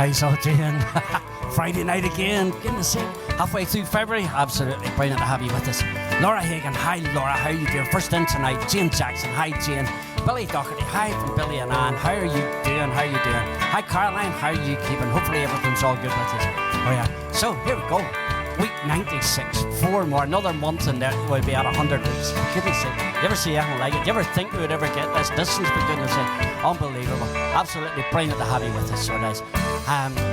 How's all doing? Friday night again. Goodness sake. Halfway through February. Absolutely brilliant to have you with us. Laura Hagan. Hi, Laura. How are you doing? First in tonight. Jane Jackson. Hi, Jane. Billy Doherty. Hi from Billy and Ann. How are you doing? How are you doing? Hi, Caroline. How are you keeping? Hopefully everything's all good with you. Oh, yeah. So, here we go. Week 96. 4 more. Another month and then we'll be at 100 weeks. For goodness sake. You ever see anything like it? You ever think we would ever get this distance? For goodness sake. Unbelievable. Absolutely brilliant to have you with us. So it is.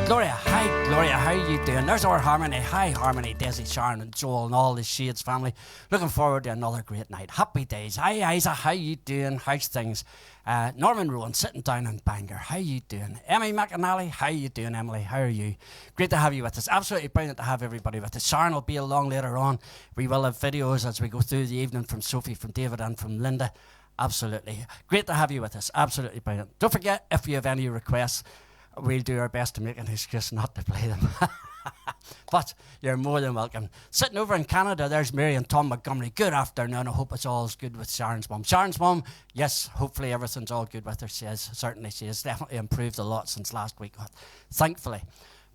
Gloria. Hi, Gloria. How are you doing? There's our Harmony. Hi, Harmony. Desy, Sharon and Joel and all the Shades family. Looking forward to another great night. Happy days. Hi, Isa. How you doing? How's things? Norman Rowan sitting down in Bangor. How you doing? Emmy McAnally. How you doing, Emily? How are you? Great to have you with us. Absolutely brilliant to have everybody with us. Sharon will be along later on. We will have videos as we go through the evening from Sophie, from David and from Linda. Absolutely. Great to have you with us. Absolutely brilliant. Don't forget, if you have any requests, we'll do our best to make an excuse not to play them. But you're more than welcome. Sitting over in Canada, there's Mary and Tom Montgomery. Good afternoon. I hope it's all good with Sharon's mum. Sharon's mum, yes, hopefully everything's all good with her. She is. Certainly she has definitely improved a lot since last week. Thankfully.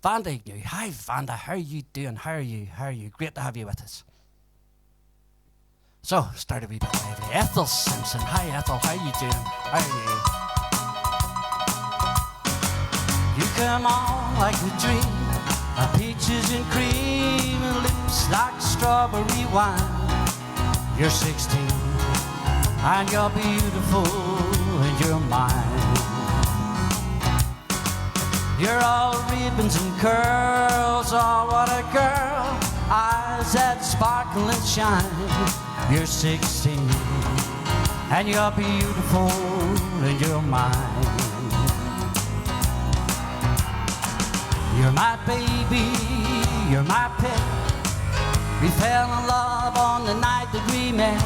Vanda, hi Vanda. How are you doing? How are you? How are you? Great to have you with us. So, start a wee bit lively. Ethel Simpson. Hi Ethel. How are you doing? How are you? You come on like a dream. Peaches and cream and lips like strawberry wine. You're 16 and you're beautiful and you're mine. You're all ribbons and curls. Oh, what a girl. Eyes that sparkle and shine. You're 16 and you're beautiful and you're mine. You're my baby, you're my pet. We fell in love on the night that we met.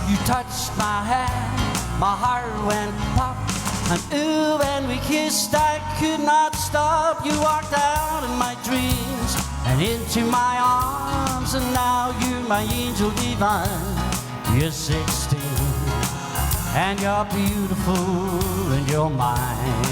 You touched my hand, my heart went pop. And ooh, when we kissed, I could not stop. You walked out of my dreams and into my arms. And now you're my angel divine. You're 16 and you're beautiful and you're mine.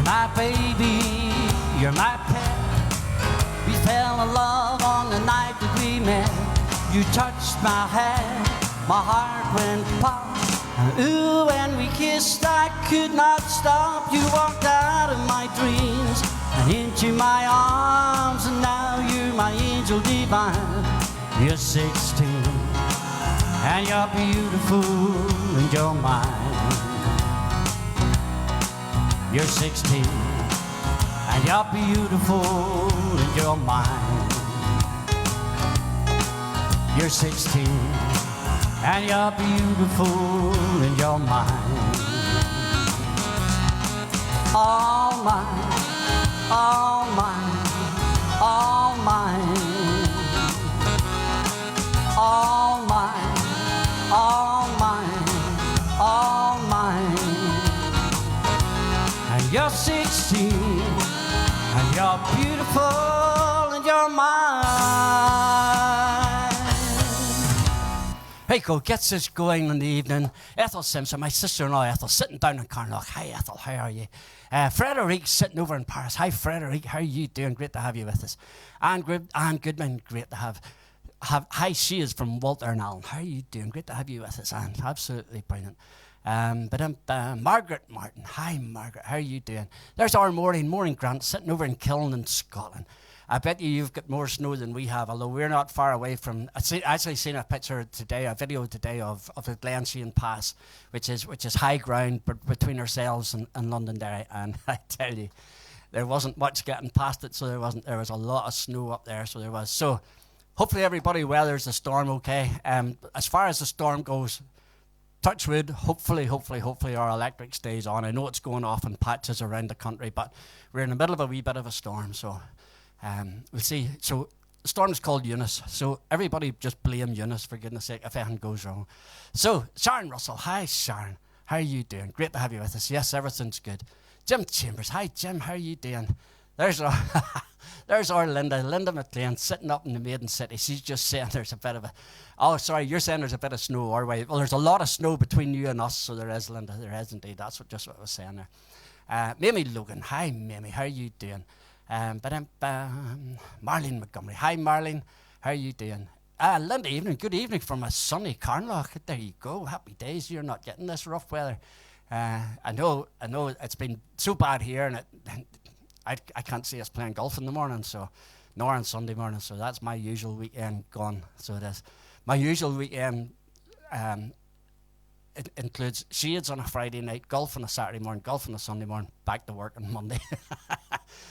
My baby, you're my pet. We fell in love on the night that we met. You touched my hand, my heart went pop. And ooh, when we kissed, I could not stop. You walked out of my dreams and into my arms. And now you're my angel divine. You're 16 and you're beautiful and you're mine. You're 16 and you're beautiful and you're mine. You're 16 and you're beautiful and you're mine. All mine, all mine, all mine. All mine, all mine, all mine. You're 16, and you're beautiful, and you're mine. Hey, go, gets us going in the evening. Ethel Simpson, my sister-in-law Ethel, sitting down in Carnock. Hi, Ethel, how are you? Frederic sitting over in Paris. Hi, Frederic, how are you doing? Great to have you with us. Anne Goodman, great to have. Hi, she is from Walter and Allen. How are you doing? Great to have you with us, Anne. Absolutely brilliant. Margaret Martin. Hi, Margaret. How are you doing? There's our Maureen Grant sitting over in Kiln in Scotland. I bet you've got more snow than we have, although we're not far away from. I actually seen a picture today, a video today of the Glensheen Pass, which is high ground between ourselves and Londonderry. And I tell you, there wasn't much getting past it, so there was a lot of snow up there. So there was. So hopefully everybody weathers the storm okay. As far as the storm goes. Touch wood, hopefully our electric stays on. I know it's going off in patches around the country, but we're in the middle of a wee bit of a storm, so we'll see. So the storm's called Eunice, so everybody just blame Eunice, for goodness sake, if anything goes wrong. So, Sharon Russell. Hi, Sharon. How How are you doing? Great to have you with us. Yes, everything's good. Jim Chambers. Hi, Jim. How are you doing? There's our Linda. Linda McLean sitting up in the Maiden City. She's just saying there's a bit of a... Oh, sorry, you're saying there's a bit of snow our way. Well, there's a lot of snow between you and us, so there is, Linda. There is indeed. That's just what I was saying there. Mamie Logan. Hi, Mamie. How are you doing? Marlene Montgomery. Hi, Marlene. How are you doing? Linda, evening. Good evening from a sunny Carnlough. There you go. Happy days. You're not getting this rough weather. I know it's been so bad here, and I can't see us playing golf in the morning, nor on Sunday morning, so that's my usual weekend gone. So it is. My usual weekend it includes shades on a Friday night, golf on a Saturday morning, golf on a Sunday morning, back to work on Monday.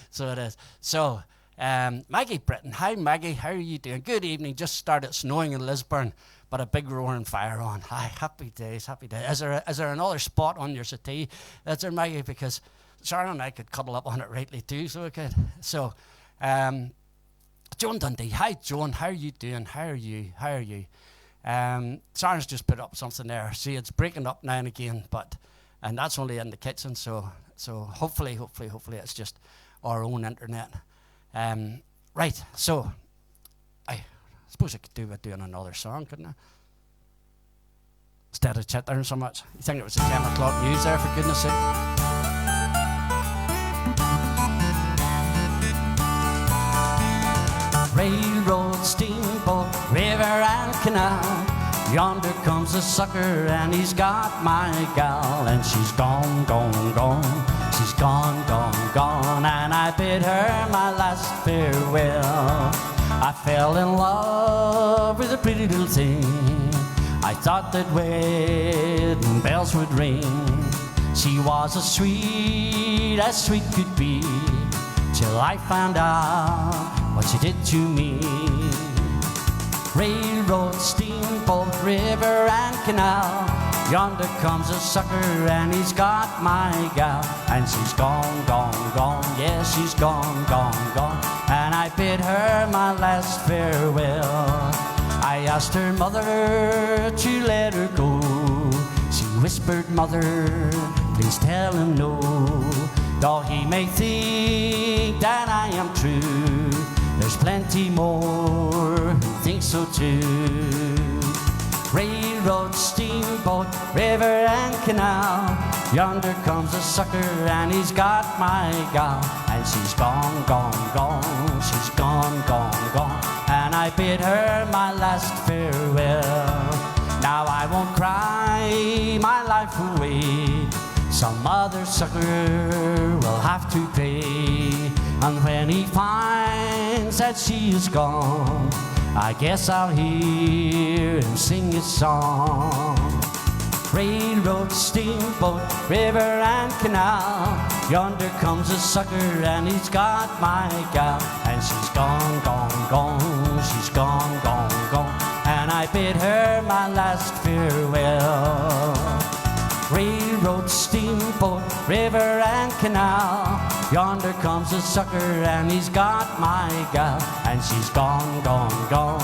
So it is. So Maggie Britton. Hi, Maggie. How are you doing? Good evening. Just started snowing in Lisburn, but a big roaring fire on. Hi, happy days, happy days. Is there another spot on your settee? That's there, Maggie, because Sharon and I could cuddle up on it rightly too, so we could. So, Joan Dundee. Hi, Joan. How are you doing? How are you? Sharon's just put up something there. See, it's breaking up now and again, and that's only in the kitchen. So hopefully it's just our own internet. Right. So, I suppose I could do with doing another song, couldn't I? Instead of chittering so much. You think it was the 10 o'clock news there, for goodness sake? Railroad, steamboat, river and canal. Yonder comes a sucker and he's got my gal. And she's gone, gone, gone. She's gone, gone, gone. And I bid her my last farewell. I fell in love with a pretty little thing. I thought that wedding bells would ring. She was as sweet could be, till I found out what she did to me. Railroad, steamboat, river and canal. Yonder comes a sucker and he's got my gal. And she's gone, gone, gone. Yes, she's gone, gone, gone. And I bid her my last farewell. I asked her mother to let her go. She whispered, "Mother, please tell him no. Though he may think that I am true, there's plenty more who think so too." Railroad, steamboat, river and canal. Yonder comes a sucker and he's got my gal. And she's gone, gone, gone. She's gone, gone, gone. And I bid her my last farewell. Now I won't cry my life away. Some other sucker will have to pay. And when he finds that she is gone, I guess I'll hear him sing his song. Railroad, steamboat, river and canal. Yonder comes a sucker and he's got my gal. And she's gone, gone, gone. She's gone, gone, gone. And I bid her my last farewell. Railroad, steamboat, river and canal. Yonder comes a sucker and he's got my gal. And she's gone, gone, gone.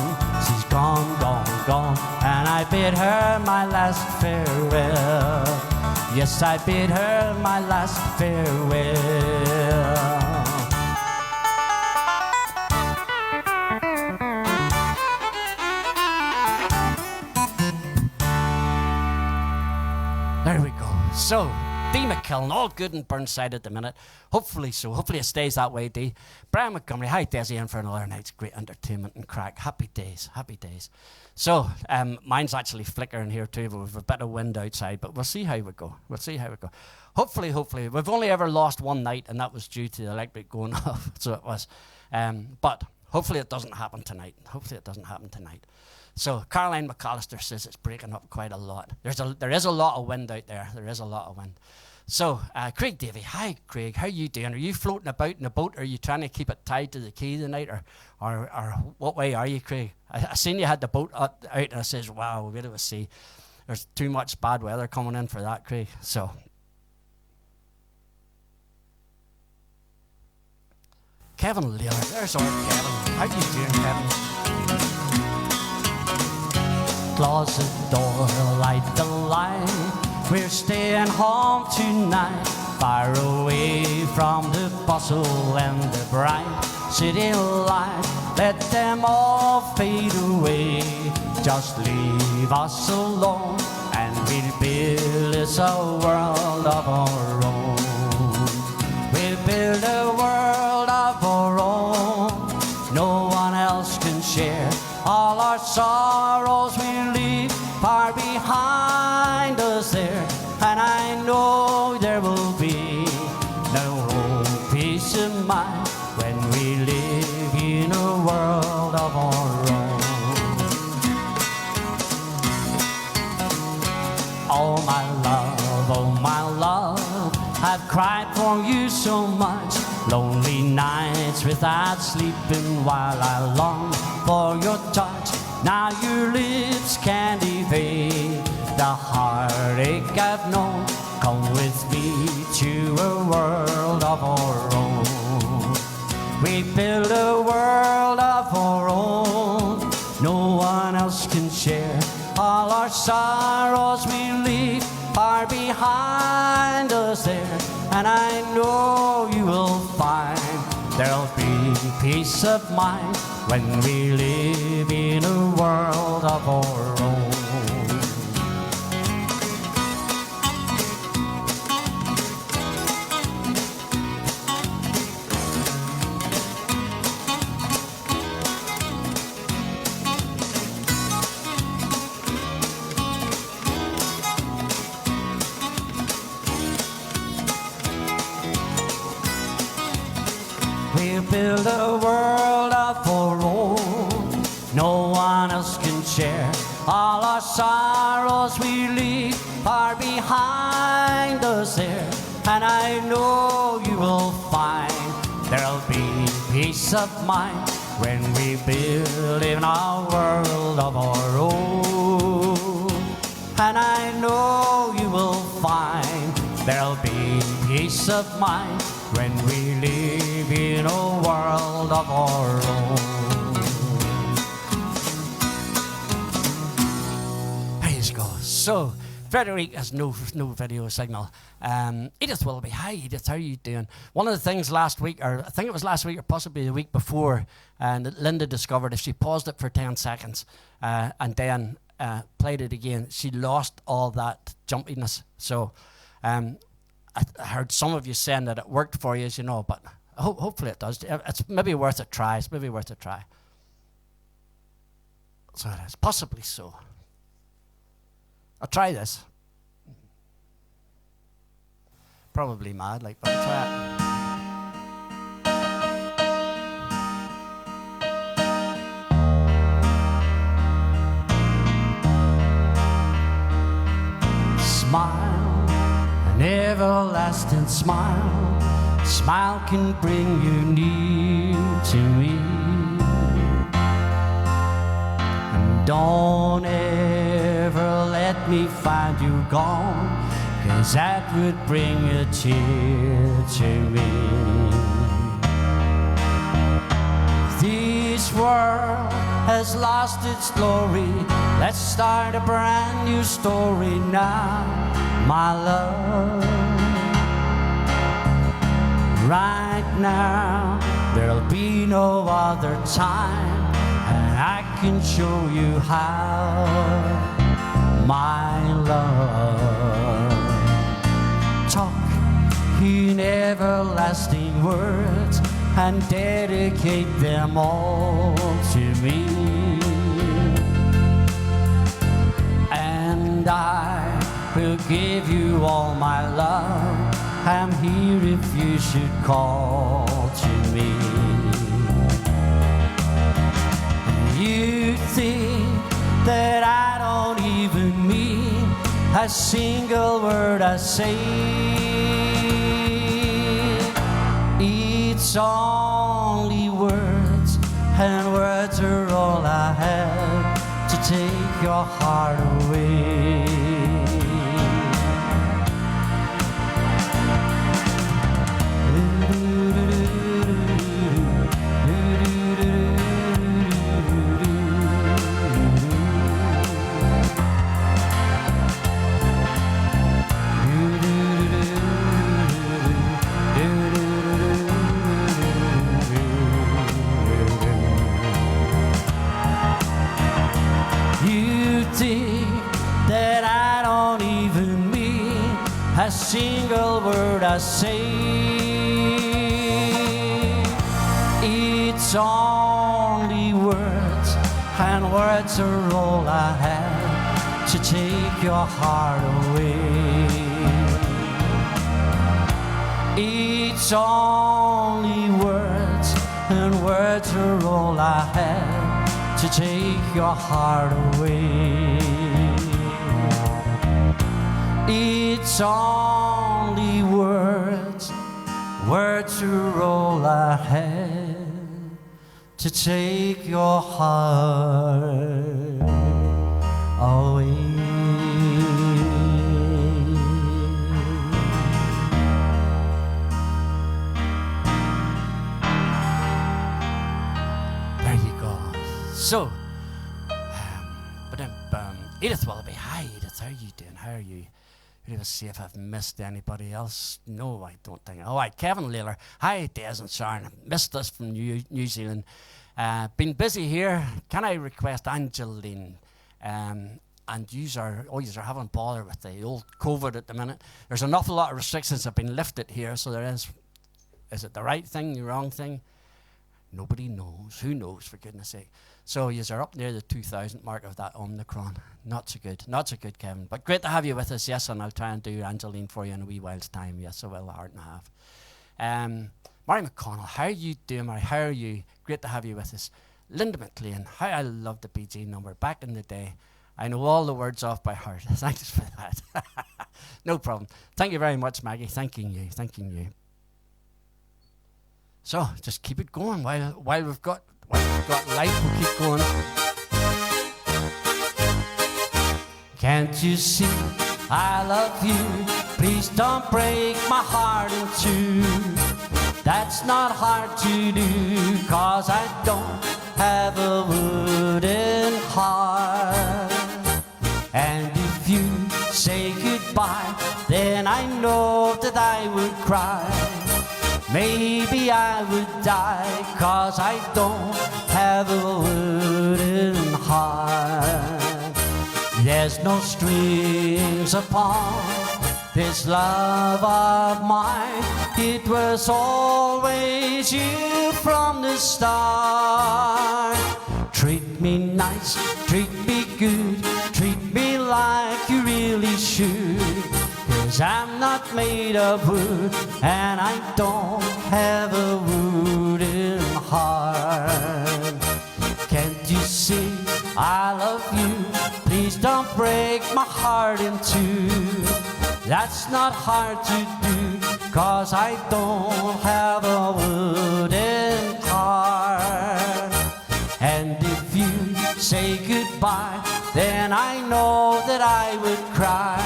She's gone, gone, gone. And I bid her my last farewell. Yes, I bid her my last farewell. There we go. So, Dee McKillen, all good in Burnside at the minute. Hopefully so. Hopefully it stays that way, Dee. Brian Montgomery, hi, Desy, in for another night's great entertainment and crack. Happy days, happy days. So, mine's actually flickering here too. We've a bit of wind outside, but we'll see how we go. We'll see how we go. Hopefully. We've only ever lost one night, and that was due to the electric going off, so it was. But hopefully it doesn't happen tonight. So Caroline McAllister says it's breaking up quite a lot. There is a lot of wind out there. There is a lot of wind. So Craig Davey, hi Craig, how are you doing? Are you floating about in a boat? Or are you trying to keep it tied to the quay tonight, or what way are you, Craig? I seen you had the boat out, and I says, wow, wait till we see. There's too much bad weather coming in for that, Craig. So Kevin Lear, there's our Kevin. How you doing, Kevin? Closet door, light the light. We're staying home tonight, far away from the bustle and the bright city life. Let them all fade away, just leave us alone, and we'll build us a world of our own. We'll build a world of our own, no one else can share. All our sorrows we leave far behind us there, and I know there will be no peace of mind when we live in a world of our own. Oh my love, I've cried for you so much. Lonely nights without sleeping while I long for your touch. Now your lips can't evade the heartache I've known. Come with me to a world of our own. We build a world of our own, no one else can share. All our sorrows we leave far behind us there, and I know you will find there'll be peace of mind when we live in a world of our own. We'll build a world of our own, no one else can share. All our sorrows we leave far behind us there, and I know you will find there'll be peace of mind when we build in our world of our own. And I know you will find there'll be peace of mind when we live in a world of our own. Praise God. So, Frederick has no video signal. Edith Willoughby. Hi, Edith. How are you doing? One of the things last week, or I think it was last week or possibly the week before, and Linda discovered if she paused it for 10 seconds and then played it again, she lost all that jumpiness. So, I heard some of you saying that it worked for you, as you know, but hopefully it does. It's maybe worth a try. It's maybe worth a try. So it is. Possibly so. I'll try this. Probably mad, like, but I'll try it. Smile, an everlasting smile. Smile can bring you near to me. And don't ever let me find you gone, 'cause that would bring a tear to me. This world has lost its glory. Let's start a brand new story now, my love. Right now, there'll be no other time, and I can show you how, my love. Talk in everlasting words and dedicate them all to me. And I will give you all my love. I'm here if you should call to me. You think that I don't even mean a single word I say. It's only words, and words are all I have to take your heart away. I say. It's only words, and words are all I have to take your heart away. It's only words, and words are all I have to take your heart away. It's only words, words are all I have to take your heart away. There you go. So, Edith Willoughby. Hi, Edith. How are you doing? How are you? Let's see if I've missed anybody else. No, I don't think. All right, Kevin Layler. Hi, Desy and Sharon. Missed us from New Zealand. Been busy here. Can I request Angeline? And yous are having bother with the old COVID at the minute. There's an awful lot of restrictions have been lifted here, so there is. Is it the right thing, the wrong thing? Nobody knows. Who knows, for goodness sake? So yous are up near the 2,000 mark of that Omicron. Not so good. Not so good, Kevin. But great to have you with us, yes, and I'll try and do Angeline for you in a wee while's time. Yes, I will, a heart and a half. Mary McConnell, how are you doing, Mary? How are you? Great to have you with us. Linda McLean, how I love the BG number. Back in the day, I know all the words off by heart. Thanks for that. No problem. Thank you very much, Maggie. Thanking you. So, just keep it going while we've got life, we'll keep going. Can't you see I love you? Please don't break my heart in two. That's not hard to do, 'cause I don't have a wooden heart. And if you say goodbye, then I know that I would cry. Maybe I would die, 'cause I don't have a wooden heart. There's no strings upon this love of mine. It was always you from the start. Treat me nice, treat me good, treat me like you really should. 'Cause I'm not made of wood, and I don't have a wooden heart. Can't you see I love you? Please don't break my heart in two. That's not hard to do, 'cause I don't have a wooden heart. And if you say goodbye, then I know that I would cry.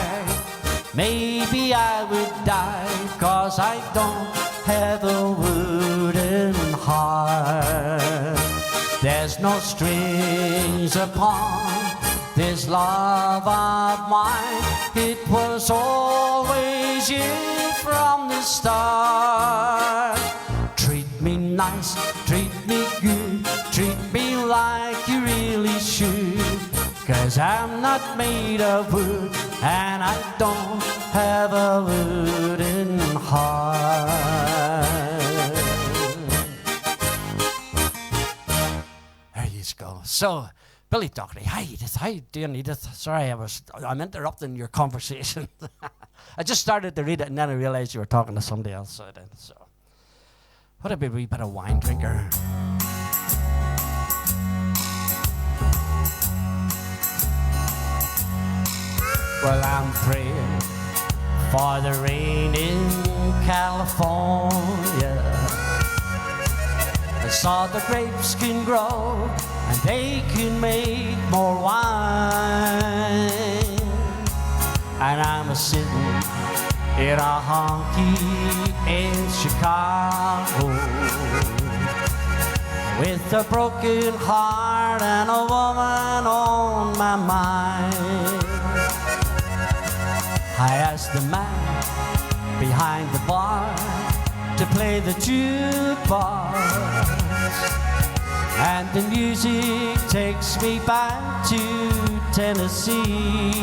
Maybe I would die, 'cause I don't have a wooden heart. There's no strings upon this love of mine. It was always you from the start. Treat me nice, treat me good, treat me like you really should. 'Cause I'm not made of wood, and I don't have a wooden heart. There you go. So, Billy Doherty, hi Edith, how you doing, Edith? Sorry, I'm interrupting your conversation. I just started to read it and then I realized you were talking to somebody else. So, what a wee bit of wine drinker. Well, I'm praying for the rain in California. I saw the grapes can grow and they can make more wine. And I'm a-sitting in a honky in Chicago with a broken heart and a woman on my mind. I asked the man behind the bar to play the jukebox, and the music takes me back to Tennessee.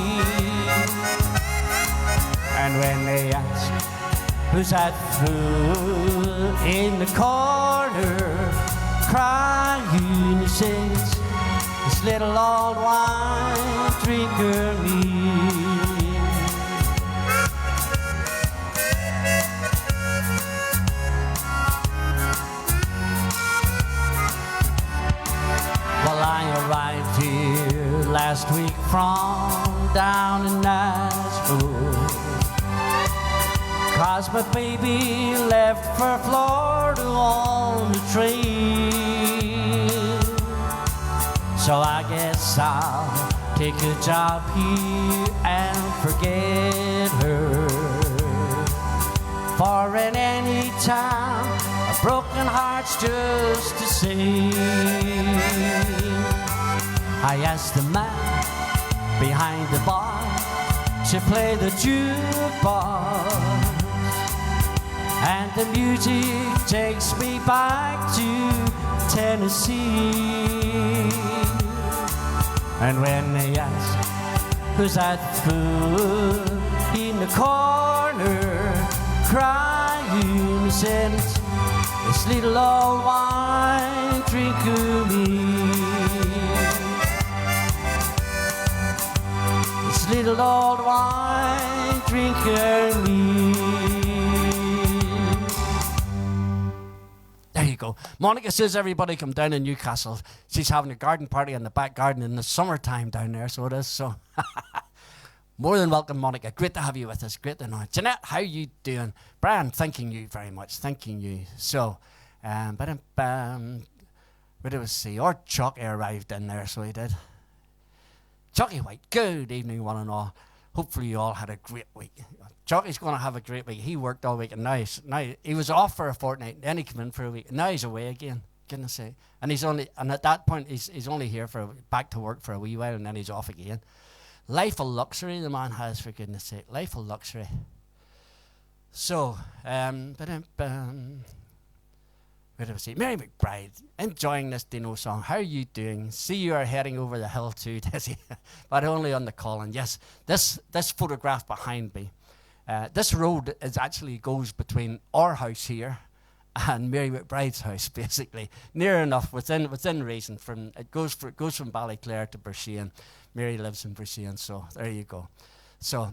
And when they asked Who's that fool in the corner crying? He says, this little old wine drinker me. Well, I arrived here last week from down in Nashville, 'cause my baby left for Florida on the train. So I guess I'll take a job here and forget her. For in any town, a broken heart's just the same. I asked the man behind the bar to play the jukebox, and the music takes me back to Tennessee. And when they ask, who's that fool in the corner crying, he said, this little old wine drinker me. This little old wine drinker me. There you go. Monica says everybody come down in Newcastle. She's having a garden party in the back garden in the summertime down there, so it is. So more than welcome, Monica. Great to have you with us. Great to know. Jeanette, how you doing? Brian, thanking you very much. Thanking you. So, where did we see? Or Chucky arrived in there, so he did. Chucky White, good evening, one and all. Hopefully you all had a great week. Chucky's going to have a great week. He worked all week, and now he was off for a fortnight, then he came in for a week, and now he's away again. Goodness sake. And at that point he's only here back to work for a wee while, and then he's off again. Life of luxury the man has, for goodness sake. Life of luxury. So, where do we see? Mary McBride, enjoying this Dino song. How are you doing? See, you are heading over the hill too, Desy, but only on the call. And yes, this photograph behind me, this road actually goes between our house here and Mary McBride's house, basically. Near enough, within reason. It goes from Ballyclare to Brisbane. Mary lives in Brisbane, so there you go. So,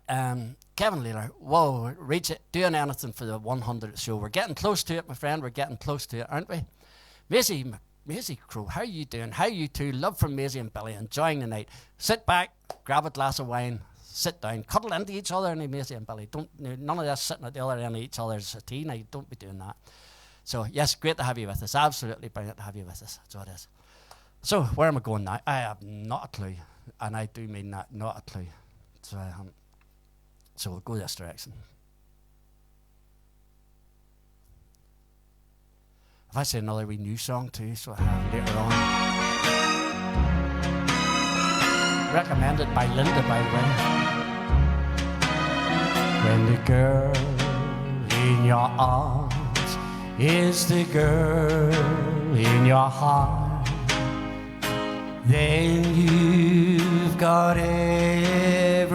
Kevin Leeler, whoa, reach it, doing anything for the 100th show. We're getting close to it, my friend. We're getting close to it, aren't we? Maisie Crow, how are you doing? How are you two? Love from Maisie and Billy, enjoying the night. Sit back, grab a glass of wine, sit down, cuddle into each other, and Maisie and Billy. None of this sitting at the other end of each other's tea. Now, don't be doing that. So, yes, great to have you with us. Absolutely brilliant to have you with us. That's what it is. So, where am I going now? I have not a clue. And I do mean that, not a clue. So, so we'll go this direction. If I say another wee new song too, so I have later on. Recommended by Linda, by the way. When the girl in your arms is the girl in your heart, then you've got everything.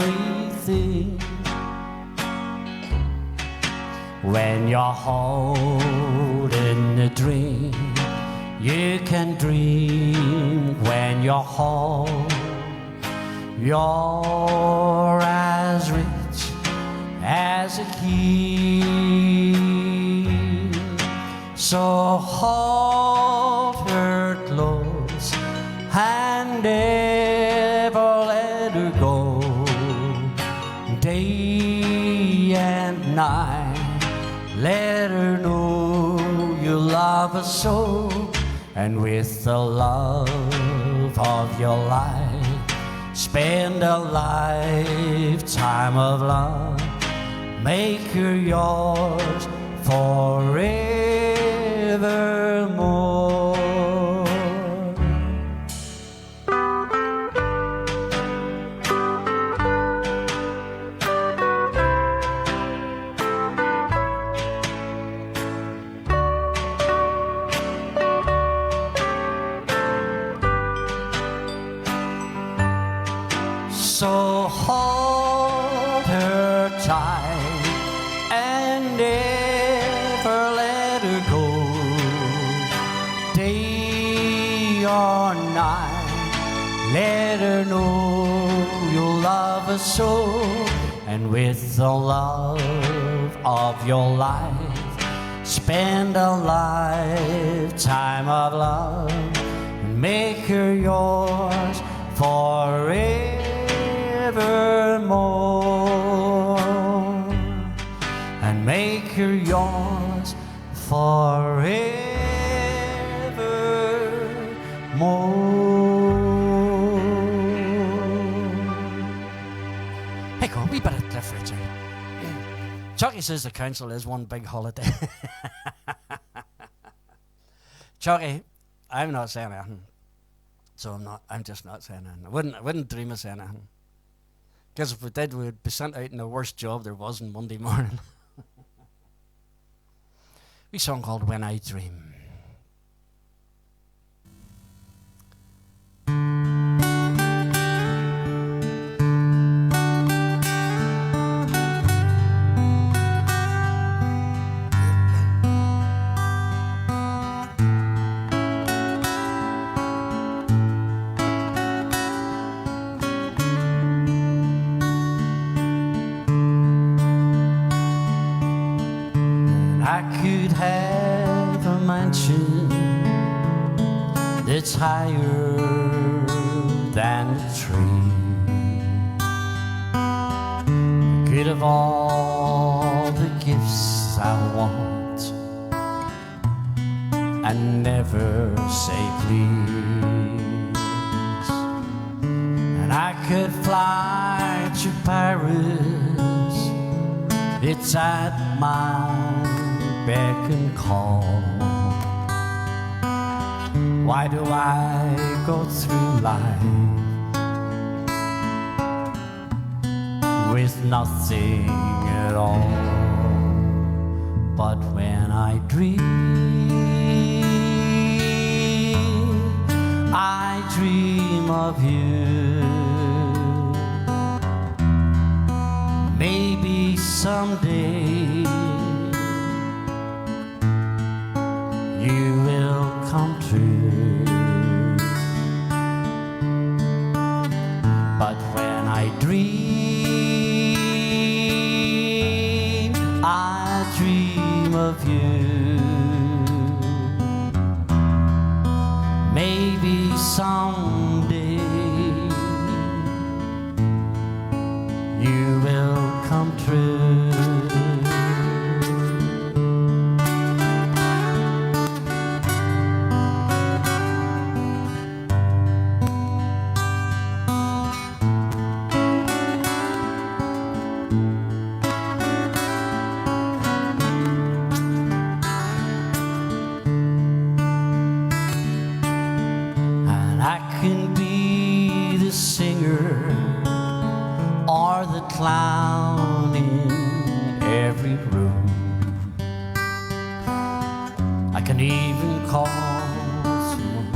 When you're holding a dream, you can dream. When you're whole, you're as rich as a king. So hold her close and never let her go. Day and night, let her know you love her so. And with the love of your life, spend a lifetime of love. Make her yours forevermore. So hold her tight or night, let her know you'll love her so. And with the love of your life, spend a lifetime of love, and make her yours forevermore. And make her yours forevermore. Hey, go, we better cliff Richard. Chucky says the council is one big holiday. Chucky, I'm not saying anything. So I'm just not saying anything. I wouldn't dream of saying anything. Because if we did, we'd be sent out in the worst job there was on Monday morning. A song called When I Dream. It's higher than a tree. I could have all the gifts I want and never say please. And I could fly to Paris. It's at my beck and call. Why do I go through life with nothing at all? But when I dream of you. Maybe someday you will come true. But when I dream of you. Maybe someday you will come true. Clown in every room. I can even call someone,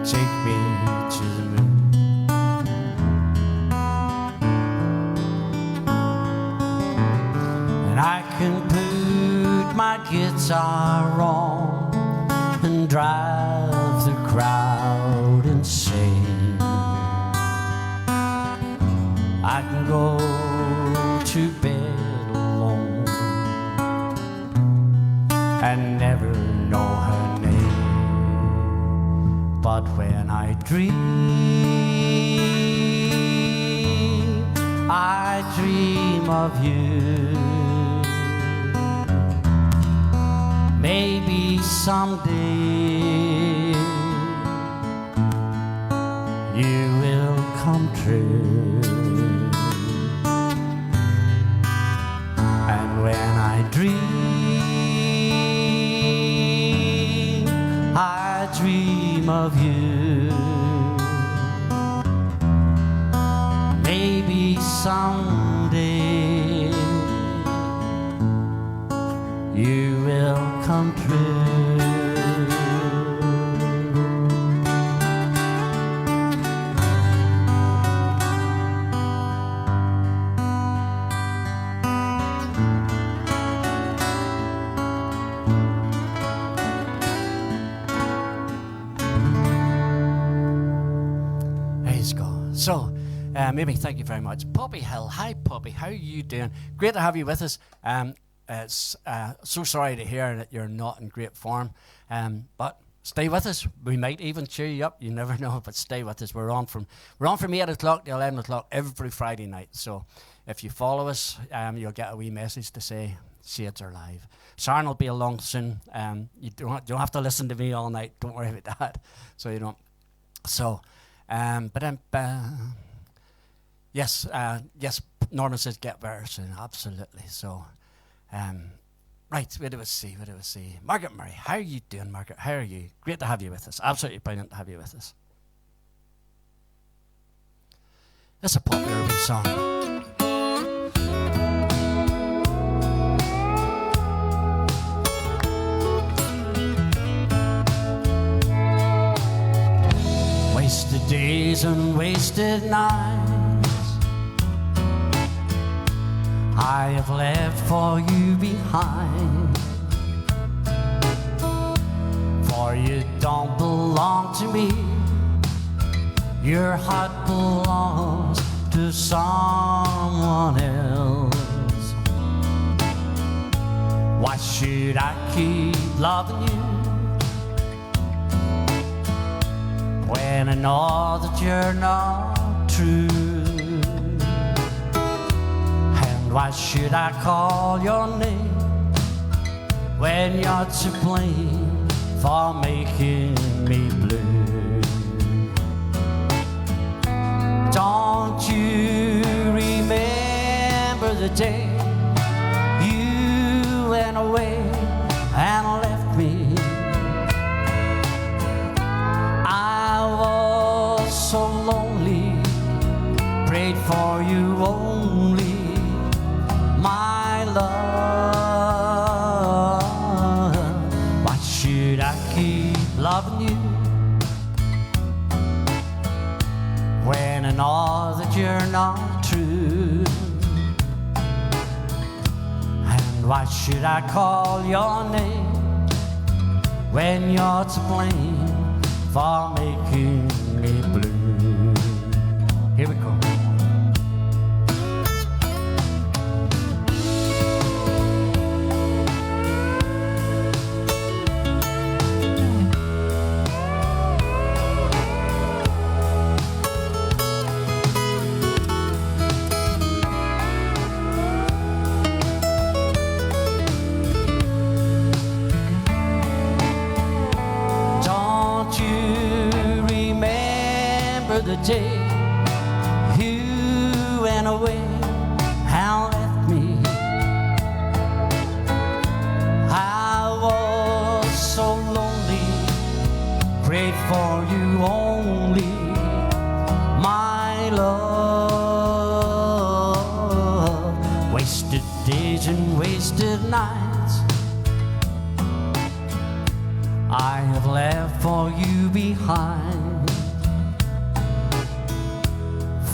take me to the moon. And I can put my guitar on and drive the crowd insane. I can go to bed alone and never know her name. But when I dream of you. Maybe someday you will come true. And when I dream of you. Maybe someday you will come true. So, maybe thank you very much. Poppy Hill. Hi, Poppy. How are you doing? Great to have you with us. It's so sorry to hear that you're not in great form, but stay with us. We might even cheer you up. You never know, but stay with us. We're on from 8 o'clock to 11 o'clock every Friday night. So if you follow us, you'll get a wee message to say Shades are live. Sharon will be along soon. You don't have to listen to me all night. Don't worry about that. So you don't. So, yes, Norman says get better soon. Absolutely. So, right, where do we see? Margaret Murray, how are you doing, Margaret? How are you? Great to have you with us. Absolutely brilliant to have you with us. That's a popular wee song. Wasted days and wasted nights I have left for you behind. For you don't belong to me. Your heart belongs to someone else. Why should I keep loving you when I know that you're not true? And why should I call your name when you're to blame for making me blue? Don't you remember the day you went away and left me? So lonely, prayed for you only, my love. Why should I keep loving you when I know that you're not true? And why should I call your name when you're to blame for making me blue? Here we go. Don't you remember the day you went away and left me? I was so lonely, prayed for you only, my love. Wasted days and wasted nights I have left for you behind.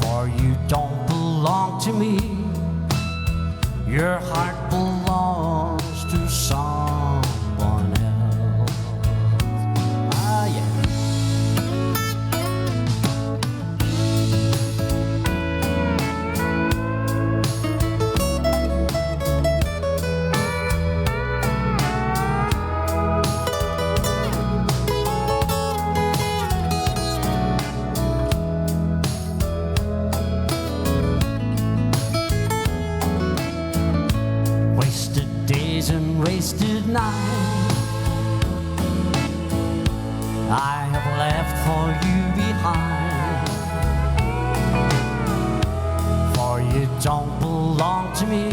For you don't belong to me. Your heart belongs to someone else. Ah, yeah. And wasted night I have left for you behind. For you don't belong to me.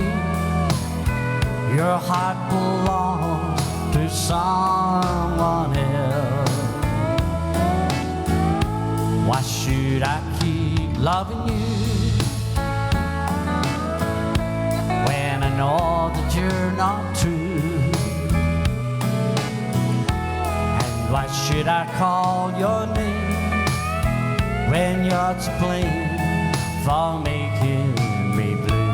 Your heart belongs to someone else. Why should I keep loving you when I know that you're not true? And why should I call your name when you're to blame for making me blue?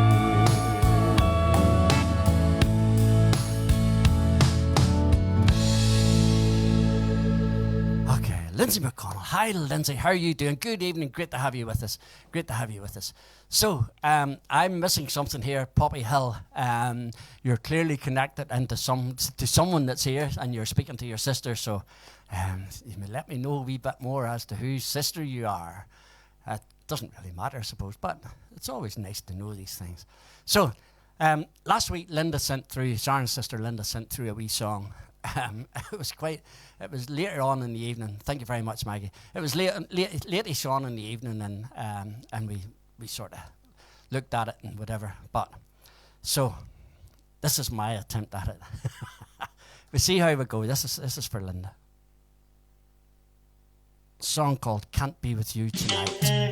Okay, Lindsay McConnell. Hi, Lindsay. How are you doing? Good evening. Great to have you with us. Great to have you with us. So, I'm missing something here, Poppy Hill. You're clearly connected into to someone that's here, and you're speaking to your sister. So, you may let me know a wee bit more as to whose sister you are. It doesn't really matter, I suppose, but it's always nice to know these things. So, last week, Sharon's sister Linda sent through a wee song. It was later on in the evening. Thank you very much, Maggie. It was late-ish on in the evening, and we sort of looked at it and whatever. But, so, this is my attempt at it. We see how we go. This is for Linda. A song called Can't Be With You Tonight.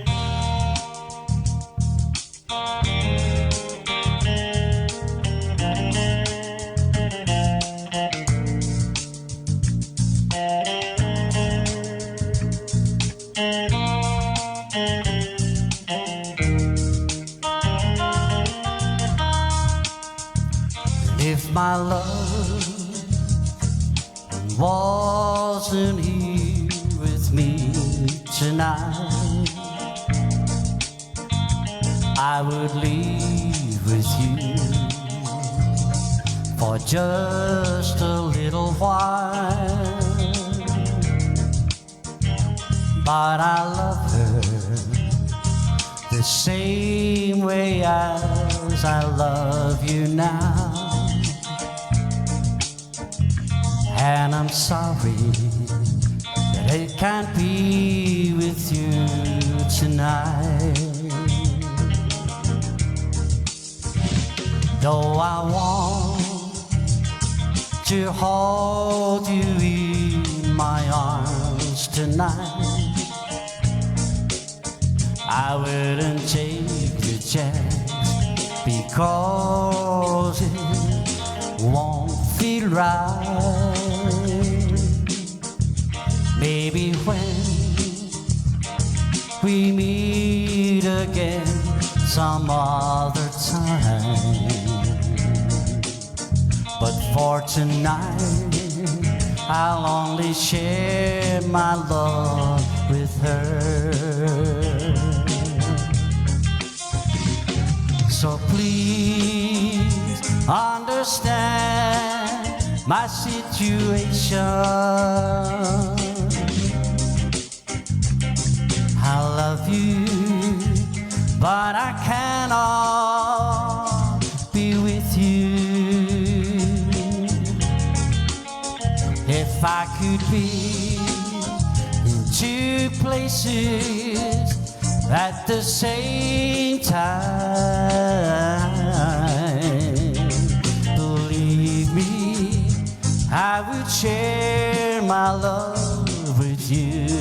If my love wasn't here with me tonight, I would leave with you for just a little while. But I love her the same way as I love you now. And I'm sorry that I can't be with you tonight. Though I want to hold you in my arms tonight, I wouldn't take the chance because it won't feel right. Maybe when we meet again some other time, but for tonight I'll only share my love with her. So please understand my situation. I love you, but I cannot be with you. If I could be in two places at the same time, believe me, I would share my love with you.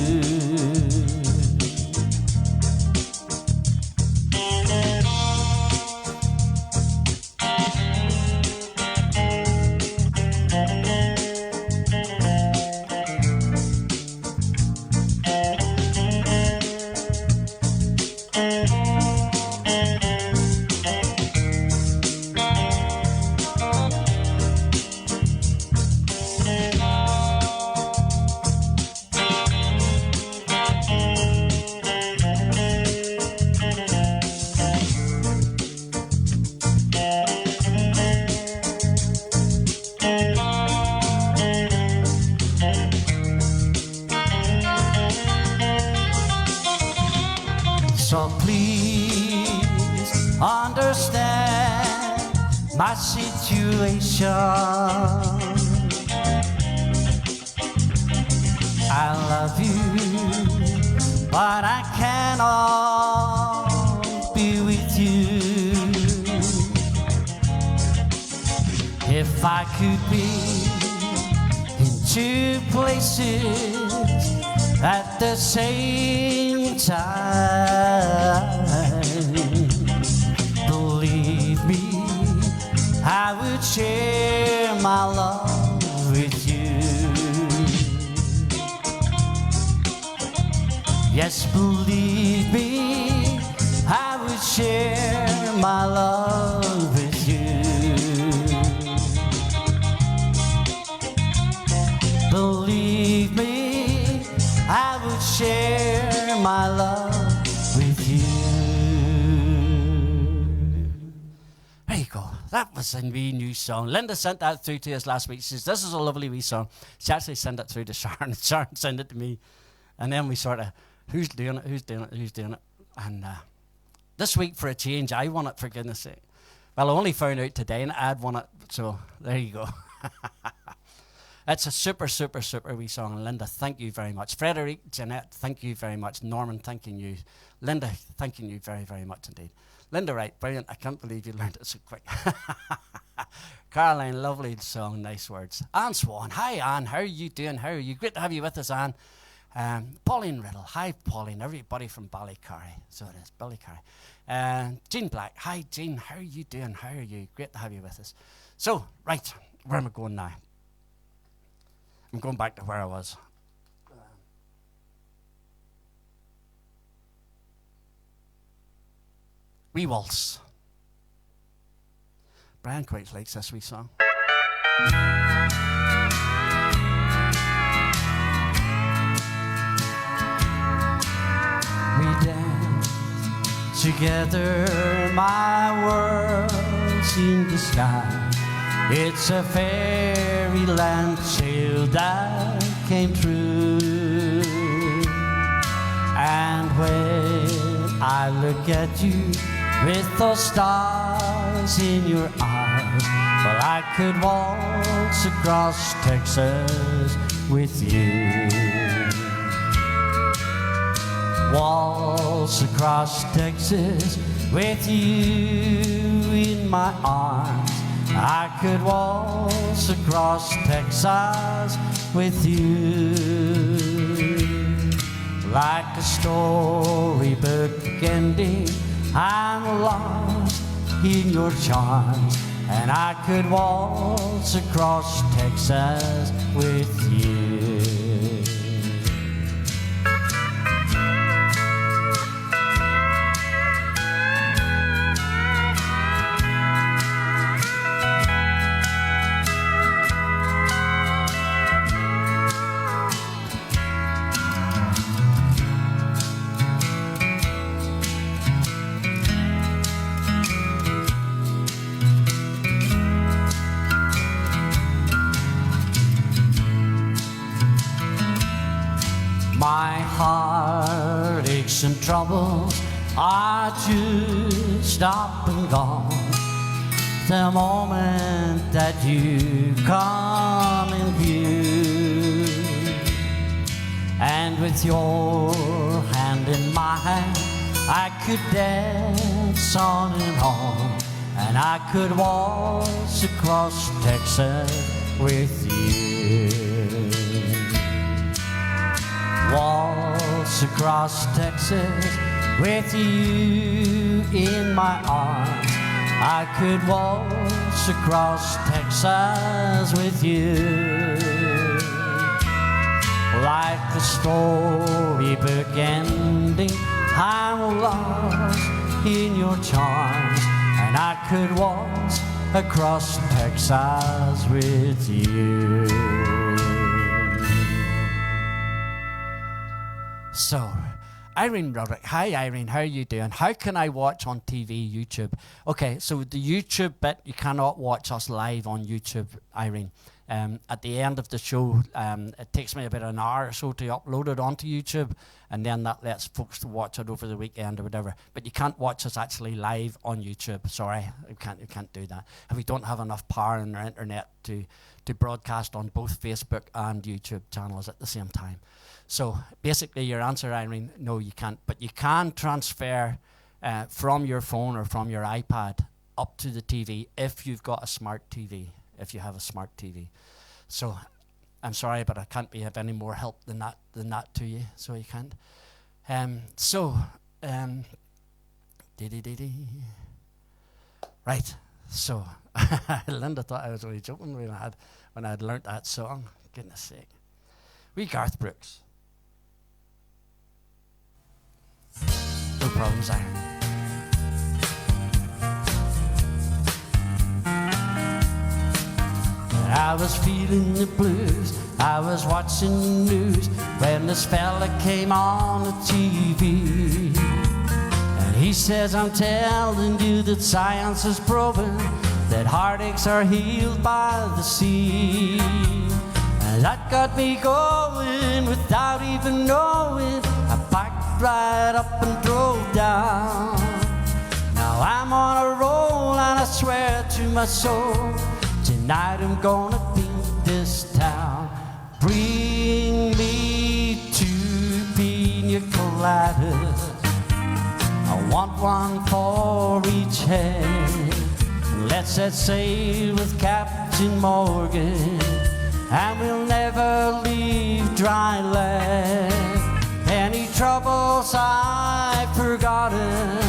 So please understand my situation. I love you, but I cannot be with you. If I could be in two places at the same time, believe me, I would share my love with you. Yes, believe me, I would share my love with you. Believe me, I my love with you. There you go. That was a wee new song. Linda sent that through to us last week. She says, this is a lovely wee song. She actually sent it through to Sharon. Sharon sent it to me. And then we sort of, who's doing it? And this week, for a change, I won it, for goodness sake. Well, I only found out today, and I'd won it. So there you go. It's a super, super, super wee song. And Linda, thank you very much. Frederick, Jeanette, thank you very much. Norman, thanking you. Linda, thanking you very, very much indeed. Linda, right, brilliant. I can't believe you learned it so quick. Caroline, lovely song, nice words. Anne Swan, hi Anne, how are you doing? How are you? Great to have you with us, Anne. Pauline Riddle, hi Pauline, everybody from Ballycarry. So it is, Ballycarry. Jean Black, hi Jean, how are you doing? How are you? Great to have you with us. So, right, where am I going now? I'm going back to where I was. Wee Waltz. Brian quite likes this wee song. We dance together, my world's in the sky. It's a fairyland tale that came true. And when I look at you with those stars in your eyes, well, I could waltz across Texas with you. Waltz across Texas with you in my arms. I could waltz across Texas with you, like a storybook ending. I'm lost in your charms, and I could waltz across Texas with you. My heartaches and troubles are just up and gone the moment that you come in view. And with your hand in my hand, I could dance on and on, and I could waltz across Texas with you. Waltz across Texas with you in my arms. I could waltz across Texas with you, like a storybook ending. I'm lost in your charms, and I could waltz across Texas with you. So, Irene Roderick. Hi, Irene. How are you doing? How can I watch on TV, YouTube? Okay, so the YouTube bit, you cannot watch us live on YouTube, Irene. At the end of the show, it takes me about an hour or so to upload it onto YouTube, and then that lets folks to watch it over the weekend or whatever. But you can't watch us actually live on YouTube. Sorry, you can't do that. And we don't have enough power in our internet to broadcast on both Facebook and YouTube channels at the same time. So basically your answer, Irene, no, you can't. But you can transfer from your phone or from your iPad up to the TV if you've got a smart TV, if you have a smart TV. So I'm sorry, but I can't be of any more help than that to you, so you can't. Right, so Linda thought I was only joking when I had learnt that song. Goodness sake. We Garth Brooks. No problems, Iron. I was feeling the blues, I was watching the news when this fella came on the TV. And he says, I'm telling you that science has proven that heartaches are healed by the sea. And that got me going without even knowing. I packed right up and drove down. Now I'm on a roll and I swear to my soul, tonight I'm gonna paint this town. Bring me 2 pina coladas, I want one for each head. Let's set sail with Captain Morgan, and we'll never leave dry land. Any troubles I've forgotten,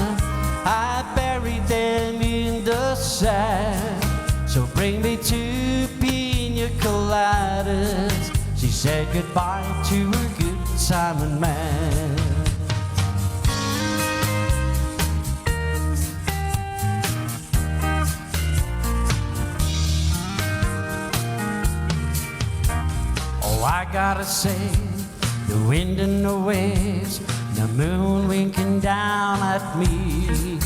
I buried them in the sand. So bring me 2 pina coladas. She said goodbye to her good Simon man. Oh, I gotta say, the wind and the waves, the moon winking down at me,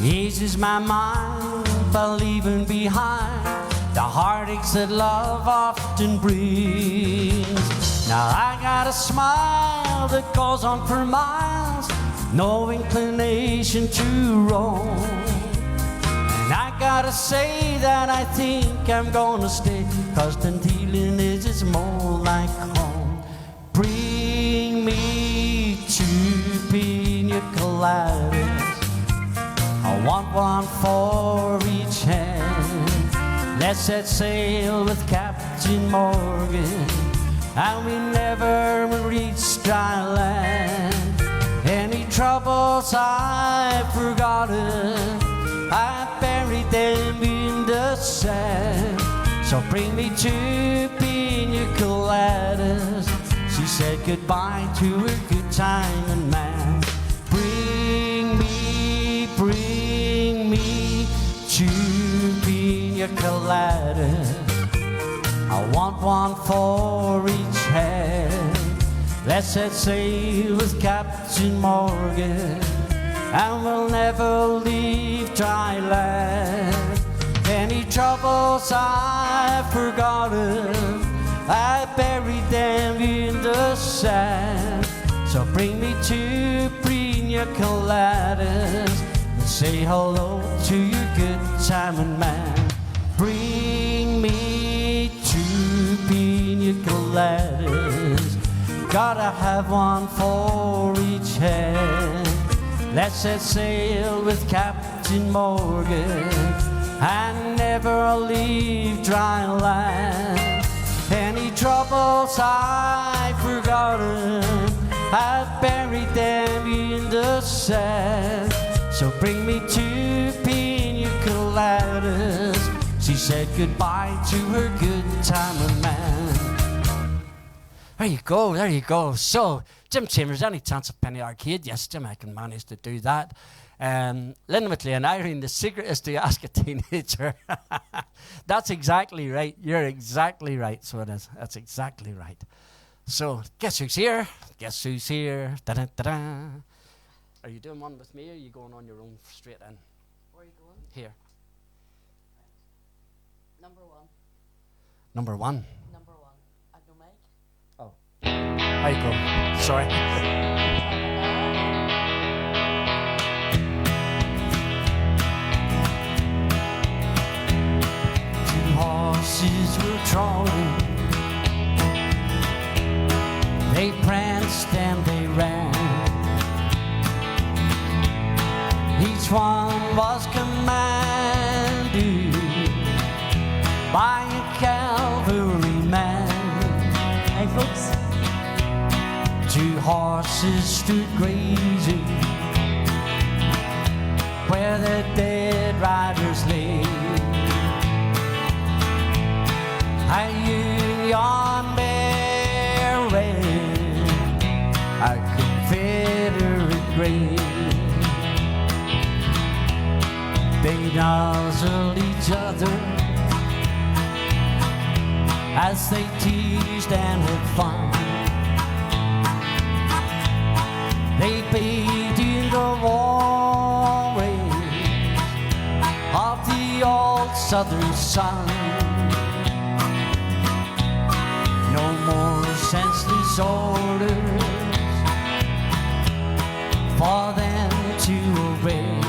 eases my mind by leaving behind the heartaches that love often brings. Now I got a smile that goes on for miles, no inclination to roam. And I gotta say that I think I'm gonna stay, 'cause the feeling is just more like home. Bring me 2 pina coladas, I want one for each hand. Let's set sail with Captain Morgan, and we never reach dry land. Any troubles I've forgotten, I buried them in the sand. So bring me 2 pina coladas. She said goodbye to her good time and man. Bring me 2 pina coladas, I want one for each hand. Let's set sail with Captain Morgan, and we'll never leave dry land. Any troubles I've forgotten, I buried them in the sand. So bring me 2 pina coladas, and say hello to your good Simon man. Bring me 2 pina coladas, gotta have one for each hand. Let's set sail with Captain Morgan, and never leave dry land. Any troubles I've forgotten, I've buried them in the sand. So bring me 2 pina coladas. She said goodbye to her good Simon man. There you go, there you go. So, Jim Chambers, any chance of Penny Arcade? Yes, Jim, I can manage to do that. Lynn Whitley and Irene, the secret is to ask a teenager. That's exactly right. You're exactly right. So it is. That's exactly right. So, guess who's here? Guess who's here? Da-da-da-da. Are you doing one with me, or are you going on your own straight in? Where are you going? Here. Number 1. Number 1. Number 1. I have no mic. Oh. There you go. Sorry. 2 horses were trotting, they pranced and they ran. Each one was commanded by a cavalryman. Hey folks. 2 horses stood grazing where the dead riders lay. A Union bearing a Confederate grave. They nuzzled each other as they teased and had fun. They bathed in the warm rays of the old southern sun. No more senseless orders for them to obey.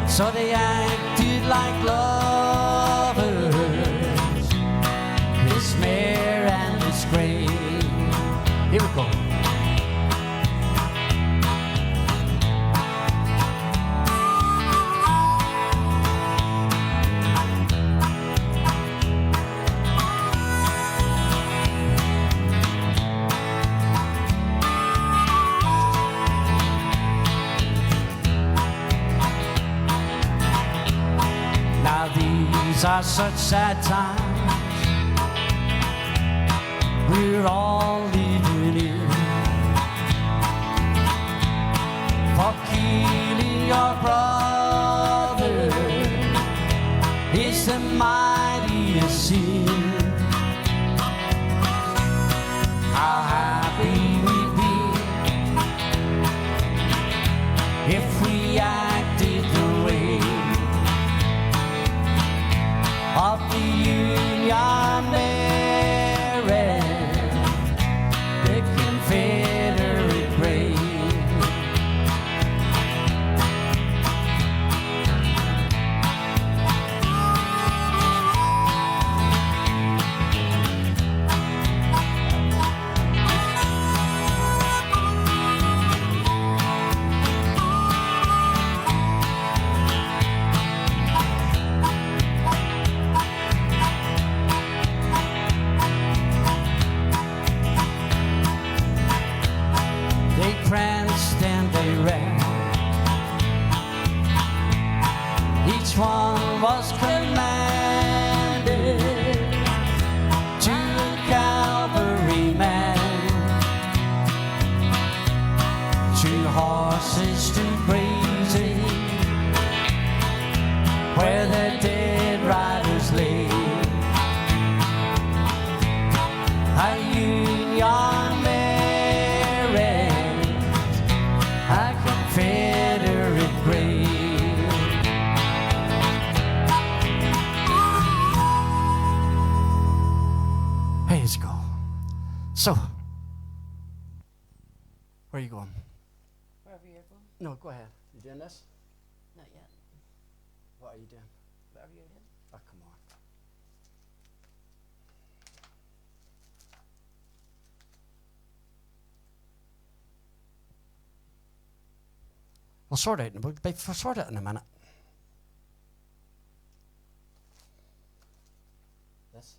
So they acted like lovers, Miss Mare and Miss Gray. Here we go. Now these are such sad times we're all living in. For killing your brother is the mightiest sin. How happy we'd be if we acted the way of the Union Married, the Confederate brave. They pranced and they ran. Each one was commanded to a cavalryman. 2 horses stood grazing where their dead riders lay. A Union Married, a Confederate grave. Hey, let's go. So, where are you going? Wherever you're going. No, go ahead. You doing this? Not yet. What are you doing? Wherever you're doing. Oh, come on. We'll sort it. We'll sort it in a minute. This?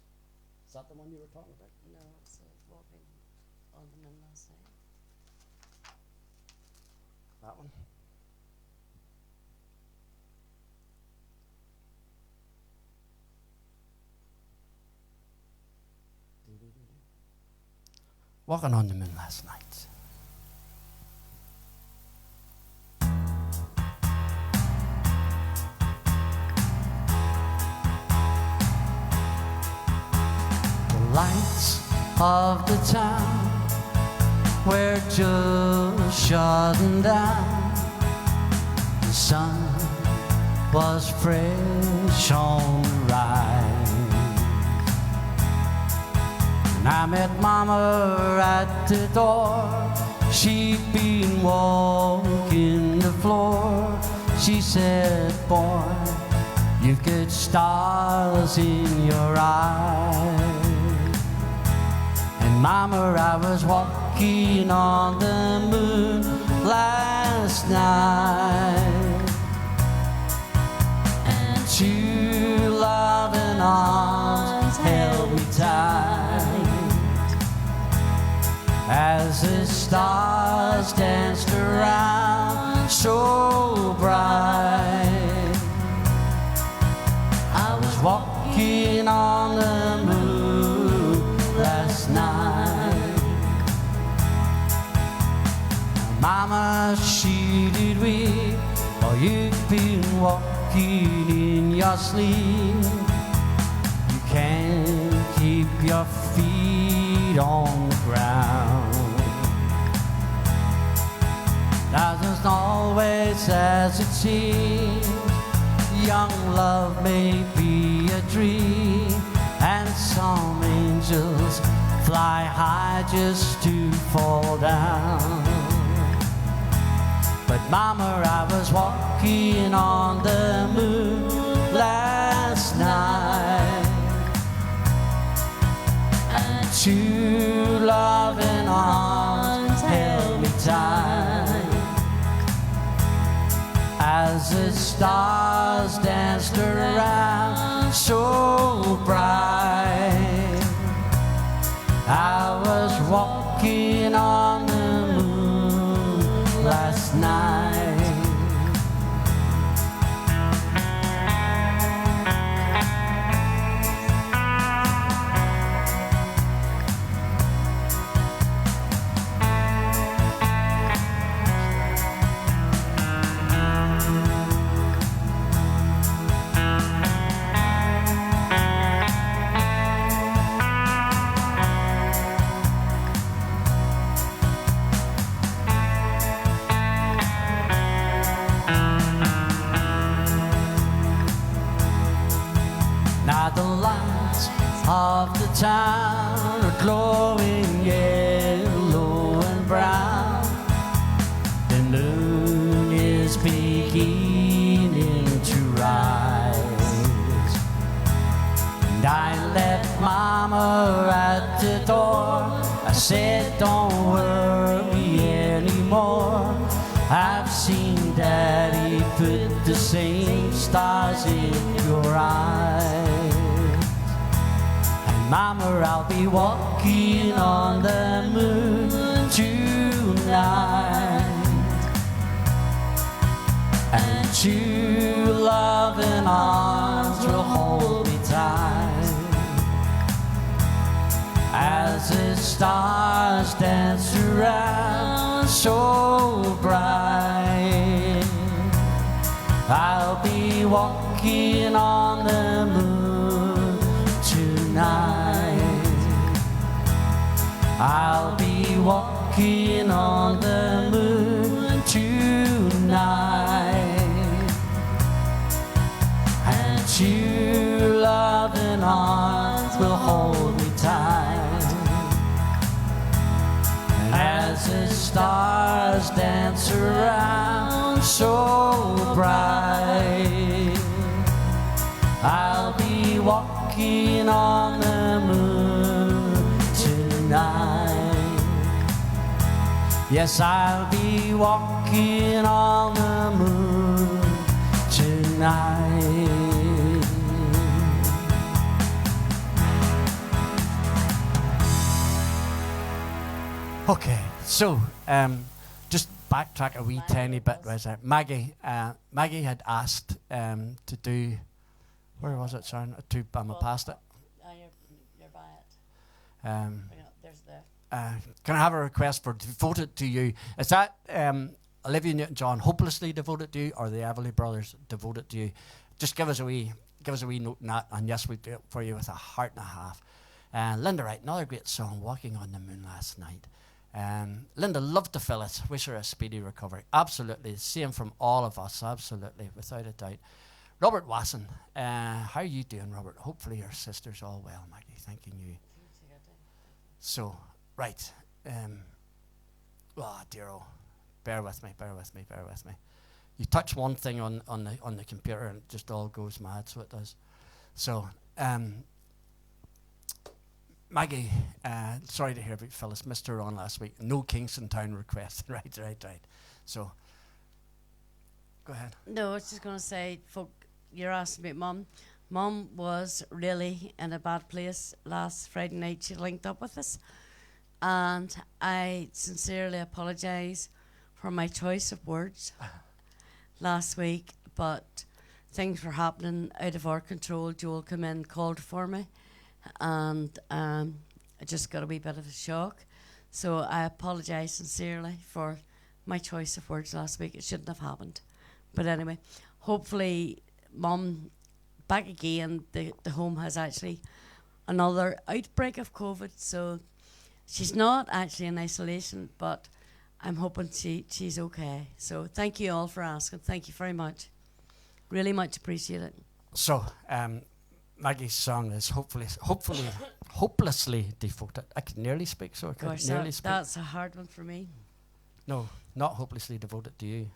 Is that the one you were talking about? No, it's walking on the moon last night. That one? Walking on the moon last night. The lights of the town were just shutting down. The sun was fresh on the rise. And I met Mama at the door. She'd been walking the floor. She said, boy, you've got stars in your eyes. And Mama, I was walking on the moon last night. And 2 loving arms held me tight as the stars danced around so bright. I was walking on the moon last night. Mama, she did weep, for you'd been walking in your sleep. your feet on the ground. Doesn't always as it seems. Young love may be a dream, and some angels fly high just to fall down. But mama, I was walking on the moon last night, and two loving arms held me tight as the stars danced around so bright. I was walking on the moon last night. Now the lights of the town are glowing yellow and brown. The moon is beginning to rise, and I left mama at the door. I said, don't worry anymore. I've seen Daddy put the same stars in your eyes. And mama, I'll be walking on the moon tonight, and two loving arms will hold me tight as the stars dance around so bright. I'll be walking on the moon tonight. I'll be walking on the moon tonight, and two loving arms will hold me tight as the stars dance around so bright. I'll be walking on the moon tonight. Yes, I'll be walking on the moon tonight. Okay, so just backtrack a wee tiny bit. Was it Maggie? Maggie had asked to do. Where was it, Sharon? I'm past it. You're by it. There's the. Can I have a request for devoted to you? Is that Olivia Newton-John hopelessly devoted to you, or the Everly Brothers devoted to you? Just give us a wee note on that, and yes, we do it for you with a heart and a half. Linda Wright, another great song, "Walking on the Moon Last Night." Linda, love to feel it. Wish her a speedy recovery. Absolutely, same from all of us. Absolutely, without a doubt. Robert Wasson, how are you doing, Robert? Hopefully your sister's all well, Maggie. Thanking you. So, right. Oh, dear, bear with me. You touch one thing on the computer and it just all goes mad, so it does. So, Maggie, sorry to hear about Phyllis. Missed her on last week. No Kingston Town request. Right. So, go ahead. No, I was just going to say, folk, you're asking about Mum. Mum was really in a bad place last Friday night. She linked up with us, and I sincerely apologise for my choice of words last week, but things were happening out of our control. Joel came in, called for me, and I just got a wee bit of a shock. So I apologise sincerely for my choice of words last week. It shouldn't have happened. But anyway, hopefully Mum back again. The home has actually another outbreak of COVID. So she's not actually in isolation, but I'm hoping she's okay. So thank you all for asking. Thank you very much. Really much appreciate it. So, Maggie's song is hopelessly devoted. I can nearly speak, so I can Gosh, nearly speak. that's a hard one for me. No, not hopelessly devoted to you.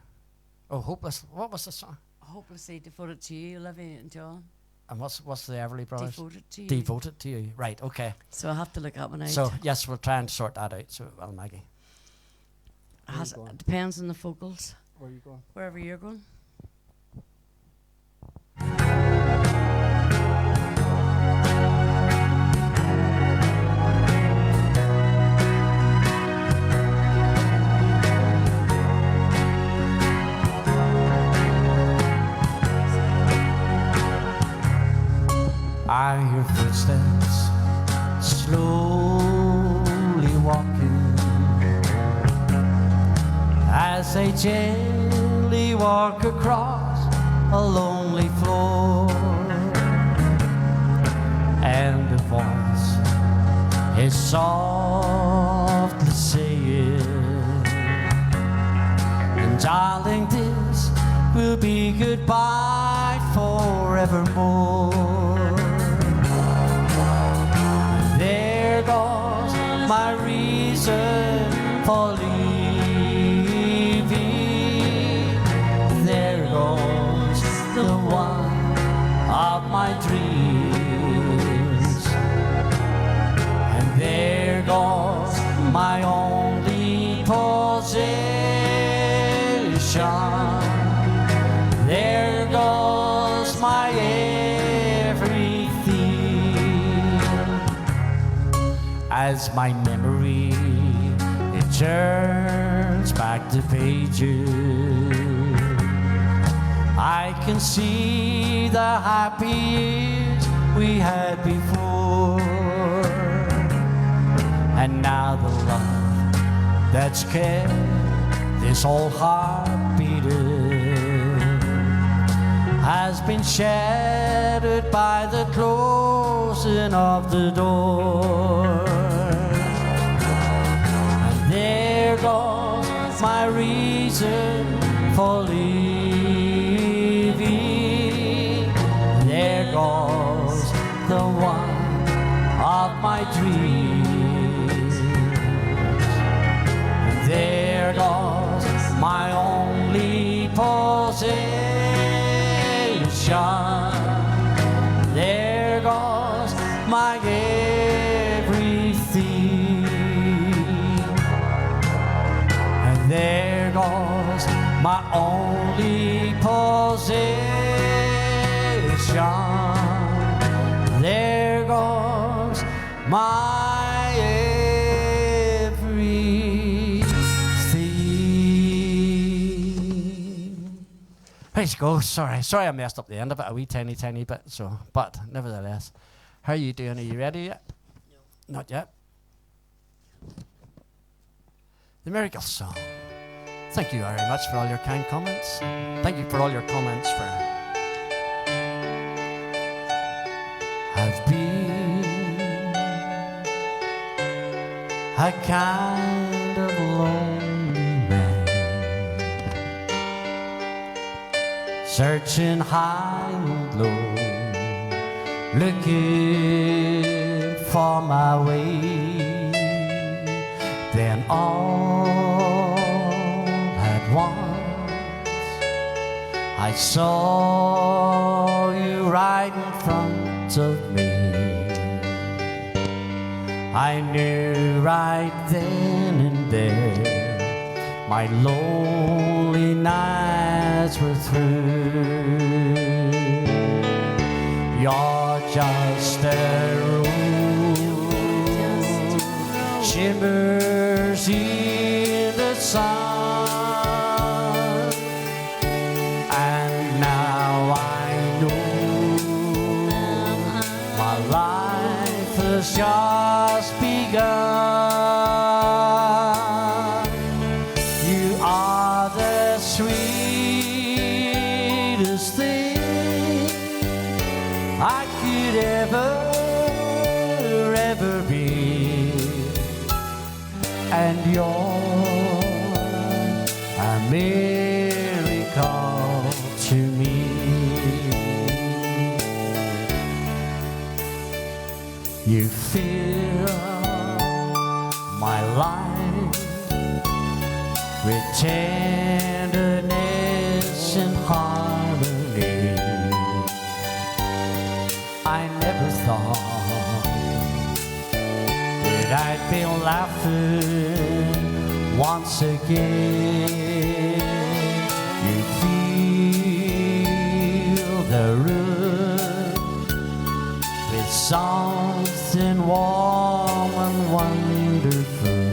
Oh, hopeless. What was the song? Hopelessly devoted to you, Olivia and John. And what's the Everly Brothers? Devoted to you. Devoted to you. Right, okay. So I have to look that one out. So, yes, we'll try and sort that out. So, well, Maggie. It depends on the vocals. Where are you going? Wherever you're going. I hear footsteps slowly walking as they gently walk across a lonely floor, and a voice is softly saying, darling, this will be goodbye forevermore. There goes my reason for leaving. There goes the one of my dreams. And there goes my only possession. There goes my everything. As my memory, it turns back the pages, I can see the happy years we had before. And now the love that's kept this old heart beating has been shattered by the closing of the door. And there goes my reason for leaving. There goes the one of my dreams. And there goes my only possession. There goes my everything. And there goes my only possession. There goes my everything. Praise go. Sorry I messed up the end of it a wee tiny bit. So, but nevertheless, how are you doing? Are you ready yet? No. Not yet. The Miracle Song. Thank you very much for all your kind comments. Thank you for all your comments for I've been a kind of lonely man, searching high and low, looking for my way. Then all at once I saw you right in front of me. I knew right then and there my lonely nights were through. You're just a rose, shimmers in the sun, and now I know my life has just begun. You are the sweetest thing I could ever and you're a miracle to me. You fill my life with tenderness and harmony. I never thought that I'd be laughing once again. You feel the room with something warm and wonderful.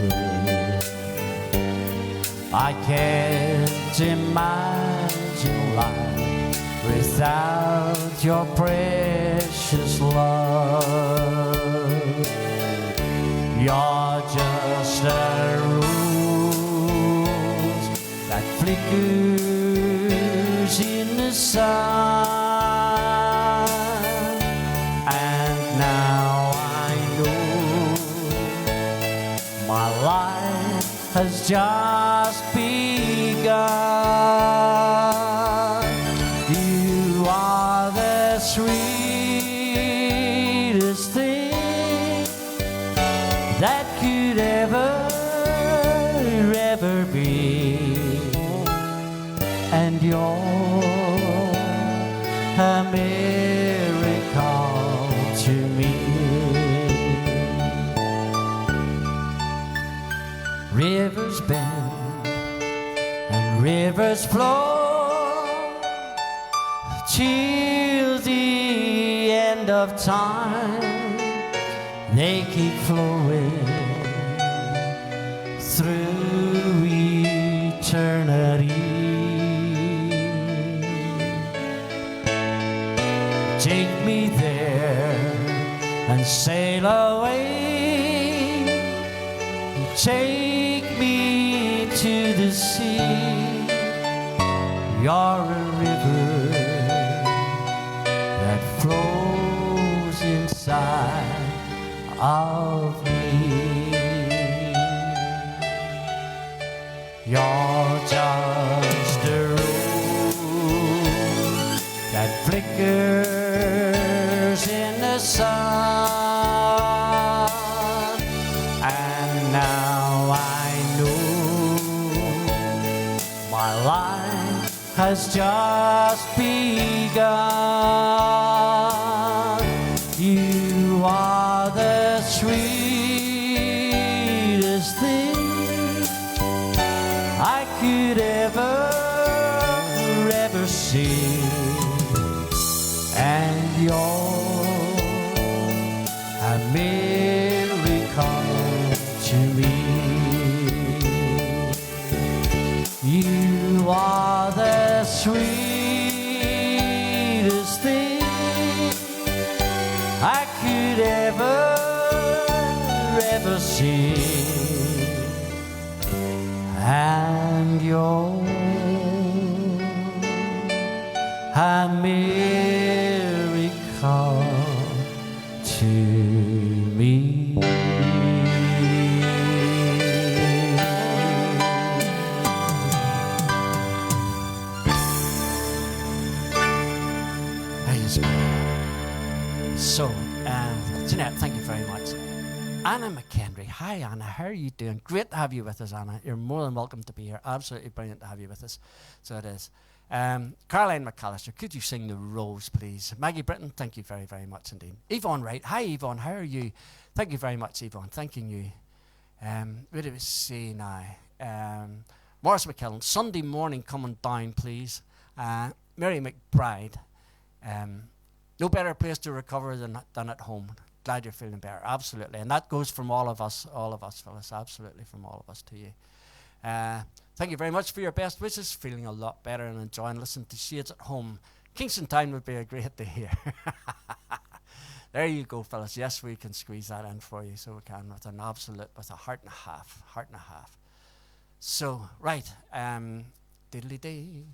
I can't imagine life without your precious love. You're just a rose that flickers in the sun, and now I know my life has just begun. You are the sweetest thing that could ever be, and you're a miracle to me. Rivers bend and rivers flow till the end of time. They keep flowing through eternity. Take me there and sail away. Take me to the sea. You're a river that flows inside of me. You're just a rose that flickers in the sun, and now I know my life has just begun. You are the sweetest thing I could ever see, and you're a miracle to me. You are the sweetest thing I could ever see, and you're a miracle to me. So, Jeanette, thank you very much. Anna McKendry. Hi, Anna. How are you doing? Great to have you with us, Anna. You're more than welcome to be here. Absolutely brilliant to have you with us. So it is. Caroline McAllister, could you sing The Rose, please? Maggie Britton, thank you very, very much indeed. Yvonne Wright. Hi, Yvonne. How are you? Thank you very much, Yvonne. Thanking you. What do we see now? Morris McKellen. Sunday morning coming down, please. Mary McBride. No better place to recover than at home. Glad you're feeling better. Absolutely. And that goes from all of us, Phyllis. Absolutely from all of us to you. Thank you very much for your best wishes. Feeling a lot better and enjoying listening to Shades at Home. Kingston Town would be a great to hear. There you go, Phyllis. Yes, we can squeeze that in for you, so we can, with an absolute, with a heart and a half. So, right. Diddly-dee.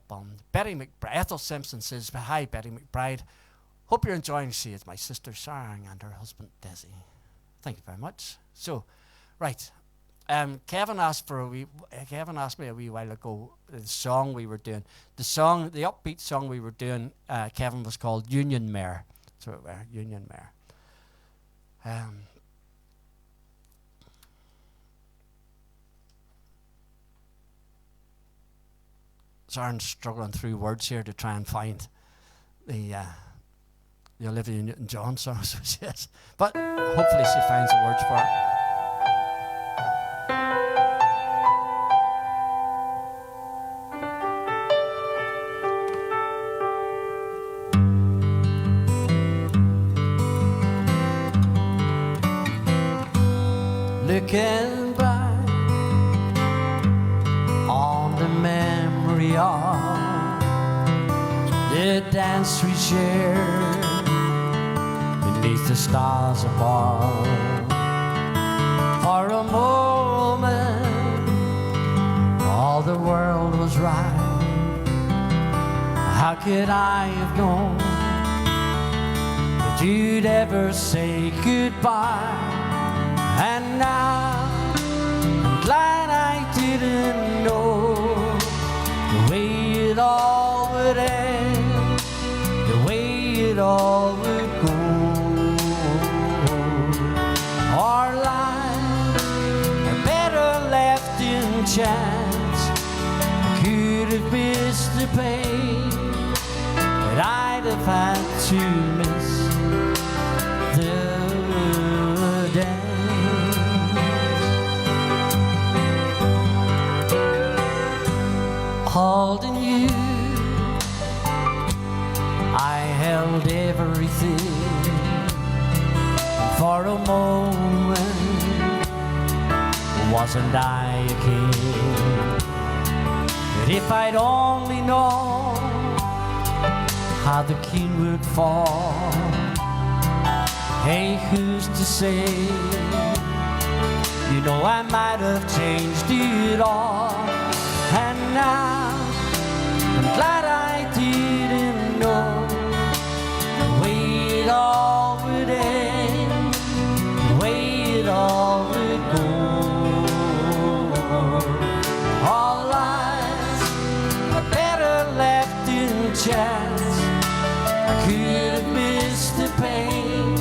Bum. Betty McBride. Ethel Simpson says, hi, Betty McBride. Hope you're enjoying Shades. My sister Sharon and her husband Desy. Thank you very much. So, Right. Kevin asked me a wee while ago the song we were doing. The upbeat song we were doing, Kevin, was called Union Mare. That's what it were, Union Mare. Sharon's struggling through words here to try and find the Olivia Newton-John song, so she is. But hopefully she finds the words for it. Looking back on the memory of the dance we shared beneath the stars above. For a moment, all the world was right. How could I have known that you'd ever say goodbye? And now I'm glad I didn't know the way it all would end, the way it all would go. Our lives are better left in chance. I could have missed the pain, but I'd have had to miss the dance. Holding you, I held everything. For a moment, wasn't I a king? But if I'd only known how the king would fall, hey, who's to say? You know, I might have changed it all. And now I'm glad I didn't know the way it all would end, the way it all would go. All lives are better left in chance. I could have missed the pain,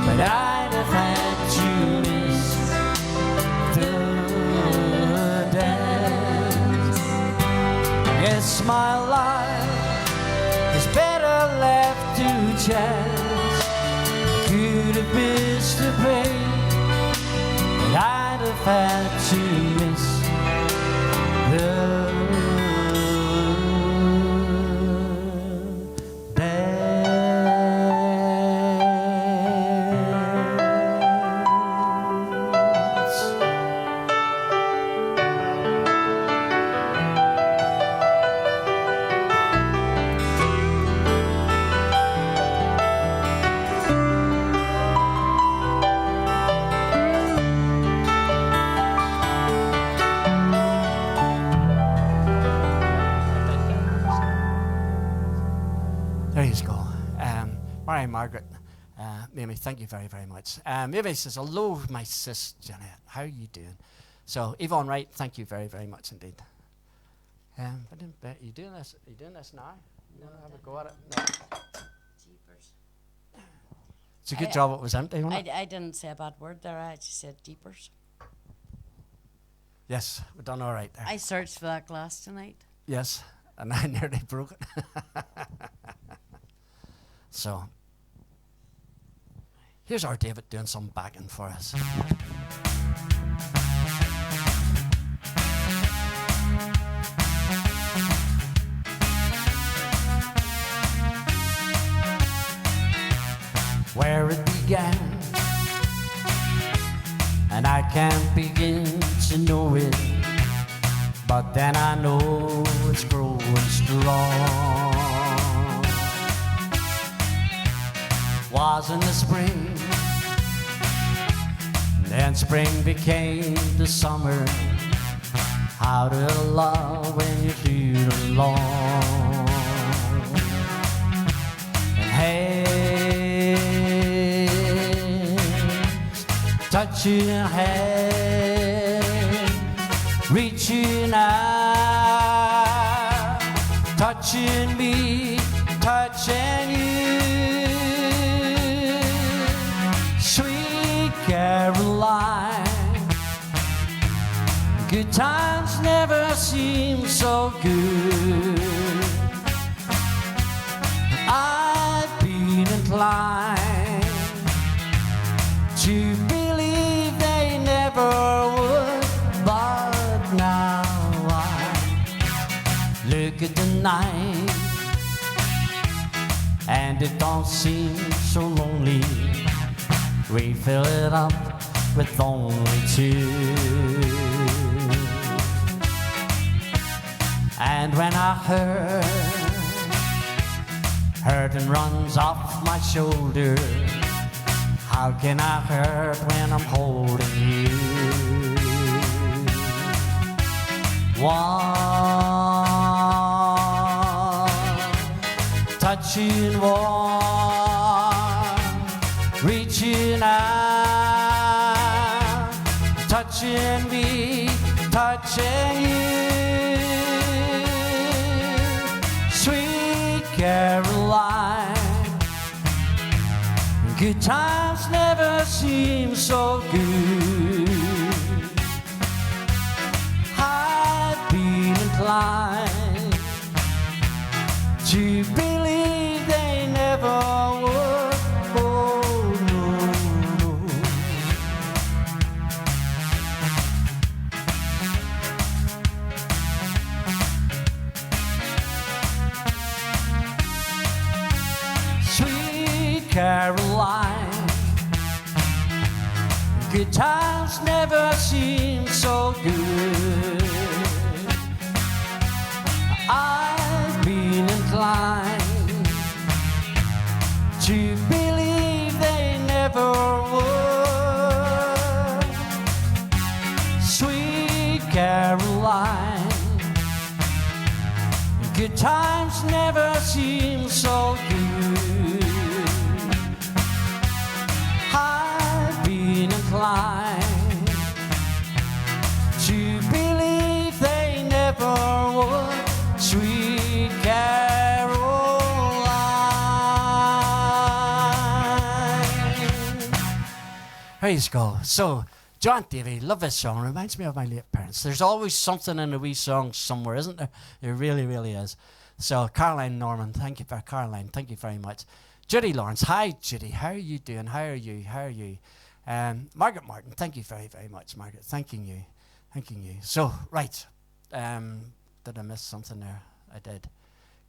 but I'd have had to miss the dance. Yes, my life is better left to chance. Could have missed the pain, but I'd have had to miss the Margaret, Mimi, thank you very, very much. Mimi says, hello, my sis Janet, how are you doing? So, Yvonne Wright, thank you very, very much indeed. I didn't bet, are you doing this now? You want to have a go at it? No. Jeepers. It's a good job it was empty, wasn't it? I didn't say a bad word there, I actually said jeepers. Yes, we've done all right there. I searched for that glass tonight. Yes, and I nearly broke it. So, here's our David doing some backing for us. Where it began, and I can't begin to know it, but then I know it's growing strong. Was in the spring, then spring became the summer. How to love when you do it alone. And hey, touching your hand, reaching out, touching me, touching you. Sweet Caroline, good times never seem so good. I've been inclined to believe they never would, but now I look at the night and it don't seem so lonely. We fill it up with only two. And when I hurting runs off my shoulder, how can I hurt when I'm holding you? One touching, one reaching out, touching me, touching you. Sweet Caroline, good times never seem so good. I've been inclined to believe they never would. Oh no, no. Sweet Caroline, good times never seem so good. I've been inclined to believe they never would. Sweet Caroline, good times never seem so good. I've been inclined to believe they never would. Sweet Caroline. Praise God. So, John Davy, love this song. Reminds me of my late parents. There's always something in a wee song somewhere, isn't there? There really, really is. So, Caroline Norman, thank you for Caroline. Thank you very much. Judy Lawrence, hi Judy. How are you doing? How are you? How are you? Margaret Martin, thank you very, very much, Margaret. Thanking you. So, right. Did I miss something there? I did.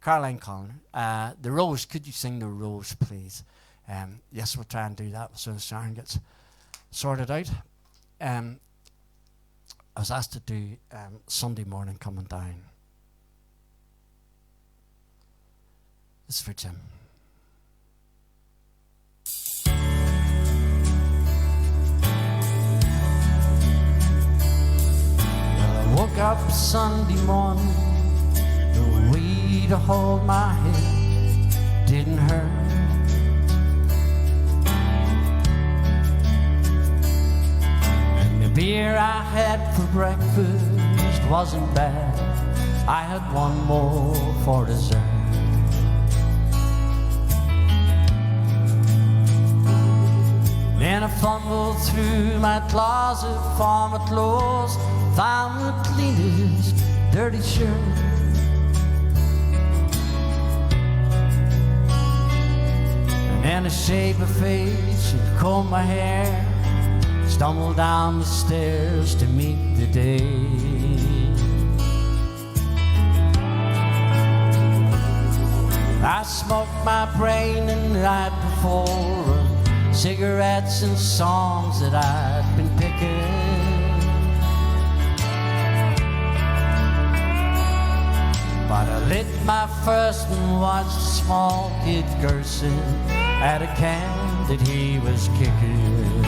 Caroline Collin, The Rose. Could you sing The Rose, please? Yes, we'll try and do that as soon as Sharon gets sorted out. I was asked to do Sunday morning coming down. This is for Jim. Woke up Sunday morning, the way to hold my head didn't hurt. And the beer I had for breakfast wasn't bad. I had one more for dessert. Then I fumbled through my closet for my clothes, found the cleanest dirty shirt. And then I shaved my face and combed my hair, stumbled down the stairs to meet the day. I smoked my brain the night before, cigarettes and songs that I'd been picking. But I lit my first and watched a small kid cursing at a can that he was kicking.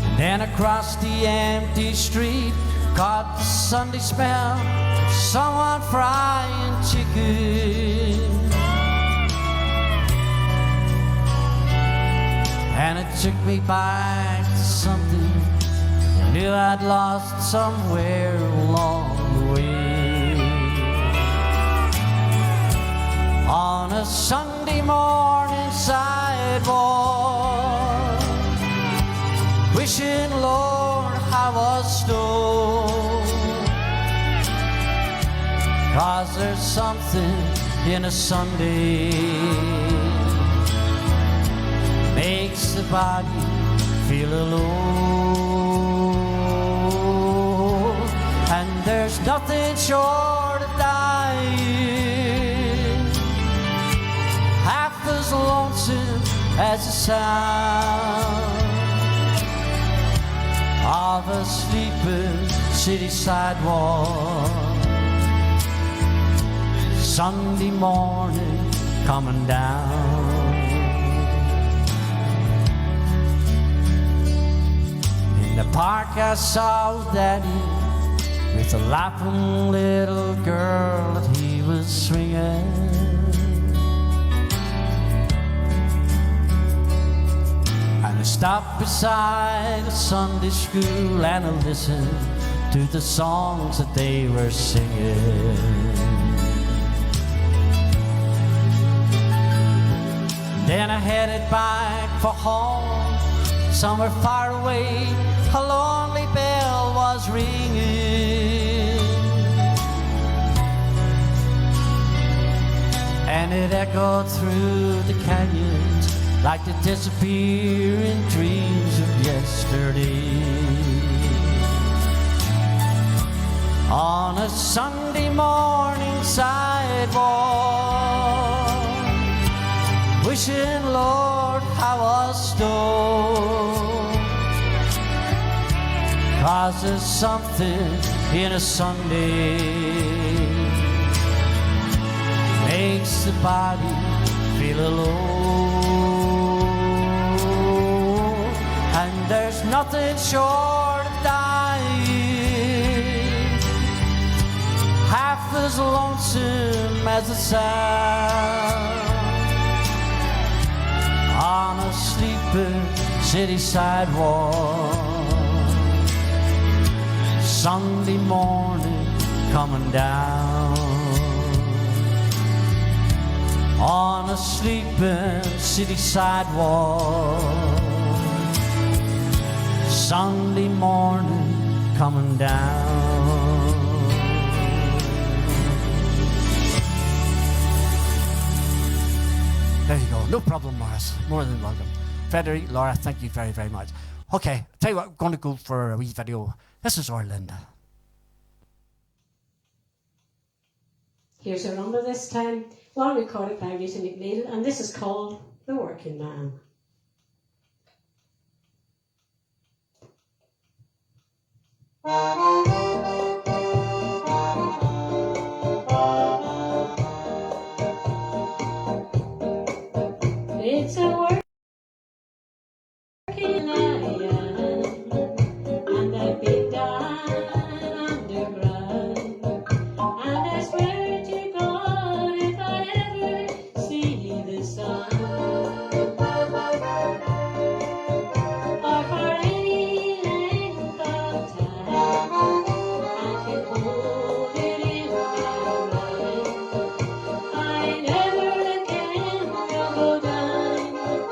And then across the empty street, caught the Sunday smell of someone frying chicken. took me back to something I knew I'd lost somewhere along the way. On a Sunday morning sidewalk, wishing, Lord, I was stoned. 'Cause there's something in a Sunday makes the body feel alone. And there's nothing short of dying half as lonesome as the sound of a sleeping city sidewalk. Sunday morning coming down. In the park I saw Daddy with a laughing little girl that he was swinging. And I stopped beside a Sunday school and I listened to the songs that they were singing. Then I headed back for home. Somewhere far away, a lonely bell was ringing, and it echoed through the canyons like the disappearing dreams of yesterday. On a Sunday morning sidewalk, wishing, Lord, I was stoned. 'Cause there's something in a Sunday makes the body feel alone. And there's nothing short of dying half as lonesome as the sound on a sleeping city sidewalk. Sunday morning coming down. On a sleeping city sidewalk. Sunday morning coming down. There you go. No problem, Morris. More than welcome. Frederick, Laura, thank you very, very much. Okay, tell you what, I'm going to go for a wee video. This is our Linda. Here's our number this time. One recorded by Rita McNeil, and this is called The Working Man. It's a working lion, and I've been down underground, and I swear to God if I ever see the sun, or for any length of time, I can hold it in my mind. I never again will go down.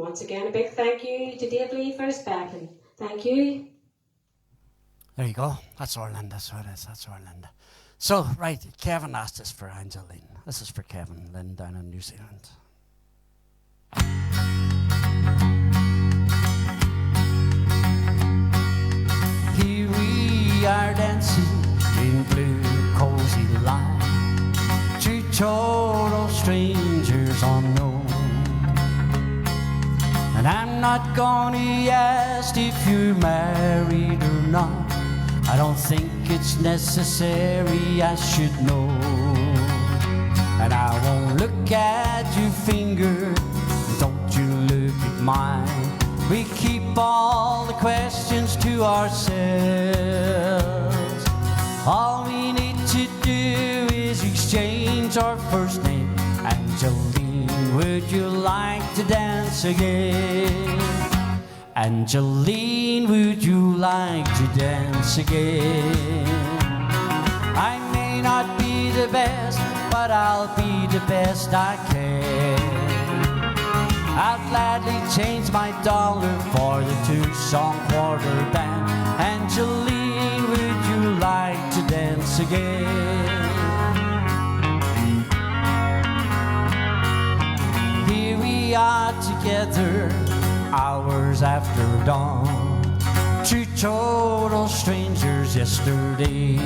Once again, a big thank you to Dave Lee for his backing. Thank you. There you go. That's our Linda. So it is. That's our Linda. So, right, Kevin asked us for Angeline. This is for Kevin Lynn down in New Zealand. Here we are dancing in blue cozy light, two total strangers unknown. And I'm not gonna ask if you're married or not. I don't think it's necessary, I should know. And I won't look at your finger, don't you look at mine. We keep all the questions to ourselves. All we need to do is exchange our first name. Angeline, would you like to dance again? Angeline, would you like to dance again? I may not be the best, but I'll be the best I can. I'll gladly change my dollar for the two-song quarter band. Angeline, would you like to dance again? Here we are together, hours after dawn, two total strangers yesterday.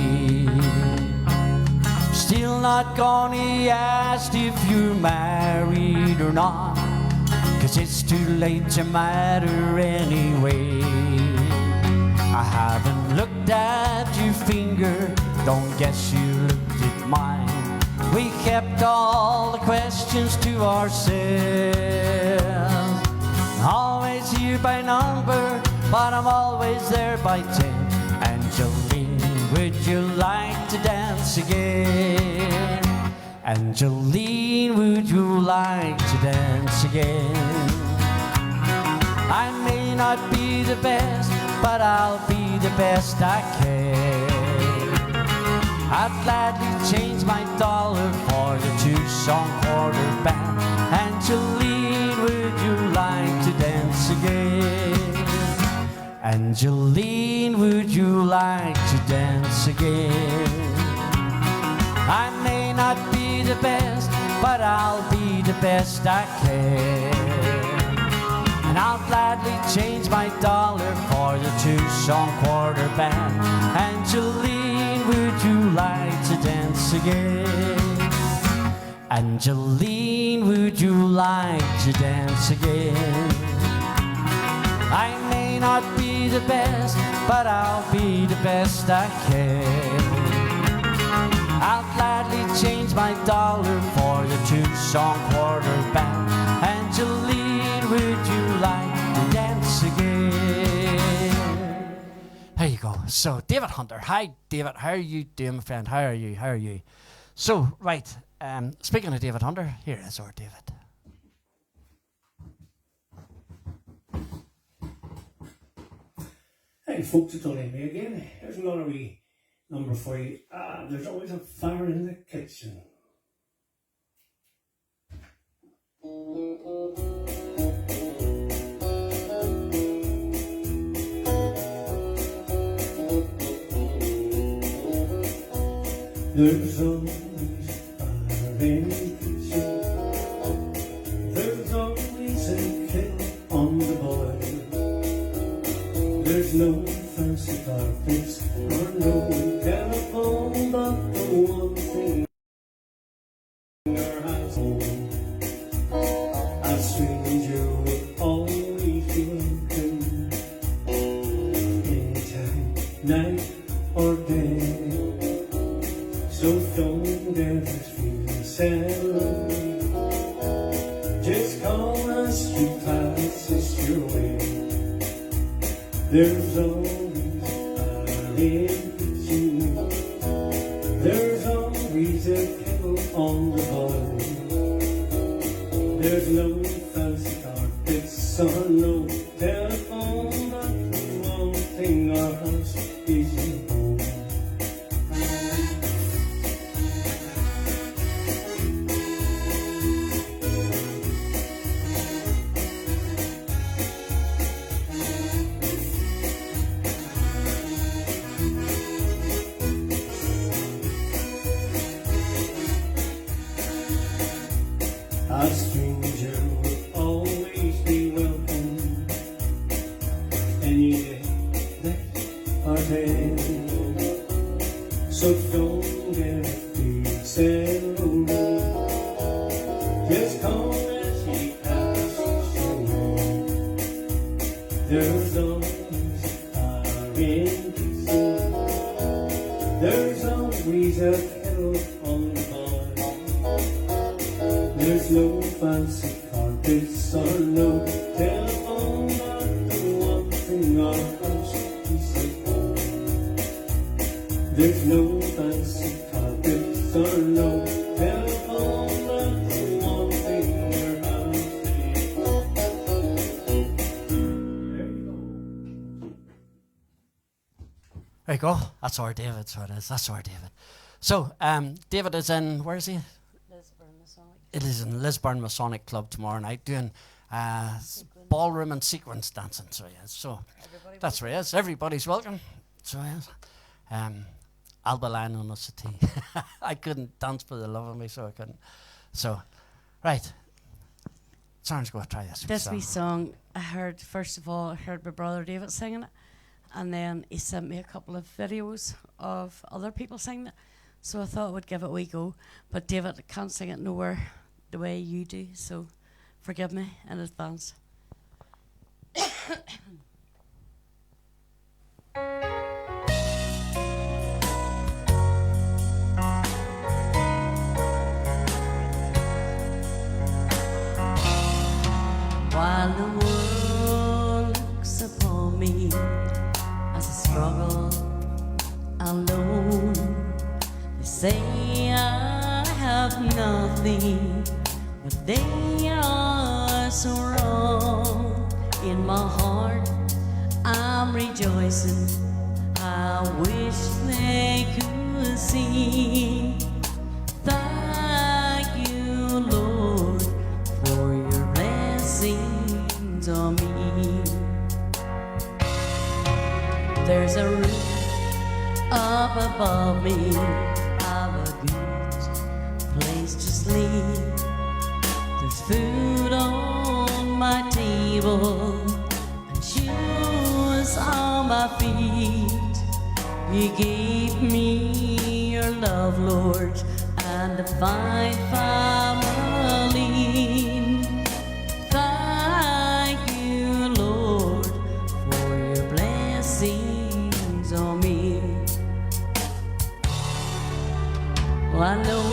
Still not gonna ask if you're married or not, 'cause it's too late to matter anyway. I haven't looked at your finger, don't guess you looked at mine. We kept all the questions to ourselves. Always here by number, but I'm always there by 10. Angeline, would you like to dance again? Angeline, would you like to dance again? I may not be the best, but I'll be the best I can. I'd gladly change my dollar for the two-song quarter band. Angeline, would you like to dance again? Angeline, would you like to dance again? I may not be the best, but I'll be the best I can. And I'll gladly change my dollar for the two-song quarter band. Angeline, would you like to dance again? Angeline, would you like to dance again? I may not be the best, but I'll be the best I can. I'll gladly change my dollar for the two-song quarter band. Angeline, would you like to dance again? There you go. So, David Hunter. Hi, David. How are you doing, my friend? How are you? How are you? So, right. Speaking of David Hunter, here is our David. Hey folks, it's only me again. Here's another wee number for you. There's always a fire in the kitchen. There's always fire in the kitchen. There's always a kettle on the boil. There's no fancy carpets or no telephone, but the one thing in our household, a stranger will always be welcome, anytime, night or day. So don't ever feel sad or lonely. Just call us, you passes your way. There's always fire in the kitchen. There's always a kettle on the boil. There's no fancy carpets or no telephone, but the one thing our house is your home. There's always a rain. There's always a kettle on the fire. There's no fancy carpets or no telephone, but the one thing our house is at home. There's no fancy carpets or no telephone, but the one thing our house is. There you go. That's our David. So it is. That's our David. So David is in. Where is he? Lisburn Masonic. It is in Lisburn Masonic Club tomorrow night doing ballroom and sequence dancing. So yes. So Everybody that's where he is. Everybody's welcome. So yes. I'll be lying on a settee. I couldn't dance for the love of me, so I couldn't. So, right. Sharon's going to try this. This wee song, I heard, first of all, I heard my brother David singing it, and then he sent me a couple of videos of other people singing it, so I thought I would give it a wee go. But David, I can't sing it nowhere the way you do, so forgive me in advance. While the world looks upon me as I struggle alone, they say I have nothing, but they are so wrong. In my heart I'm rejoicing, I wish they could see. Thank you, Lord, for your blessings on me. There's a roof up above me, I've a good place to sleep. There's food on my table and shoes on my feet. You gave me your love, Lord, and a fine family. Thank you, Lord, for your blessings on me. Well, I know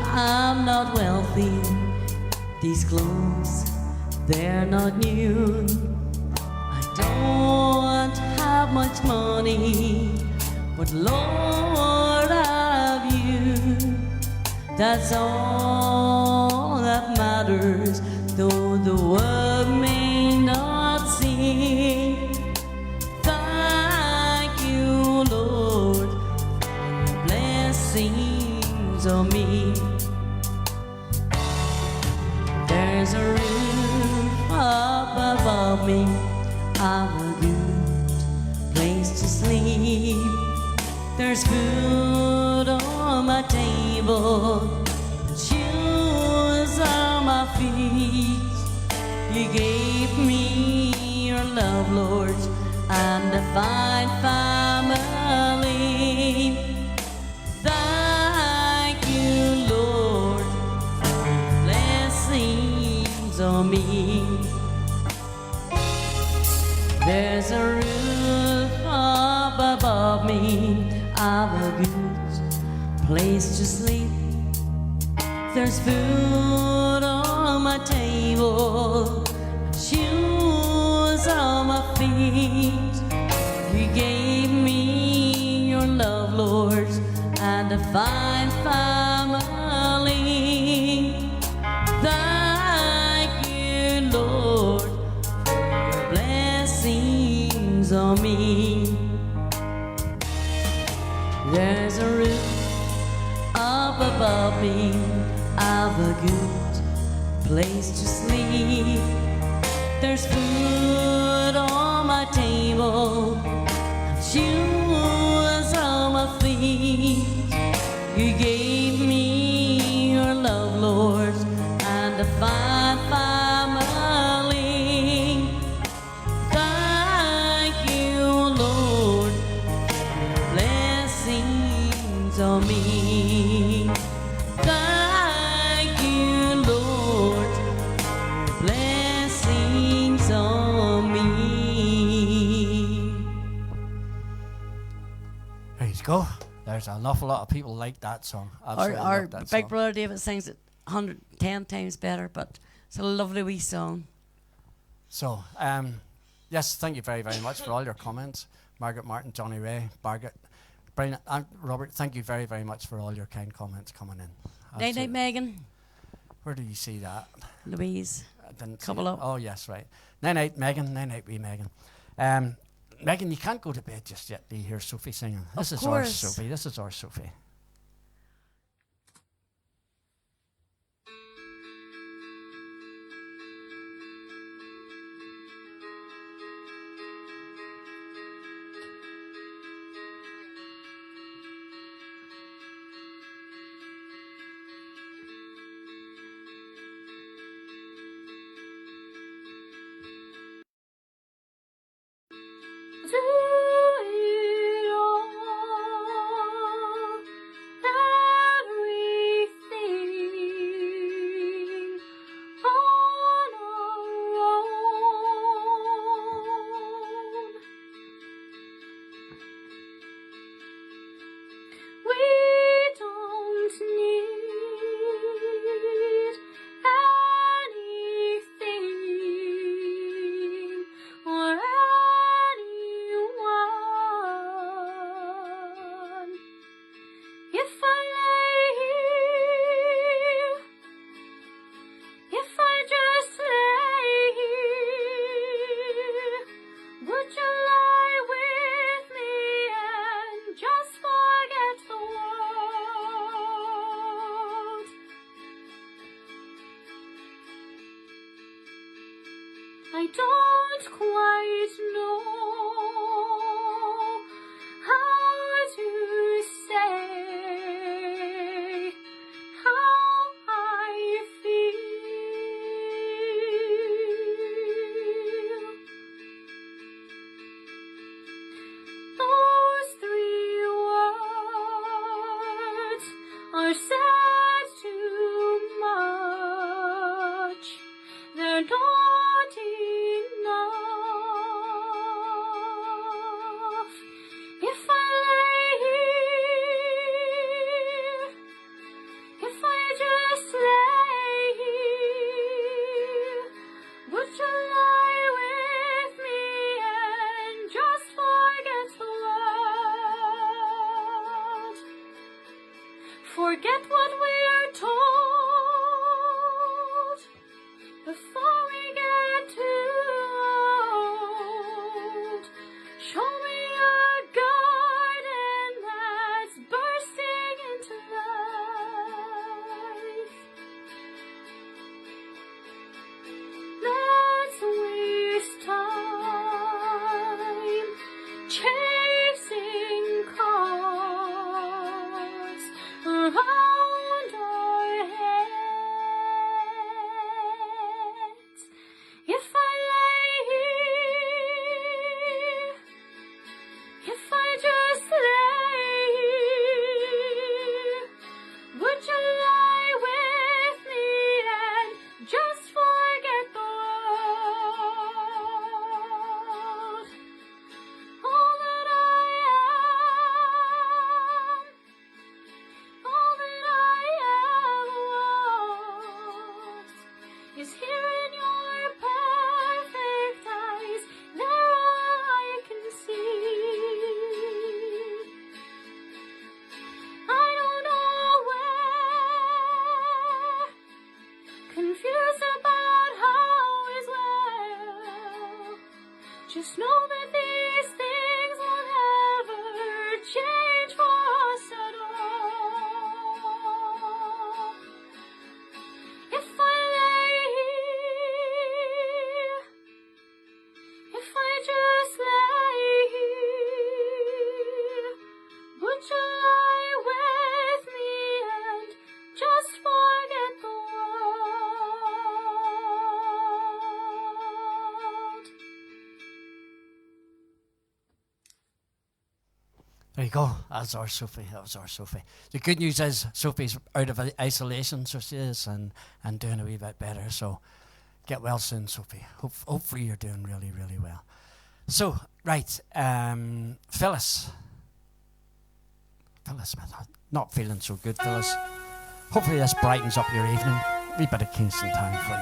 I'm not wealthy, these clothes, they're not new. I don't have much money, but Lord, I have you. That's all that matters, though the world may not see. Thank you, Lord, for your blessings on me. There's a roof up above me, I've a good place to sleep. There's food on my table, and shoes on my feet. You gave me your love, Lord, and a fine family. Thank you, Lord, for your blessings on me. There's a roof up above me, I've a good place to sleep. There's food on my table, shoes on my feet. You gave me your love, Lord, and a fine family. Thank you, Lord, for your blessings on me. There's a roof up above me, I've a good place to sleep. There's food on my table, shoes on my feet. You gave me your love, Lord, and a fine family. Thank you, Lord, for your blessings on me. Thank you, Lord, for your blessings on me. there's an awful lot of people like that song. Absolutely Our love that big song. brother David sings it 110 times better, but it's a lovely wee song. So, yes, thank you very, very much for all your comments. Margaret Martin, Johnny Ray, Margaret, Brian, and Robert, thank you very, very much for all your kind comments coming in. Night night, Megan. Where do you see that? Louise. I didn't see Couple it. up. Oh, yes, right. Night night, Megan. Night night, wee Megan. Megan, you can't go to bed just yet. Do you hear Sophie singing? This is our course. Sophie. This is our Sophie. I don't quite know how to say how I feel. Those 3 words are said too much. They're not enough. If I lay here, if I just lay here, would you lie with me and just forget the world? Forget what we are told before we get too old. Show me a garden that's bursting into life. Let's waste time chasing cars around our heads. If I lay here, if I just lay here, would you lie with me and just forget the world? All that I am, all that I ever was, is here in your perfect eyes. They're all I can see. I don't know where, confused about how is well. Just know that these things will never change for us at all. If I lay here, if I just lay here, would you lie with me and just forget the world? There you go. That's our Sophie. That was our Sophie. The good news is Sophie's out of isolation, so she is, and doing a wee bit better. So get well soon, Sophie. Hopefully you're doing really, really well. So, right, Phyllis. Phyllis Smith, not feeling so good, Phyllis. Hopefully this brightens up your evening. Wee bit of Kingston Town for you.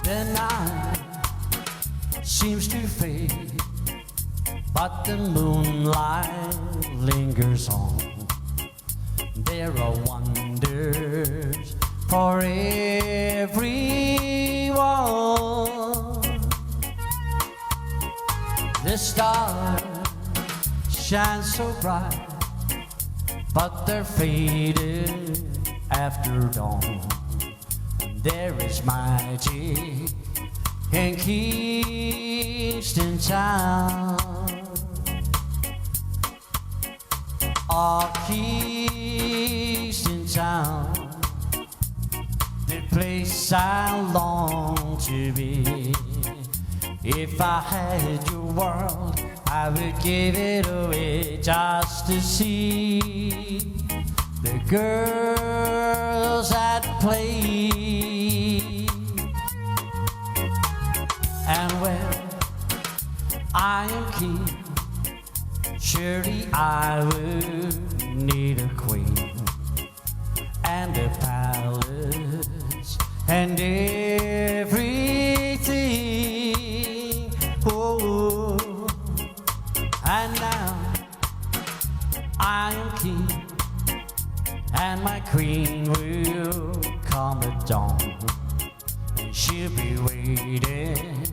The night seems to fade, but the moonlight lingers on. There are wonders for everyone. The stars shine so bright, but they're faded after dawn. There is magic in Kingston Town. Oh, Kingston Town, the place I long to be. If I had your world, I would give it away just to see the girls at play. And when I am king, surely I would need a queen and a palace and everything. Oh, and now I am king, and my queen will come at dawn. And she'll be waiting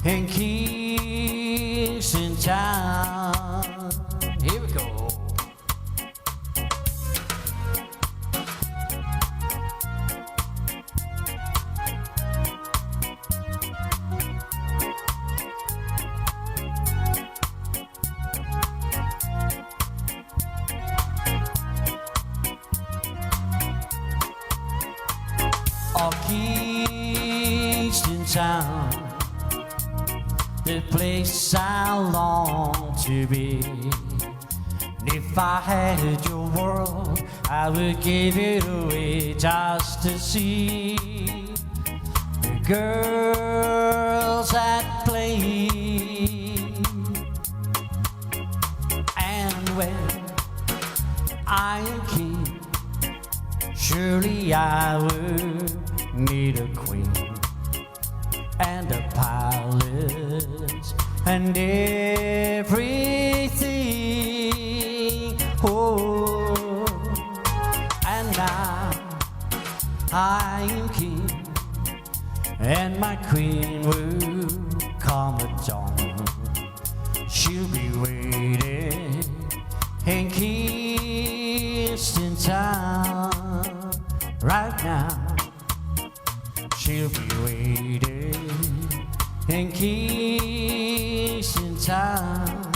in Kingston Town. Here we go. Oh, Kingston Town, the place I long to be. And if I had your world, I would give it away just to see the girls at play. And when I am king, surely I would need a queen and a palace and everything. Oh, and now I am king, and my queen will come at dawn. She'll be waiting in Kingston Town right now. She'll be waiting in Kingston Town.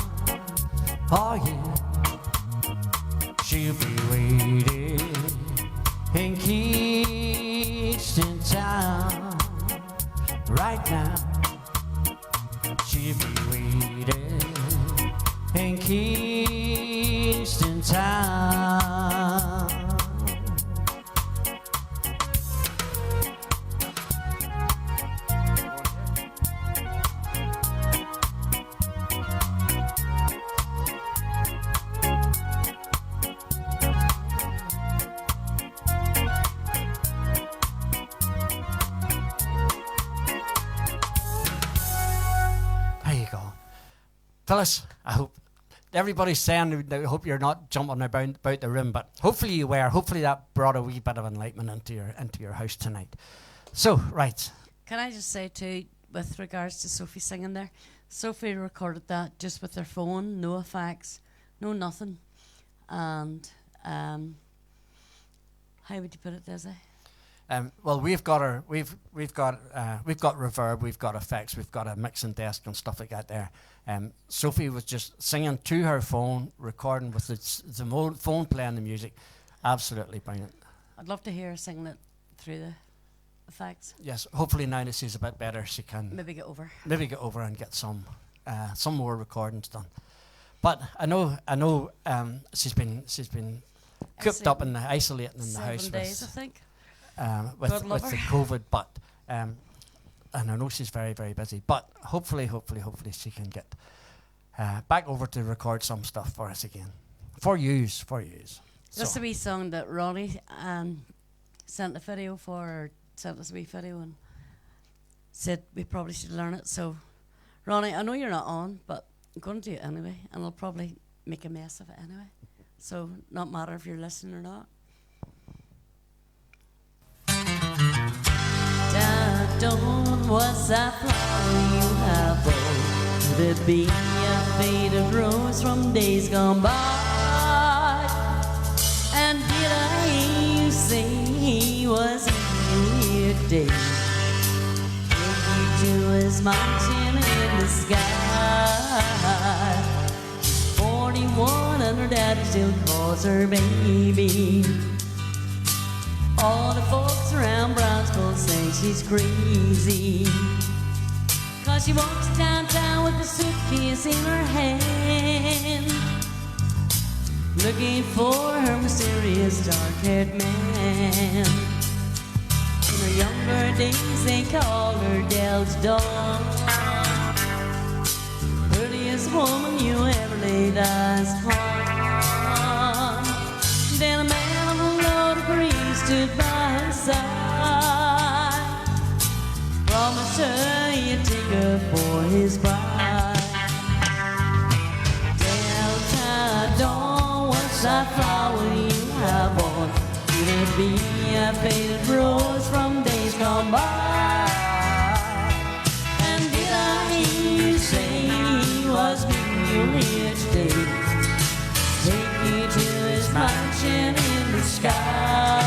Oh yeah, she'll be waiting in Kingston Town right now. She'll be waiting in Kingston Town. Phyllis, I hope everybody's saying they hope you're not jumping about the room, but hopefully you were. Hopefully that brought a wee bit of enlightenment into your house tonight. So, right. Can I just say too, with regards to Sophie singing there, Sophie recorded that just with her phone, no effects, no nothing, and how would you put it, Desy? Well, we've got reverb, we've got effects, we've got a mixing desk and stuff like that there. Sophie was just singing to her phone, recording with the phone playing the music. Absolutely brilliant. I'd love to hear her singing it through the effects. Yes, hopefully now that she's a bit better, she can Maybe get over and get some more recordings done. But I know she's been cooped up and isolating in the house 7 days, I think. with God love the her. COVID, but and I know she's very, very busy. But hopefully she can get back over to record some stuff for us again, for yous. Just a wee song that Ronnie sent a video for, or sent us a wee video and said we probably should learn it. So, Ronnie, I know you're not on, but I'm going to do it anyway, and I'll probably make a mess of it anyway. So, not matter if you're listening or not. Dawn was that flower you have on? Could it be a faded rose from days gone by? And did I hear you say he was here today? Take you to his mountain in the sky. 41 and her daddy still calls her baby. All the folks around Brownsville say she's crazy, 'cause she walks downtown with a suitcase in her hand, looking for her mysterious dark-haired man. In her younger days they called her Del's Dawn, prettiest woman you ever laid eyes on. Then a man of a load of grease stood by her side, promised her he'd take her for his bride. Delta Dawn, what's that flower you have on? Could it be a faded rose from days gone by? And did I hear you say he was meeting you here today? Take you to his mansion in the sky.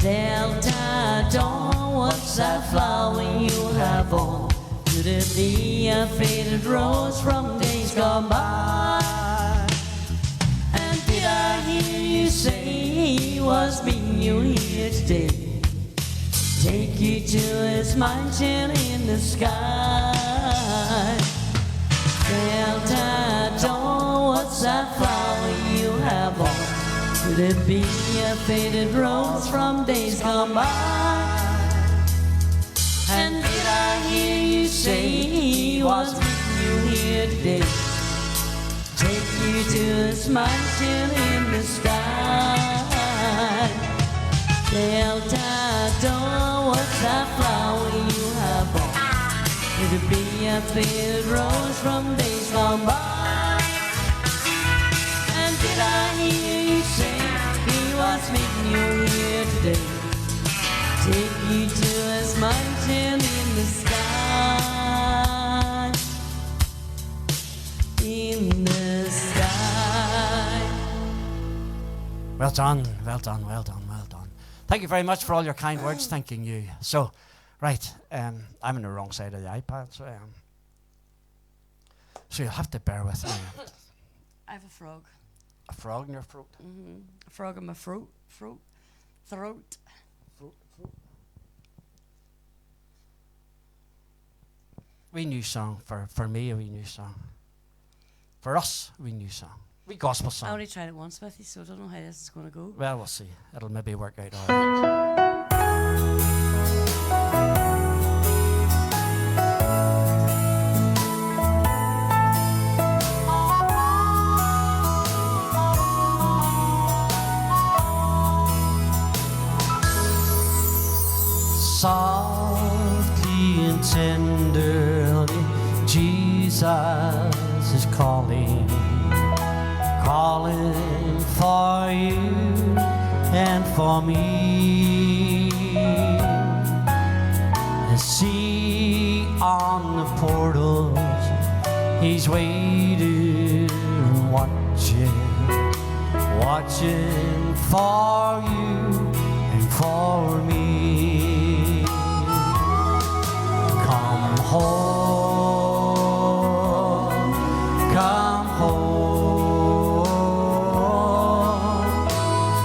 Delta Dawn, what's that flower you have on? Could it be a faded rose from days gone by? And did I hear you say he was meeting you here today? Take you to his mansion in the sky. Delta Dawn, what's that flower you have on? Could it be a faded rose from days gone by? And did I hear you say he was meeting you here today? Take you to his mansion in the sky. Delta Dawn, what's that flower you have on? Could it be a faded rose from days gone by? And did I hear you say he was meeting you here today? Take you to his mansion in the sky. In the sky. Well done. Thank you very much for all your kind words. Thanking you. So, right, I'm on the wrong side of the iPad, so I am. So you'll have to bear with me. I have a frog. A frog in your throat? Mm-hmm. A frog in my throat. Wee new song for me, a wee new song. For us, a wee new song. Wee gospel song. I only tried it once with you, so I don't know how this is going to go. Well, we'll see. It'll maybe work out all right. Softly and tenderly, Jesus is calling for you and for me. And see on the portals, he's waiting, watching for you and for me. Come home, come home,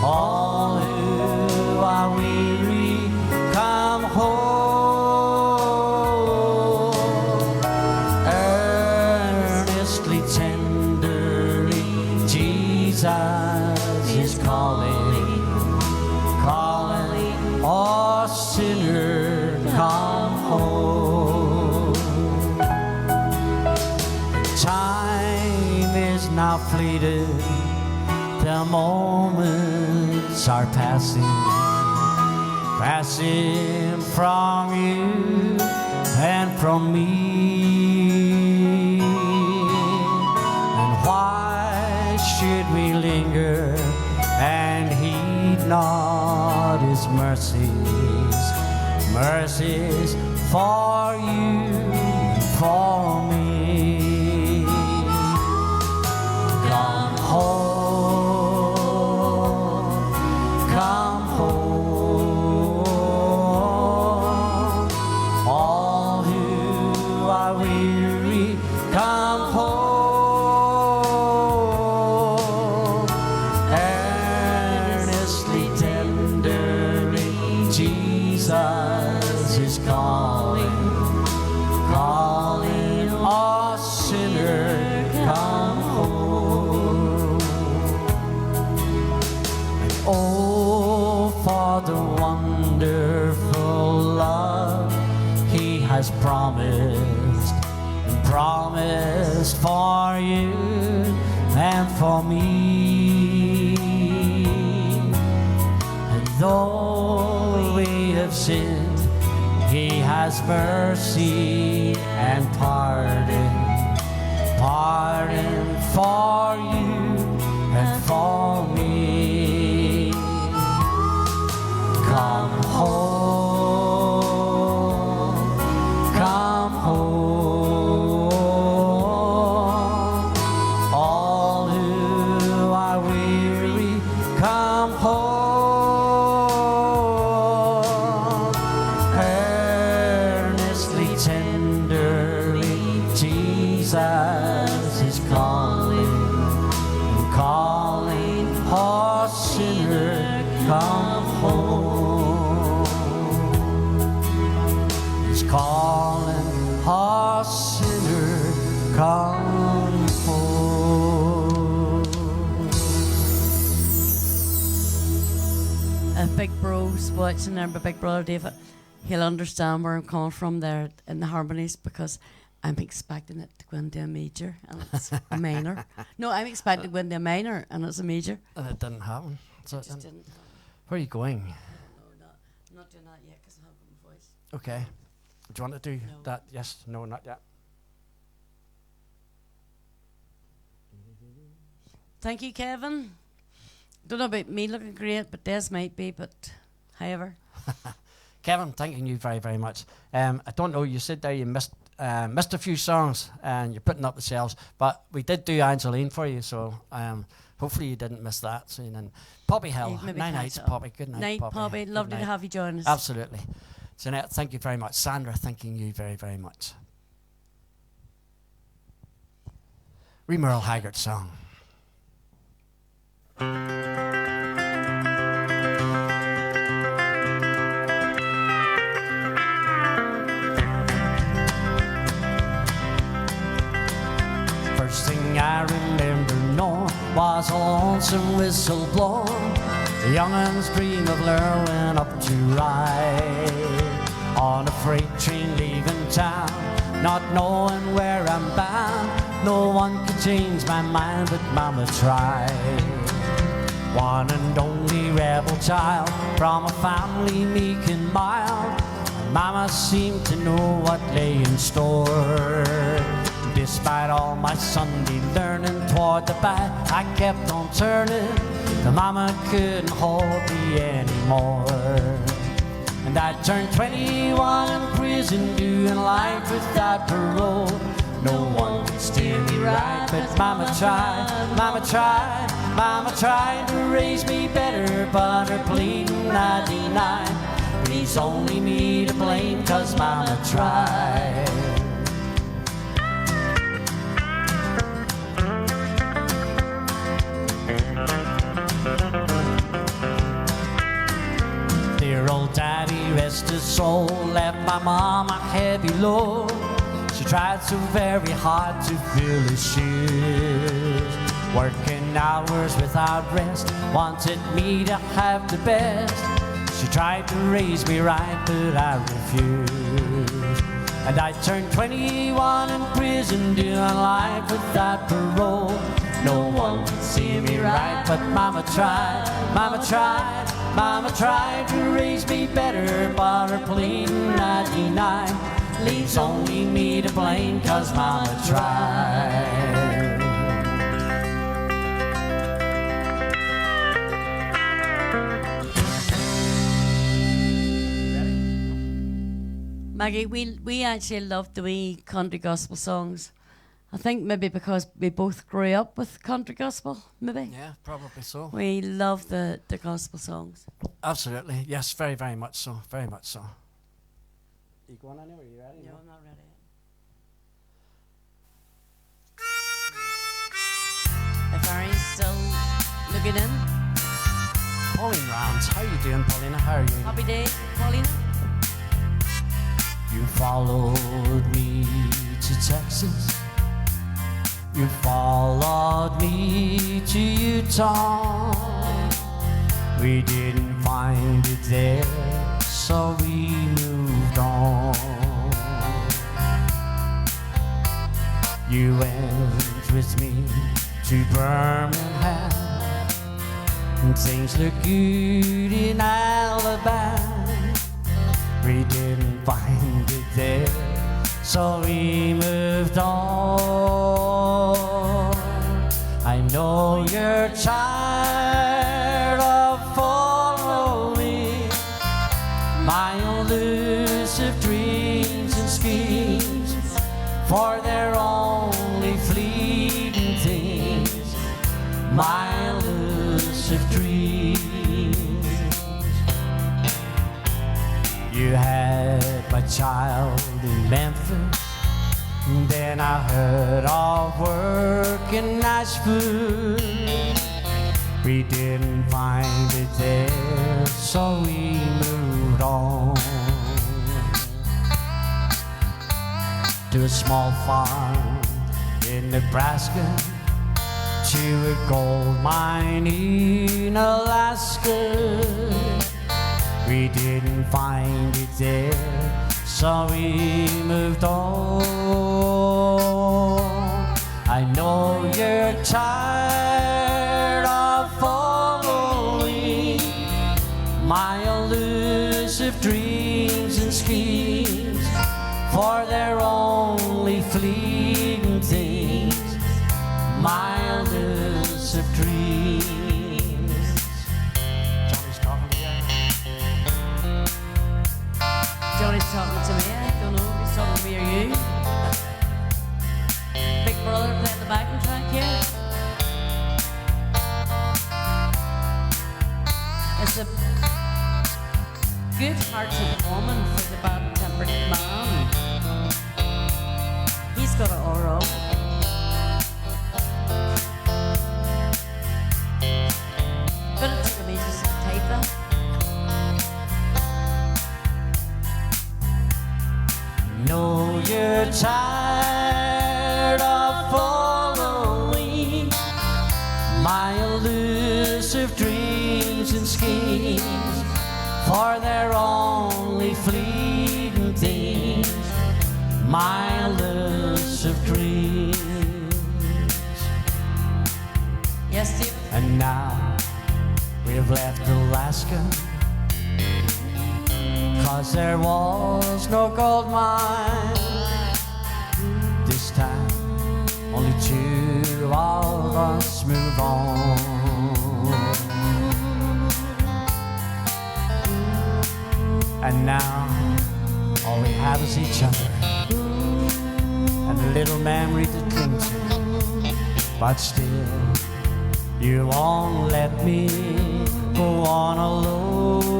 all who are weary, come home. Earnestly, tenderly, Jesus now fleeted, the moments are passing, passing from you and from me. And why should we linger and heed not his mercies, mercies for you and for me. Come home, come home. All who are weary, come home. Earnestly, tenderly, Jesus is calling, calling us sinner, come home. And oh, for the wonderful love he has promised, and promised for you and for me. And though we have sinned, he has mercy and pardon, pardon for you and for me. Come home, come home. All who are weary, come home. Earnestly, tenderly, Jesus is calling, calling, oh sinner, come home. He's calling, oh sinner, come home. If Big Bro's watching there, but Big Brother David, he'll understand where I'm coming from there in the harmonies, because I'm expecting it to go into a major and it's a minor. No, I'm expecting to go into a minor and it's a major. And it didn't happen. So Just didn't. where are you going? No, I'm not doing that yet because I haven't got my voice. Okay. Do you want to do No. that? Yes? No, not yet. Thank you, Kevin. Don't know about me looking great, but Des might be, but however. Kevin, thanking you very, very much. I don't know, you said there you missed a few songs and you're putting up the shelves, but we did do Angeline for you, so hopefully you didn't miss that. So, and Poppy Hill, Maybe night catch nights, it up. Poppy. Good night, Night, Poppy. Poppy. Good Lovely night. to have you join us. Absolutely. Jeanette, thank you very much. Sandra, thanking you very, very much. Wee Merle Haggard song. First thing I remember knowing was a lonesome whistle blowing. The young'uns dream of learning up to ride on a freight train leaving town, not knowing where I'm bound. No one could change my mind, but Mama tried. One and only rebel child from a family meek and mild. Mama seemed to know what lay in store. Despite all my Sunday learning toward the back, I kept on turning. The mama couldn't hold me anymore. And I turned 21 in prison, doing life without parole. No one could steer me right, but Mama tried, Mama tried, Mama tried to raise me better, but her pleading I denied. It's only me to blame, 'cause Mama tried. Dear old daddy, rest his soul, left my mom a heavy load. She tried so very hard to fill his shoes, working hours without rest, wanted me to have the best. She tried to raise me right, but I refused. And I turned 21 in prison, doing life without parole. No one could see me right, but Mama tried, Mama tried, Mama tried to raise me better, but her pleading 99 leaves only me to blame, 'cause Mama tried. Maggie, we actually loved the wee country gospel songs. I think maybe because we both grew up with country gospel, maybe. Yeah, probably so. We love the gospel songs. Absolutely. Yes, very, very much so. Very much so. You going anywhere? Are you ready? No, I'm not ready. If Ari's still looking in. Pauline Rams. How you doing, Paulina? How are you? Happy day, Paulina. You followed me to Texas. You followed me to Utah. We didn't find it there, so we moved on. You went with me to Birmingham, and things look good in Alabama. We didn't find it there, so we moved on. I know you're tired of following my elusive dreams and schemes, for they're only fleeting things, my elusive dreams. You had my child in Memphis, then I heard of work in Nashville. We didn't find it there, so we moved on to a small farm in Nebraska, to a gold mine in Alaska. We didn't find it there, so we moved on. I know you're tired of following my elusive dreams and schemes, for they're only fleeting things, my elusive dreams. Johnny's talking to you. Johnny's talking to me. I don't know if he's talking to me or you. Big brother playing the backing track here. It's a good-hearted woman for the bad-tempered man. He's got it all wrong. But it took me just to type that. Know you're tired of following my elusive dreams and schemes, for they're only fleeting things, my elusive dreams. Yes, Steve? And now we've left Alaska, 'cause there was no gold mine. This time, only two of us move on. And now, all we have is each other, and a little memory to cling to. But still, you won't let me go on alone.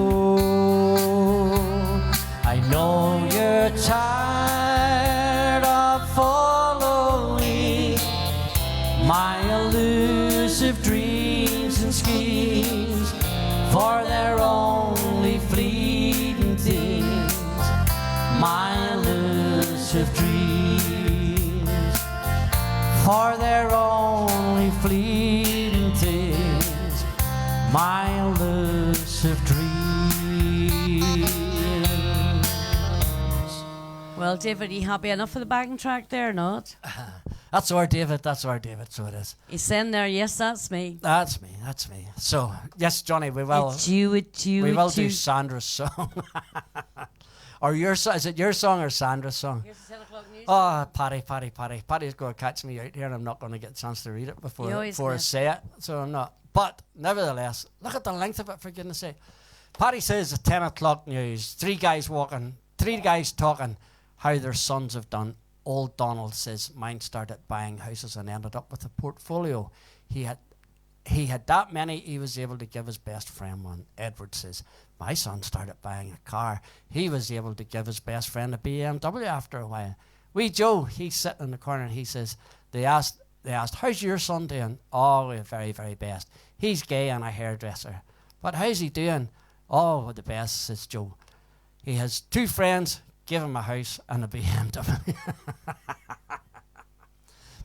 I know you're tired of following my elusive dreams and schemes, for they're only fleeting things, my elusive dreams, for they're only fleeting things, my elusive dreams. Well, David, are you happy enough for the backing track there or not? That's our David. That's our David. So it is. He's saying there, yes, that's me. That's me. That's me. So yes, Johnny, we will. It's you, We will do you. Sandra's song. Or your song? Is it your song or Sandra's song? Here's the 10 o'clock news. Oh, Paddy. Paddy's going to catch me out here, and I'm not going to get a chance to read it before I say it. So I'm not. But nevertheless, look at the length of it, for goodness sake. Paddy says the 10 o'clock news. Three guys talking how their sons have done. Old Donald says mine started buying houses and ended up with a portfolio. He had that many, he was able to give his best friend one. Edward says, my son started buying a car. He was able to give his best friend a BMW after a while. Wee Joe, he's sitting in the corner and he says, they asked, how's your son doing? Oh, we're very, very best. He's gay and a hairdresser. But how's he doing? Oh, the best, says Joe. He has 2 friends, give him a house and a BMW.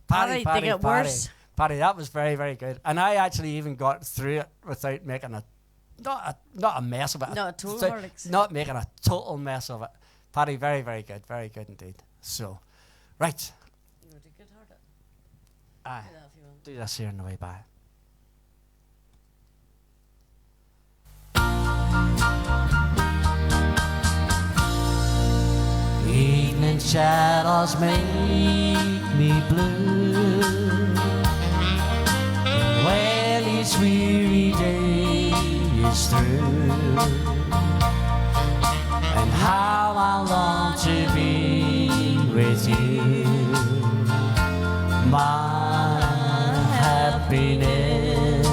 Paddy, worse. Paddy, that was very, very good. And I actually even got through it without making not a mess of it. Not a total horlicks. Not making a total mess of it. Paddy, very, very good. Very good indeed. So, right. You want a good heart? Aye. Do that if you want. Do this here on the way by. Evening shadows make me blue. When each weary day is through, and how I long to be with you, my happiness.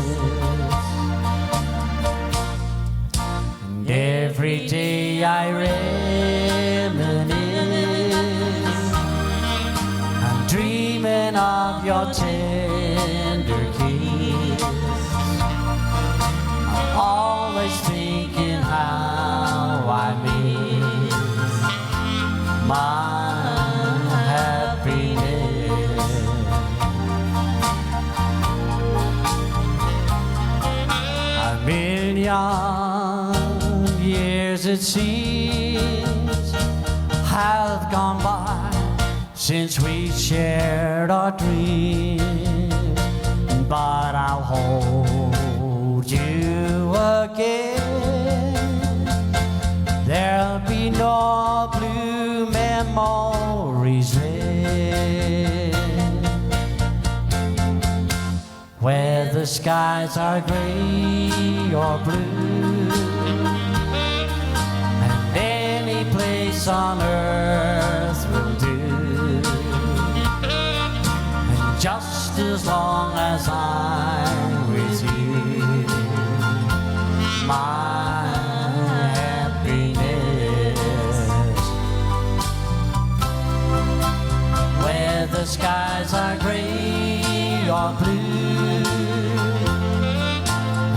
And every day I reminisce, I'm dreaming of your tender kiss. I'm always thinking how I miss my happiness. A million years it seems have gone by since we shared our dreams, but I'll hold you again. There'll be no blue memories left, where the skies are gray or blue, and any place on earth will do. And just as long as I'm with you, my happiness. Where the skies are gray or blue,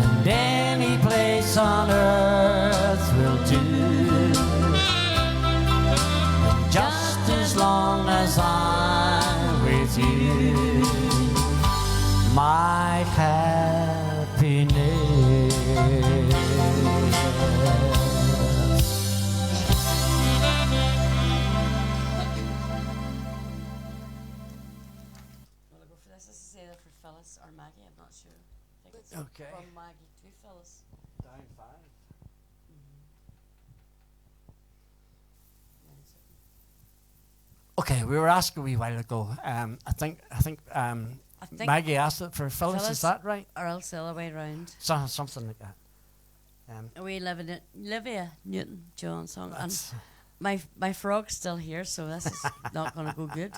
and any place on earth will do. And just as long as I'm with you, my happiness. Will I go for this? This is either for Phyllis or Maggie, I'm not sure. I think it's Okay. from Maggie to Phyllis. Down 5. Okay, we were asked a wee while ago. I think Maggie asked it for Phyllis. Is that right? Or else the other way round. Something like that. We live in Olivia Newton-John song. And That's- my frog's still here, so this is not going to go good.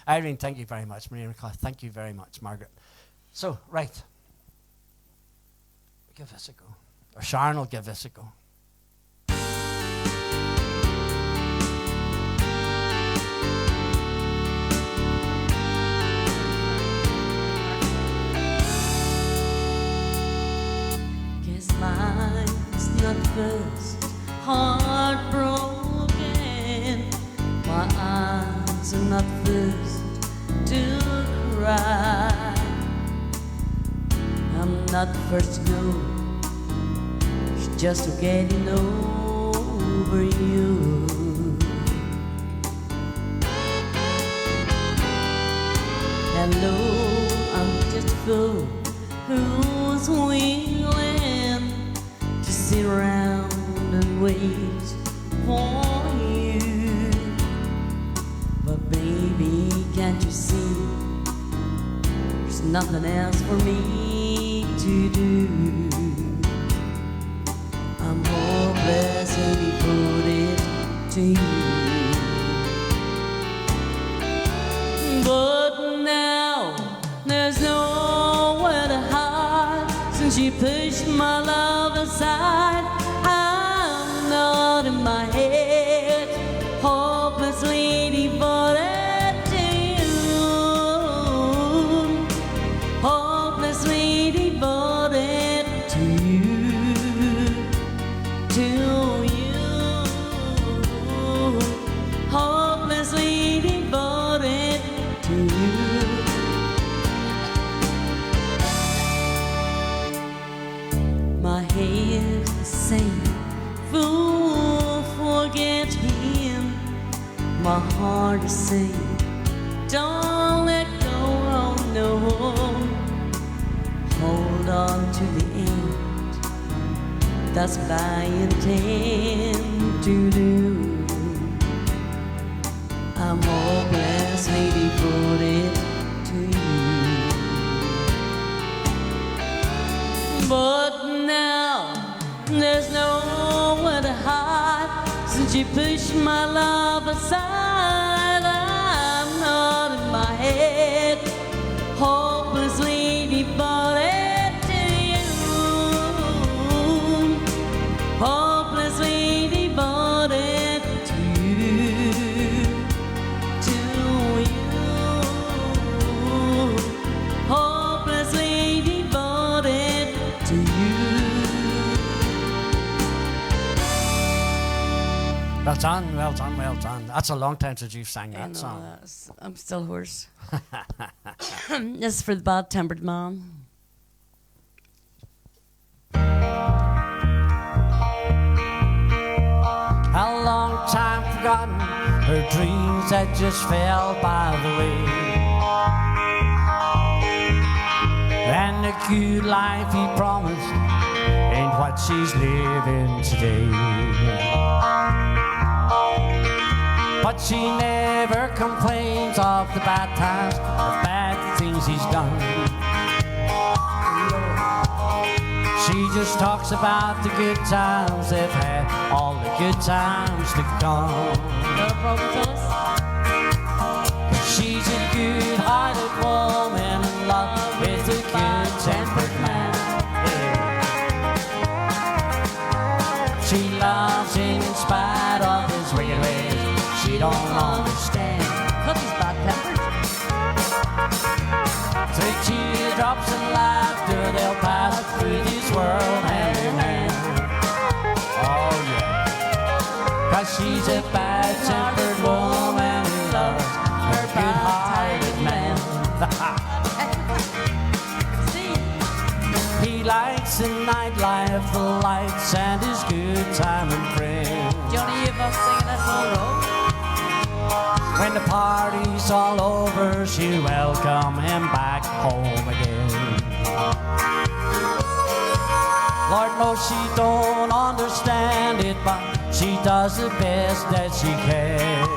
Irene, thank you very much. Maria McCall, thank you very much. Margaret. So, right. Give this a go. Or Sharon will give this a go. Guess mine's not first heartbroken. My eyes are not first to cry. I'm not first to go. It's just getting over you. Hello, I'm just a fool who's willing to sit around and wait for you. But baby, can't you see there's nothing else for me to do? I'm hopelessly devoted to you. But now there's nowhere to hide since you pushed my love aside. I'm not in my head, hopelessly devoted to you. Hopelessly devoted to you. To you. Hopelessly devoted to you. My head is saying, fool, forget him. My heart is saying, don't let go, oh no. Hold on to the end, that's what I intend to do. I'm hopelessly devoted to you. But now there's nowhere to hide since you pushed my love aside. I'm not in my head, hopelessly devoted to you. Hopelessly devoted to you. To you. Hopelessly devoted to you. Well done, well done, well done. That's a long time since you've sang I that know, song. I'm still hoarse. This is for the bad-tempered man. A long time forgotten, her dreams that just fell by the way. And the cute life he promised ain't what she's living today. But she never complains of the bad times, the bad things he's done. She just talks about the good times they've had, all the good times to come. No problem, fellas. She's a good-hearted woman in love with a good-tempered man. Yeah. She loves him in spite of his wicked ways. She don't understand. Cause he's bad-tempered. Through teardrops and laughter, they'll pass through this world hand in hand. Oh yeah. Cause she's a bad-tempered woman who loves her good-hearted man. He likes the nightlife, the lights, and his good time and friends. Johnny, you've been singing this whole road. When the party's all over, she'll welcome him back home again. Lord knows she don't understand it, but she does the best that she can.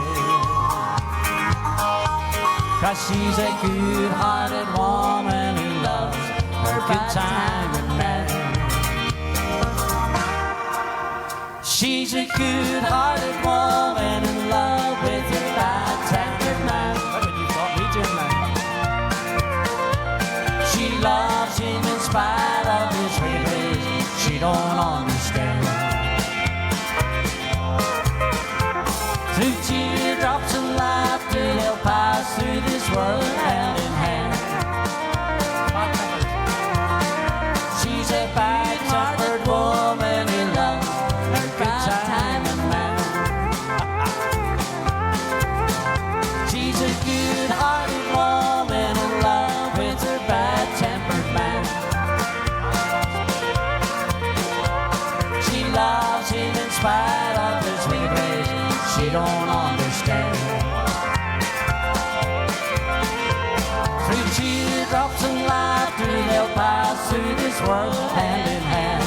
Cause she's a good-hearted woman who loves her good time and man. She's a good-hearted woman in love with her bad-tempered man. What did you thought me doing, man? She loves him in spite of his ways. She don't understand. Through teardrops and laughter, they'll pass through this world hand in hand. She's a bad-tempered woman who loves her good time and man. She's a good-hearted woman in love with her bad-tempered man. She loves him in spite of his wicked ways. She don't understand. through this world hand in hand.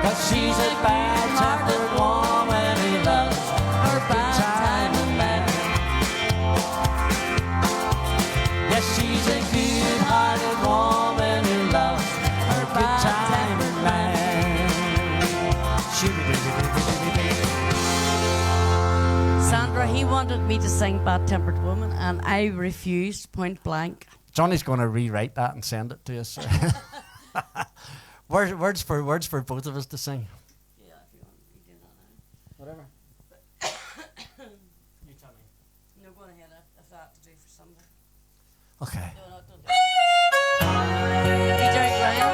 'Cause she's a bad-tempered woman who loves her bad-timing man. Yes, she's a good-hearted woman who loves her good-timing man. Sandra, he wanted me to sing Bad Tempered Woman, and I refused point blank. Johnny's going to rewrite that and send it to us. words for both of us to sing. Yeah, if you want, you do that now. Whatever. You tell me. No, go ahead if that to do for somebody. Okay. No, don't do it. DJ Ryan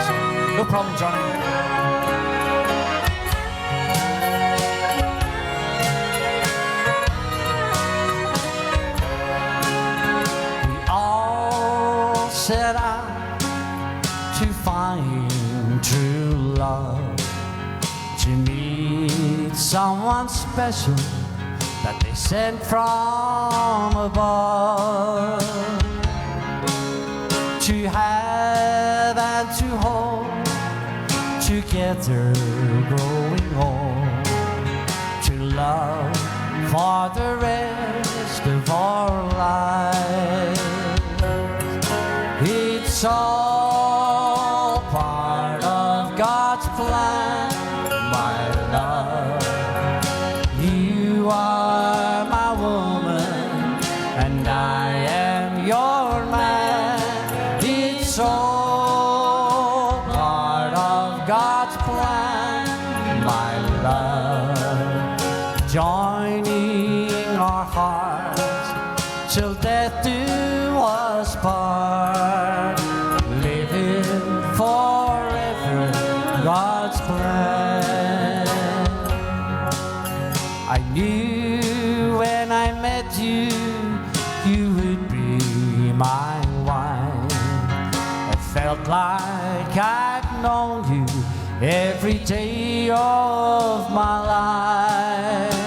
song? No problem, Johnny. Set out to find true love, to meet someone special that they sent from above, to have and to hold together growing old, to love for the rest of our lives. It's all part of God's plan, my love. You are my woman, and I am your man. It's all part of God's plan, my love. Joining our hearts till death do us part, living forever God's plan. I knew when I met you, you would be my wife. It felt like I'd known you every day of my life.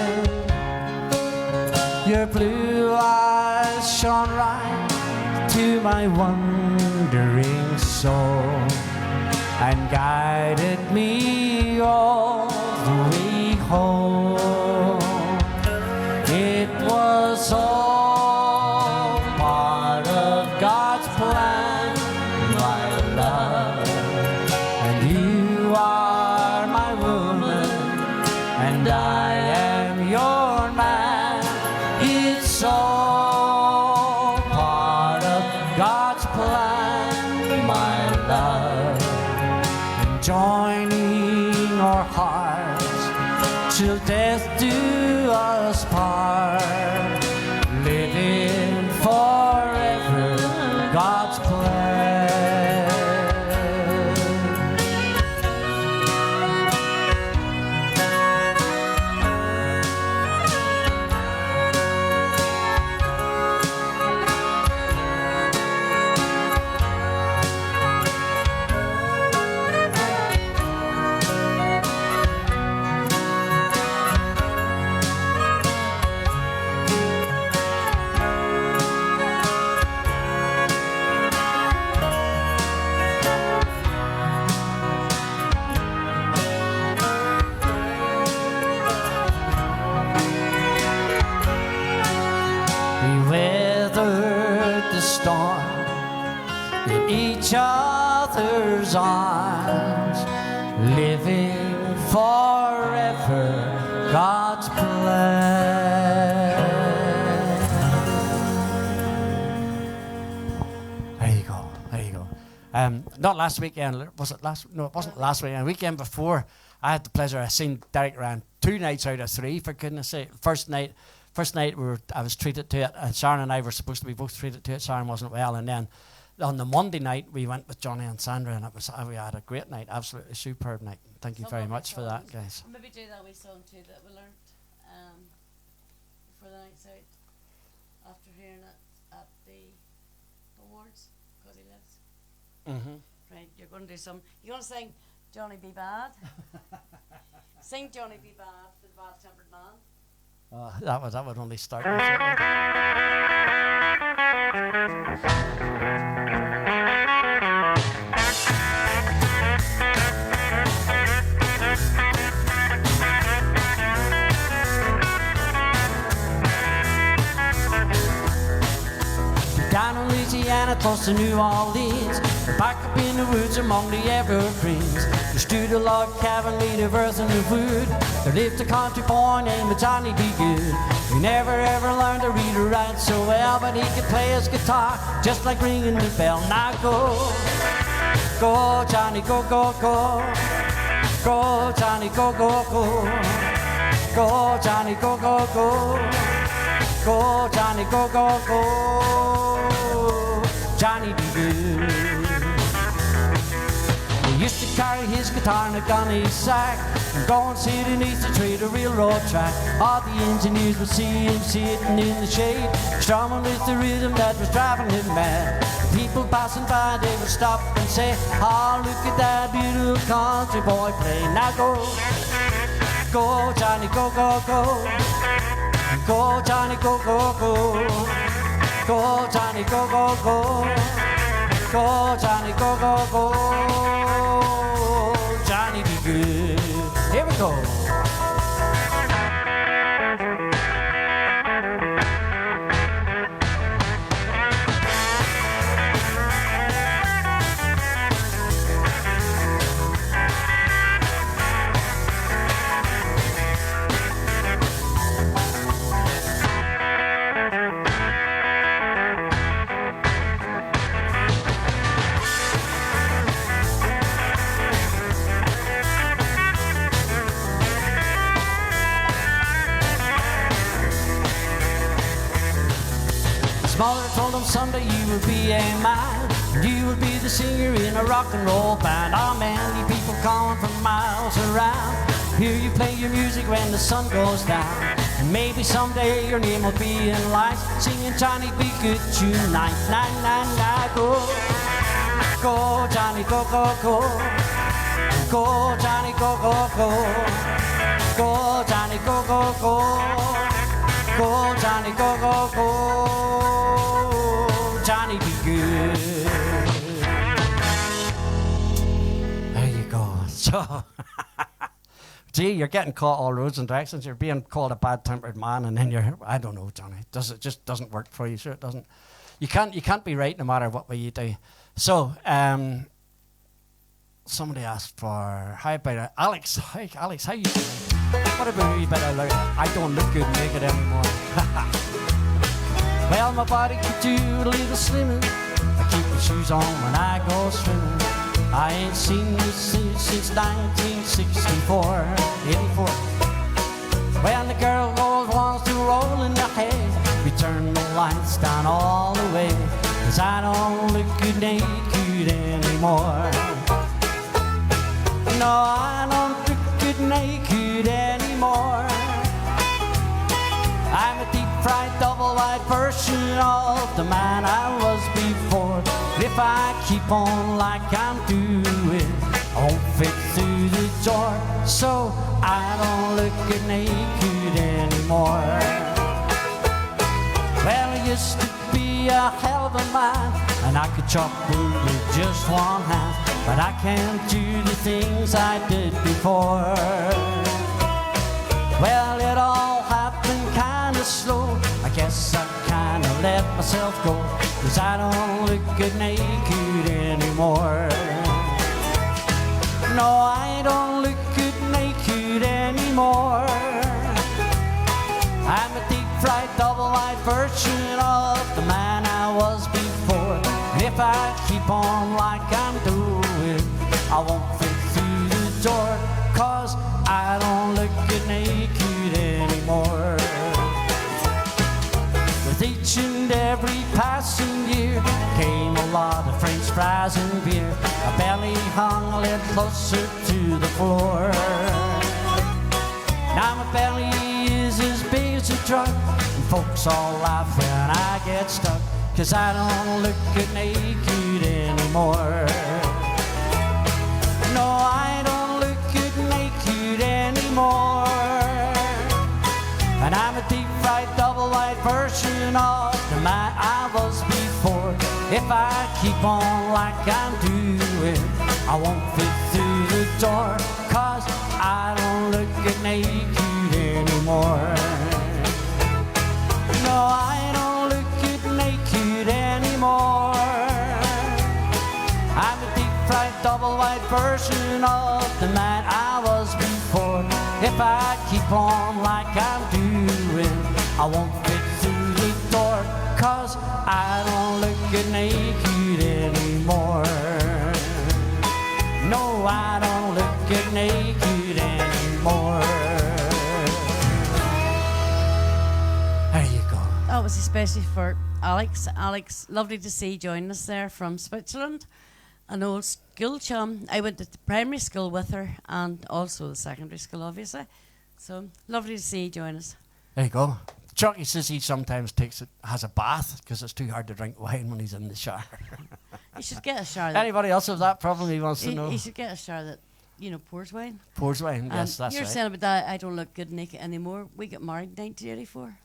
Your blue eyes shone right to my wandering soul and guided me all the way home. It was all part of God's plan, my love. And you are my woman, and I am your man. It's all part of God's plan, my love. And joining our hearts till death do us part, living forever God's plan. Storm in each other's arms, living forever God's plan. There you go, there you go. Not last weekend, was it last? No, it wasn't last weekend. Weekend before, I had the pleasure of seeing Derek around 2 nights out of 3, for goodness sake. First night I was treated to it, and Sharon and I were supposed to be both treated to it. Sharon wasn't well, and then on the Monday night we went with Johnny and Sandra, and we had a great night, absolutely superb night. Thank you very much for that, guys. Maybe do that wee song too that we learnt before the night's out, after hearing it at the awards, because he lives. Right, you're going to do some. You're going to sing Johnny Be Bad. Sing Johnny Be Bad for the Bad Tempered Man. That would only start. Down in Louisiana, close to New Orleans, back up in the woods among the evergreens, there stood a log cabin made of earth and of wood. There lived a country boy named Johnny Be Good. He never ever learned to read or write so well, but he could play his guitar just like ringing the bell. Now go, go Johnny, go, go, go. Go Johnny, go, go, go. Go Johnny, go, go, go. Go Johnny, go, go, go. Johnny Be Good. He used to carry his guitar in a gunny sack and go and sit beneath the tree, the railroad track. All the engineers would see him sitting in the shade, strumming with the rhythm that was driving him mad. The people passing by, they would stop and say, oh, look at that beautiful country boy play. Now go, go Johnny, go, go, go. Go Johnny, go, go, go. Go Johnny, go, go, go. Go Johnny, go, go, go. Johnny Be Good. Here we go. His mother told him someday you will be a man, and you will be the singer in a rock and roll band. Oh man, you people calling from miles around, hear you play your music when the sun goes down. And maybe someday your name will be in lights, singing Johnny Be Good tonight. Na na na, go, go Johnny, go, go, go. Go Johnny, go, go, go. Go Johnny, go, go, go. Go Johnny, go, go, go. Johnny Be Good. There you go. So, gee, you're getting caught all roads and directions. You're being called a bad-tempered man, and then you're, I don't know, Johnny. It just doesn't work for you. Sure, it doesn't. You can't be right no matter what way you do. So, somebody asked for, how about Alex? Hi, Alex, how you doing? What about a wee bit of like, I don't look good naked anymore. Well, my body could do a little slimming. I keep my shoes on when I go swimming. I ain't seen you since 1964, 84. When the girl always wants to roll in the hay, we turn the lights down all the way, 'cause I don't look good naked anymore. No, I don't look good naked anymore. I'm a deep-fried, double-wide version of the man I was before. If I keep on like I'm doing, I won't fit through the door. So I don't look good naked anymore. Well, I used to be a hell of a man, and I could chop wood with just one hand, but I can't do the things I did before. Well, it all happened kinda slow. I guess I kinda let myself go, 'cause I don't look good naked anymore. No, I don't look good naked anymore. I'm a deep-fried, double-wide version of the man I was before. And if I keep on like I'm doing, I won't fit through the door, 'cause I don't look good naked anymore. With each and every passing year came a lot of French fries and beer. My belly hung a little closer to the floor. Now my belly is as big as a truck, and folks all laugh when I get stuck, 'cause I don't look good naked anymore. No, I don't look good naked anymore. And I'm a deep-fried, double-wide version of the man I If I keep on like I'm doing, I won't fit through the door, 'cause I don't look good naked anymore. No, I don't look good naked anymore. I'm a deep-fried, double-wide version of the man I was before. If I keep on like I'm doing, I won't fit through the door, 'cause I don't look good naked anymore. No, I don't look good naked anymore. There you go. That was especially for Alex. Alex, lovely to see you join us there from Switzerland. An old school chum. I went to the primary school with her and also the secondary school, obviously. So lovely to see you join us. There you go. Chucky says he sometimes has a bath because it's too hard to drink wine when he's in the shower. You should get a shower. Anybody else have that problem he wants to know? You should get a shower that, pours wine. Pours wine, yes, that's you're right. saying about that, I don't look good naked anymore. We got married in 1984.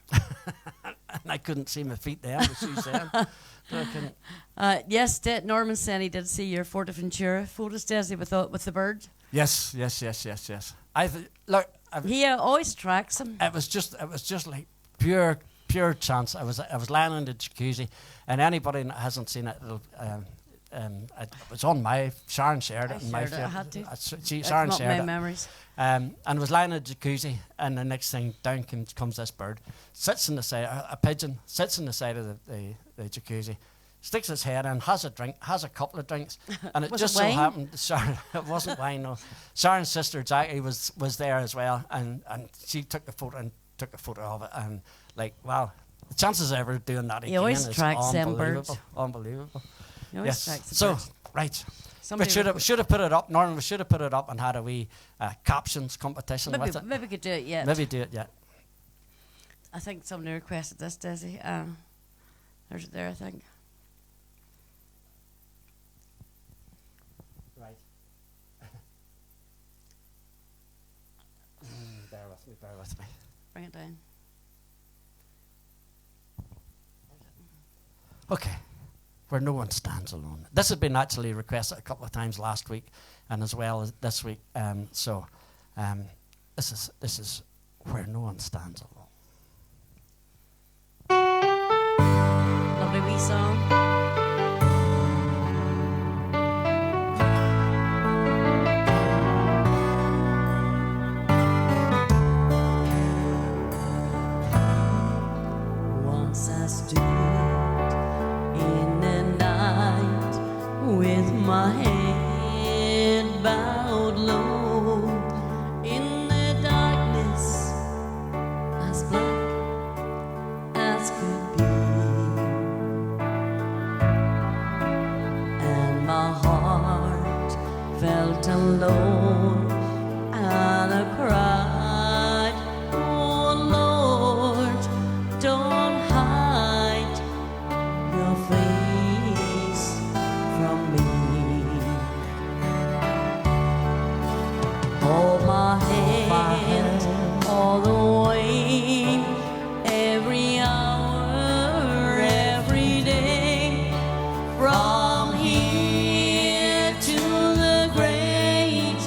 And I couldn't see my feet then, as she said. So I couldn't. Yes, Norman said he did see your Forteventura photos, Desy, with the bird. Yes. Look, He always tracks him. it was just like pure chance. I was lying in the jacuzzi, and anybody that hasn't seen it, it was on my Sharon shared it. I had to. Sharon That's not shared my it. memories. And I was lying in the jacuzzi, and the next thing down comes this bird, sits in the side, a pigeon sits in the side of the jacuzzi, sticks his head in, has a drink, has a couple of drinks, and it Was just it so wine? happened, Sharon, it wasn't wine, no. Sharon's sister Jackie was there as well, and she took a photo of it, and like, wow, the chances of ever doing that again always is tracks them birds. unbelievable. He always Yes. tracks the So birds. right. Somebody We should have put it up, Norman. We should have put it up and had a wee captions competition with it. Maybe we could do it yet. Maybe do it yet. I think somebody requested this, Desy. There's it there, I think. Right. Bear with me. Bring it down. Okay. Where no one stands alone. This had been actually requested a couple of times last week, and as well as this week. This is where no one stands alone. Lovely wee song. Once I stood in the night with my head bowed low in the darkness as black as could be, and my heart felt alone, and I cried, oh Lord, don't hide your face from me. Hold my hand all the way, every hour, every day, from here to the great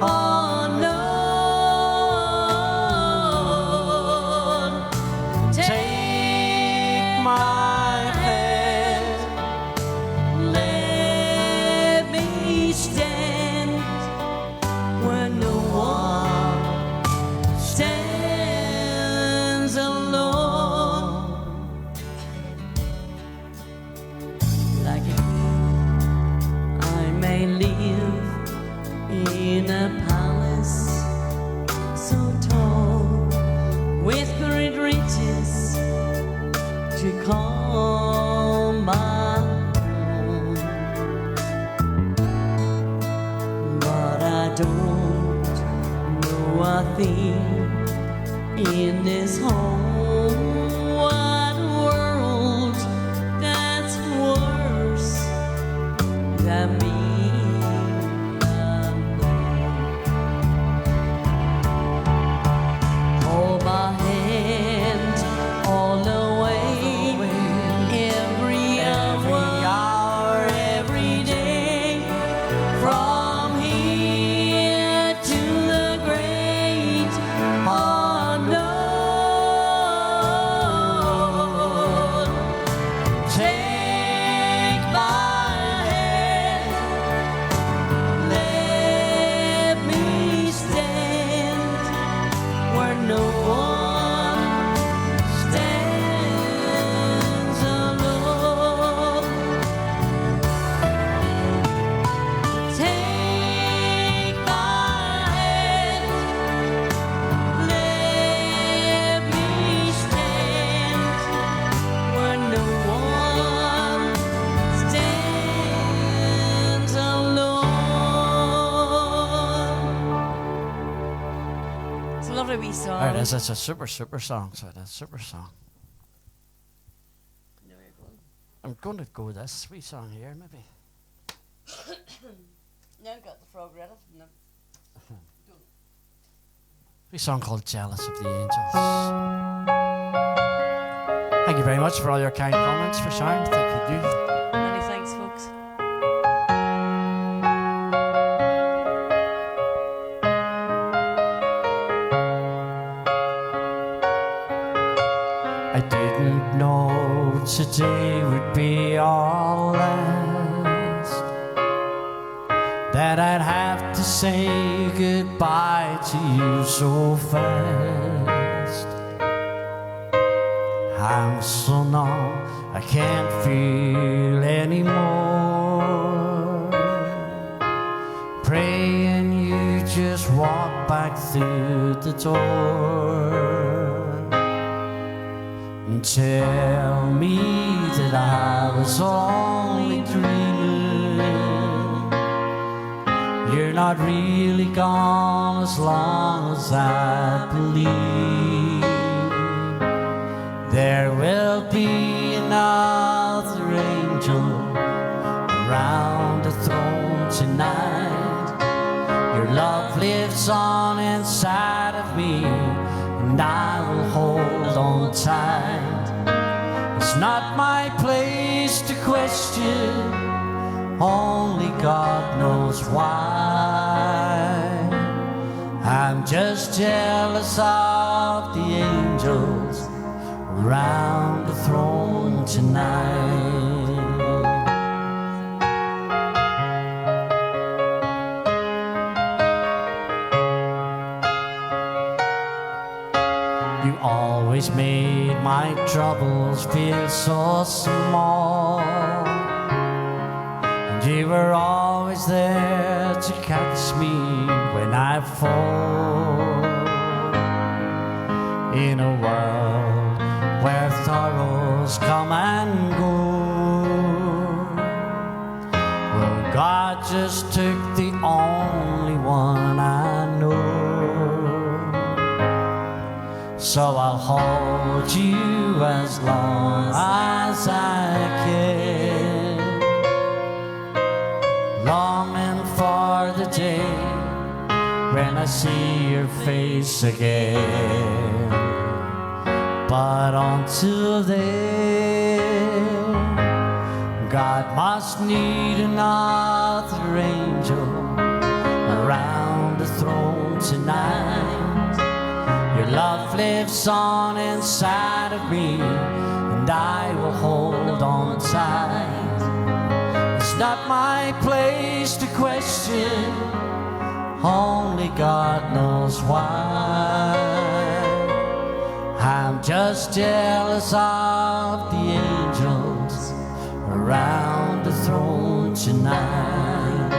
unknown. Take my hand, let me stand where no one stands alone. Like a queen, I may live in a palace so tall, with great riches to call my own. But I don't know a thing in this whole wide world that's worse than being alone. Hold my hand all the way, every hour, is. It's a super song. So it's a super song. I'm going to go with this wee song here, maybe. Now I've got the frog ready. No. Wee song called Jealous of the Angels. Thank you very much for all your kind comments for Sharon. Thank you. Many thanks, folks. I didn't know today would be our last, that I'd have to say goodbye to you so fast. I'm so numb, I can't feel anymore, praying you just walk back through the door and tell me that I was only dreaming. You're not really gone as long as I believe. There will be another angel around the throne tonight. Your love lives on inside of me, and I will hold on tight. It's not my place to question, only God knows why. I'm just jealous of the angels around the throne tonight. You always made my troubles feel so small, and you were always there to catch me when I fall. In a world where sorrows come and go, well, God just took the only one I know. So I'll hold you as long as I can, longing for the day when I see your face again. But until then, God must need another angel around the throne tonight. Your love lives on inside of me, and I will hold on tight. It's not my place to question, only God knows why. I'm just jealous of the angels around the throne tonight,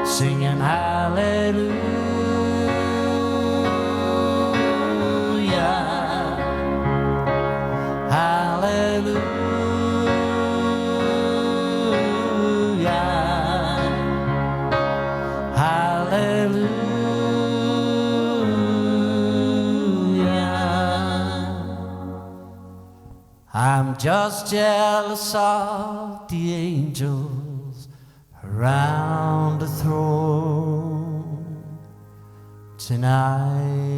singing hallelujah. I'm just jealous of the angels around the throne tonight.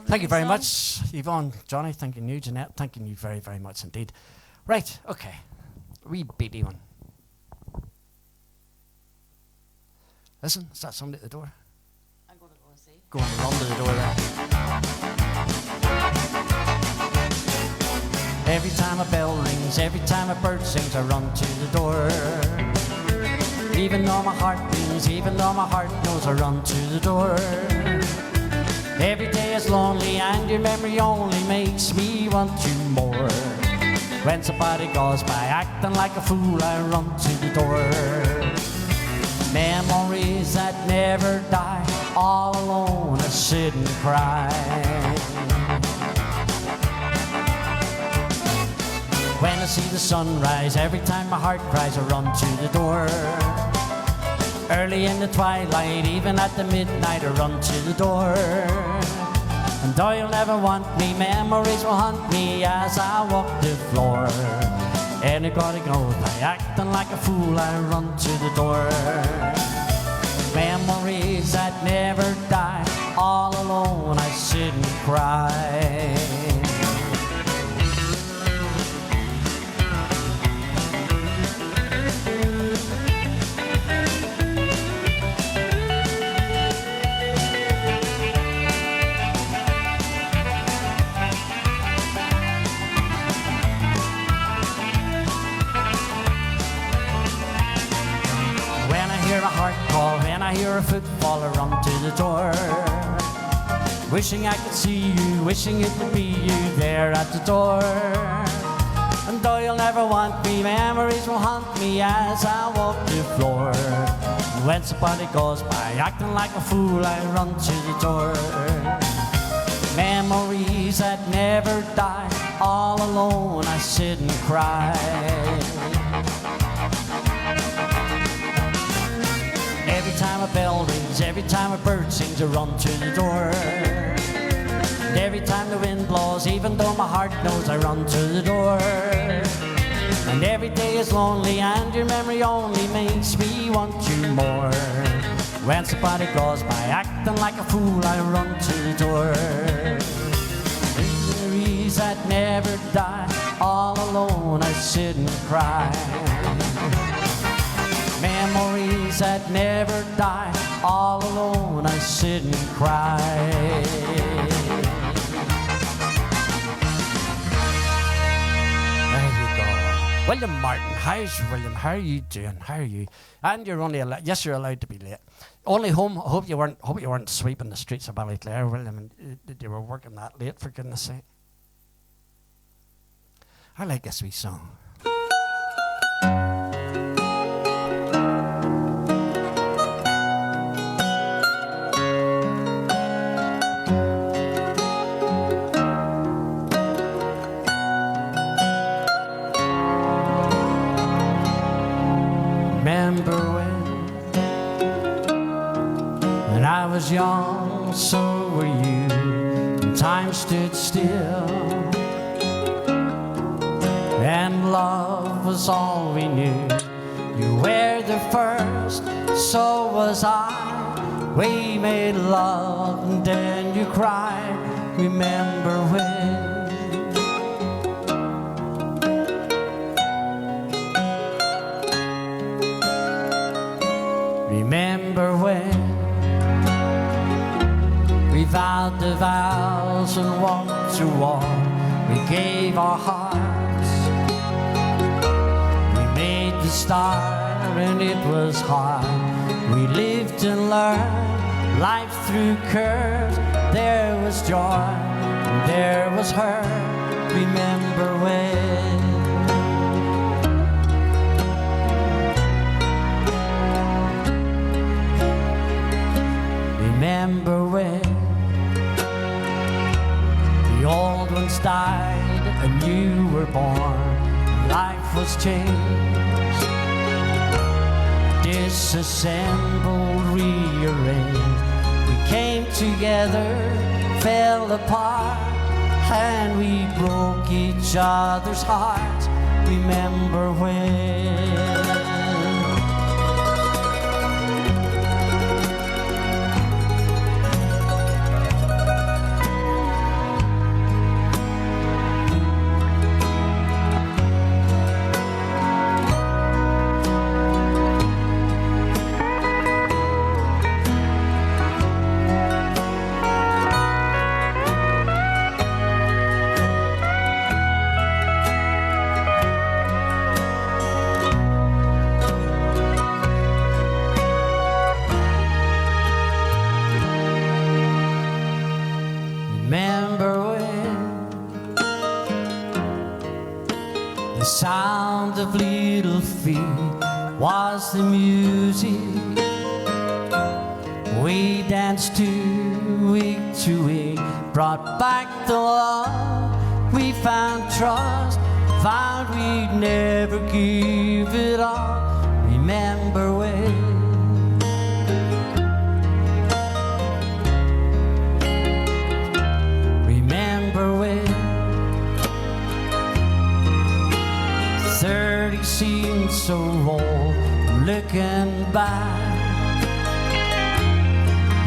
Thank you very much, Yvonne, Johnny. Thanking you, Jeanette. Thanking you very, very much indeed. Right, okay. Wee beaty one. Listen, is that somebody at the door? I'm going to go and see. Go and run to the door there. Every time a bell rings, every time a bird sings, I run to the door. Even though my heart beats, even though my heart knows, I run to the door. Every day is lonely and your memory only makes me want you more. When somebody goes by acting like a fool, I run to the door. Memories that never die, all alone I sit and cry. When I see the sunrise, every time my heart cries, I run to the door. Early in the twilight, even at the midnight, I run to the door. And though you'll never want me, memories will haunt me as I walk the floor. Anybody goes by acting like a fool, I run to the door. Memories that never die, all alone I sit and cry. When I hear a footfall, I run to the door. Wishing I could see you, wishing it would be you there at the door. And though you'll never want me, memories will haunt me as I walk the floor. And when somebody goes by acting like a fool, I run to the door. Memories that never die, all alone I sit and cry. Every time a bell rings, every time a bird sings, I run to the door. And every time the wind blows, even though my heart knows, I run to the door. And every day is lonely, and your memory only makes me want you more. When somebody goes by acting like a fool, I run to the door. Memories that never die, all alone I sit and cry. Memories that never die, all alone I sit and cry. There you go. William Martin, how's William? How are you doing? How are you? And you're only allowed, yes, you're allowed to be late. Only home. I hope you weren't sweeping the streets of Ballyclare, William, and you were working that late, for goodness sake. I like this wee song. Remember when I was young, so were you, and time stood still, and love was all we knew. You were the first, so was I. We made love and then you cried. Remember when? Remember when we vowed the vows and walked to war. We gave our hearts, we made the start, and it was hard. We lived and learned life through curves. There was joy, and there was hurt. Remember when? Remember when the old ones died and you were born. Life was changed, disassembled, rearranged. We came together, fell apart, and we broke each other's hearts. Remember when? We danced to week, brought back the love. We found trust, found we'd never give it up. Remember when Remember when 30 seemed so old. Looking back,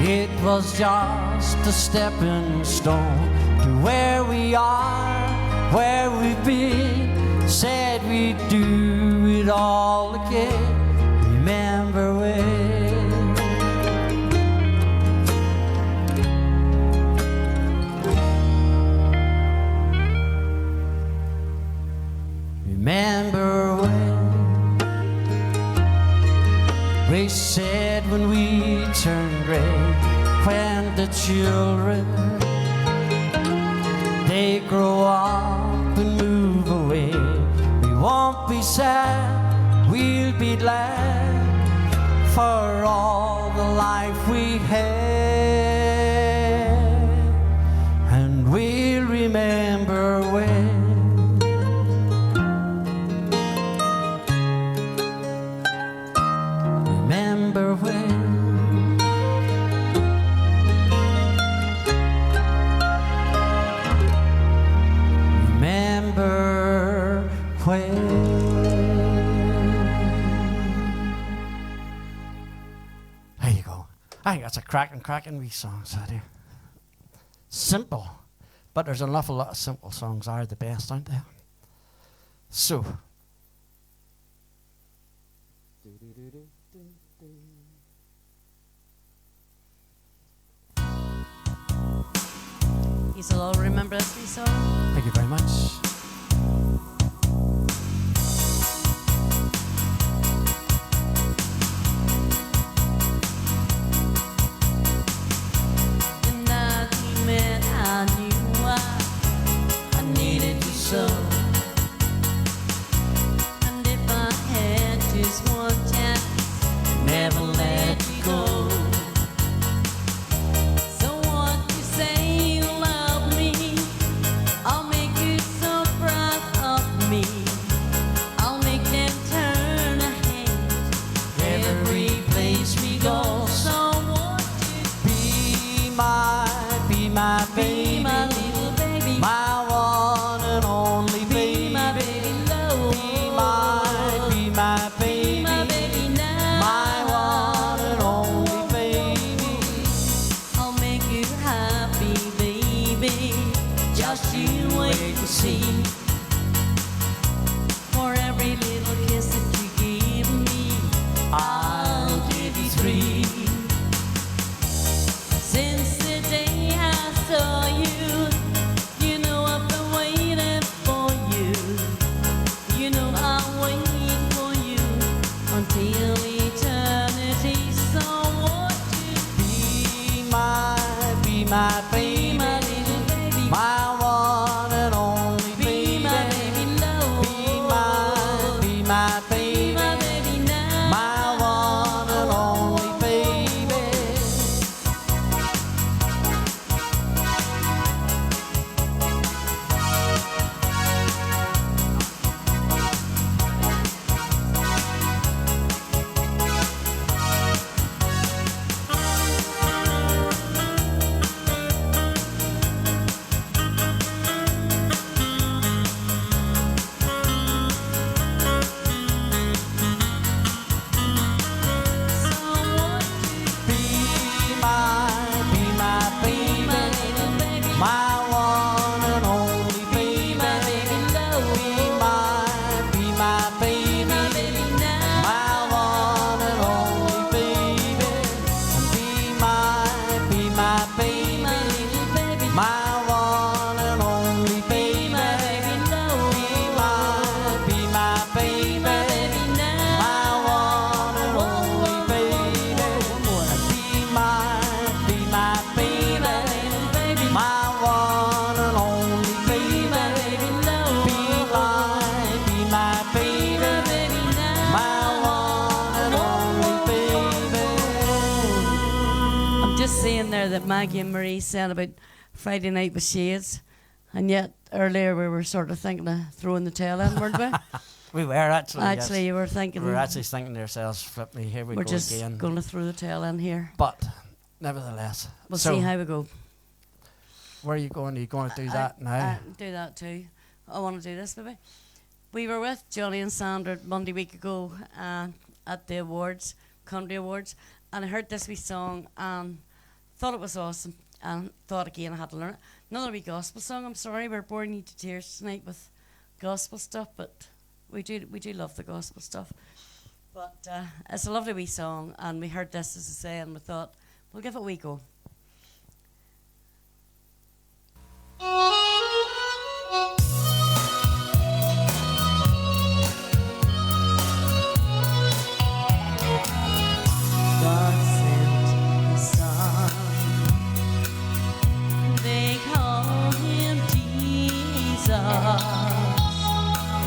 it was just a stepping stone to where we are, where we've been. Said we'd do it all again. Remember when Remember when we said when we turned gray, when the children they grow up and move away, we won't be sad, we'll be glad for all the life we had. And we'll remember when Remember when Remember when There you go. I think that's a cracking wee song, so there. Simple, but there's an awful lot of simple songs are the best, aren't they? So You'll all remember this wee song. thank you very much. The night we met, I knew I needed you so. And if I had just one chance, I'd never let you go. So what you say you love me, I'll make you so proud of me. I'll make them turn a hand every place we go. So won't you Be my baby, my little baby, my one and only baby. my baby love, Be my baby, my baby now, my one and only baby. I'll make you happy, baby. Just you wait and see. For every little kiss that you give me, I'll give you 3. Since the day I saw you, you know I've been waiting for you. You know I'll wait for you until eternity. So won't you Be my be baby, my little baby, my one and only be baby. my baby love, Be my baby, my baby now, my one and only baby. Just saying there that Maggie and Marie said about Friday night with shades, and yet earlier we were sort of thinking of throwing the tail in, weren't we? We were actually. Actually, yes. you were thinking. We were actually thinking to ourselves, flip me, here we we're go just again. going to throw the tail in here. But nevertheless, We'll so see how we go. where are you going? Are you going to do that now? Do that too. I want to do this, maybe. We were with Johnny and Sandra Monday week ago at the awards, country awards, and I heard this wee song and thought it was awesome, and thought again I had to learn it. Another wee gospel song. I'm sorry we're boring you to tears tonight with gospel stuff, but we do love the gospel stuff. But it's a lovely wee song, and we heard this, as I say, and we thought we'll give it a wee go. God sent His Son. They call Him Jesus.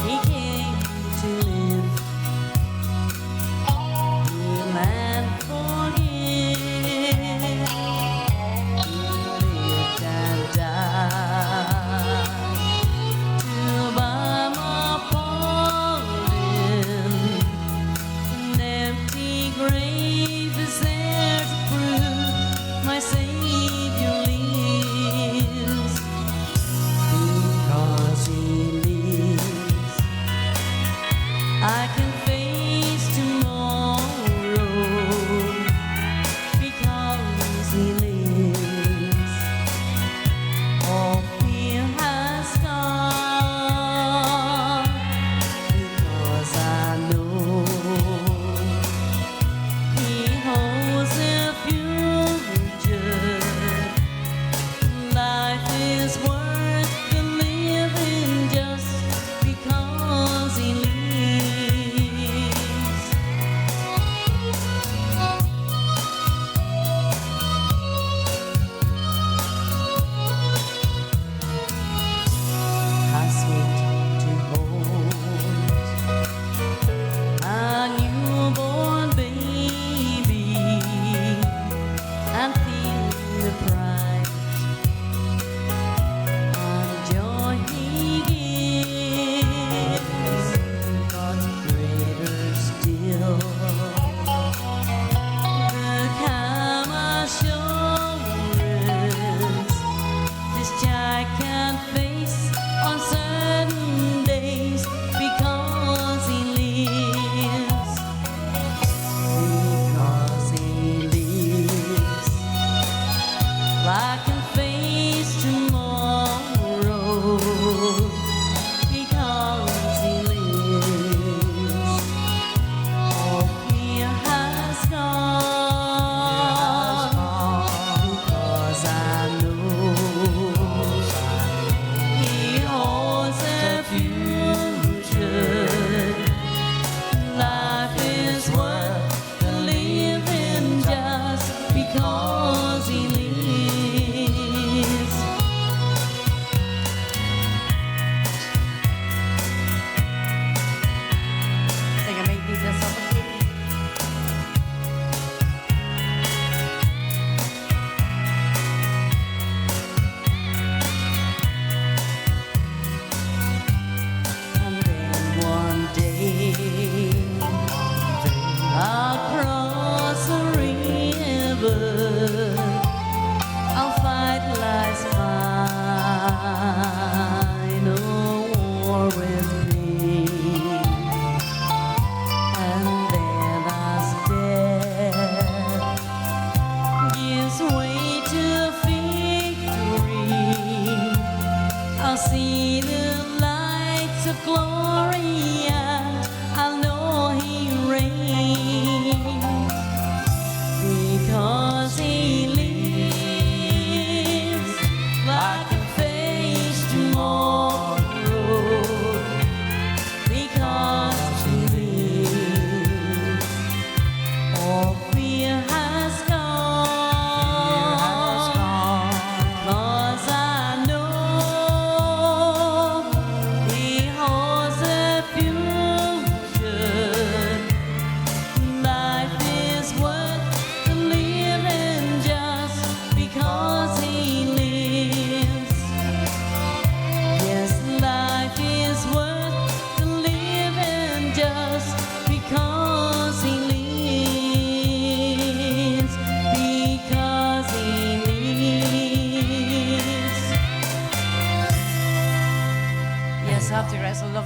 He came to live, heal and forgive.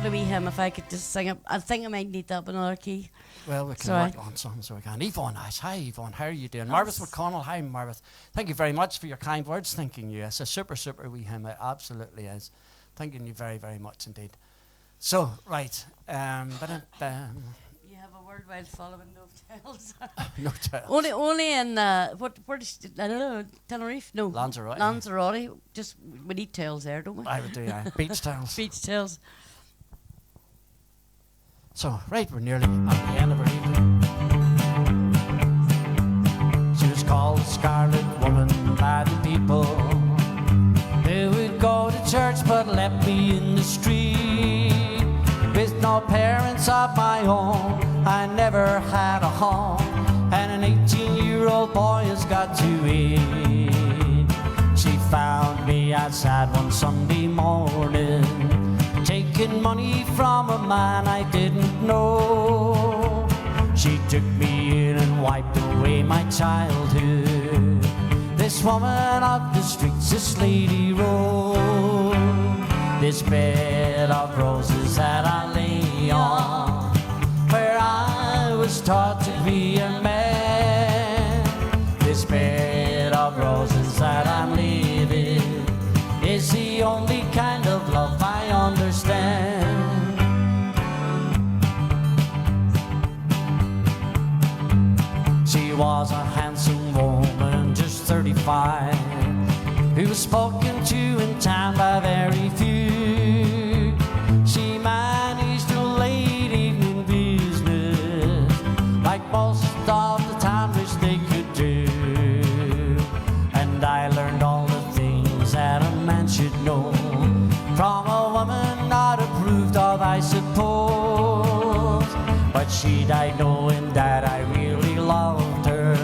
lovely wee hymn. If I could just sing it, I think I might need that in another key. Well, we can Sorry. work on something so we can. Yvonne, nice. Hi, Yvonne. How are you doing? Marvis McConnell. Hi, Marvis. Thank you very much for your kind words. Thanking you. It's a super, super wee hymn. It absolutely is. Thanking you very, very much indeed. So, right. Ba-dum-bum. You have a word while following no tales. No tell. only in where is I don't know, Tenerife? No, Lanzarote. Lanzarote. Just we need tales there, don't we? I would do, yeah. Beach towels. Beach tales. So, right, we're nearly at the end of her evening. She was called the Scarlet Woman by the people. They would go to church but left me in the street. With no parents of my own, I never had a home. And an 18-year-old boy has got to eat. She found me outside one Sunday morning, taking money from a man I didn't know. She took me in and wiped away my childhood. This woman of the streets, this lady Rose. This bed of roses that I lay on, where I was taught to be a man. This bed of roses that I'm living is the only kind of love I understand. She was a handsome woman, just 35, who was spoken to in town by very few. She managed a late evening business, like most of the time which they could do. And I learned all the things that a man should know from a woman not approved of, I suppose. But she died knowing that I really loved her.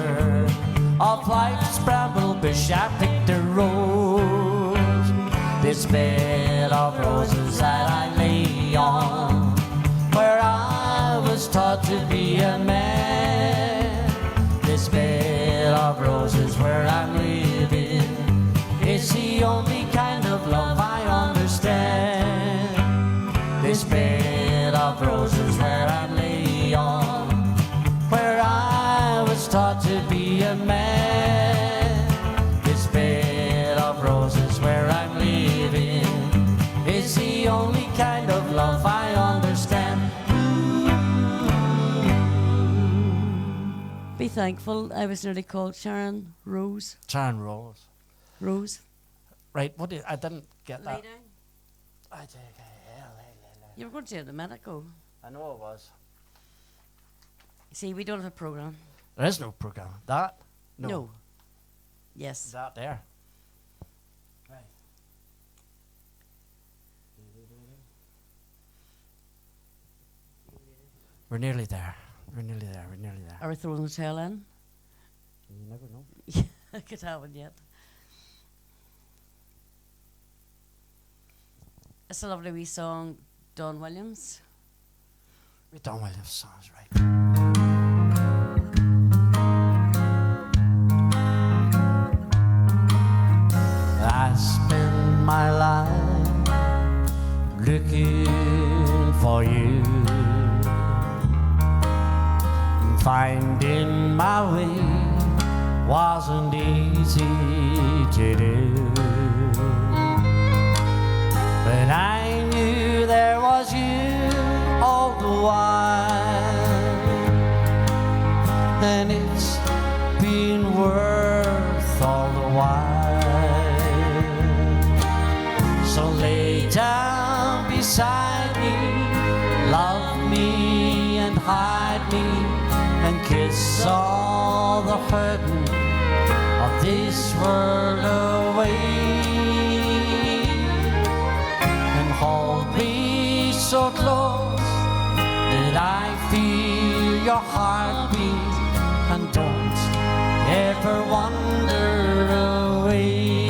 Of life's bramble bush I picked a rose. This bed of roses that I lay on, where I was taught to be a man. This bed of roses where I'm living is the only kind of love I understand. This bed of roses where I lay on, where I was taught to be a man. This bed of roses where I'm living is the only kind of love I understand. Be thankful. I was nearly called Sharon Rose. Sharon Rose. Rose. Right, what did I didn't get Lay that. down. I did. You were going to say it a minute ago. I know it was. See, we don't have a program. There is no program. That? No. Yes. That there. Right. We're nearly there. We're nearly there. We're nearly there. Are we throwing the tail in? You never know. I could haven't yet. It's a lovely wee song, Don Williams. We done with this songs, right? I spend my life looking for you, finding my way wasn't easy to do, but I knew there was you all the while, and it's been worth all the while. So lay down beside me, love me and hide me, and kiss all the hurting of this world away, and hold me so close that I feel your heartbeat, and don't ever wander away.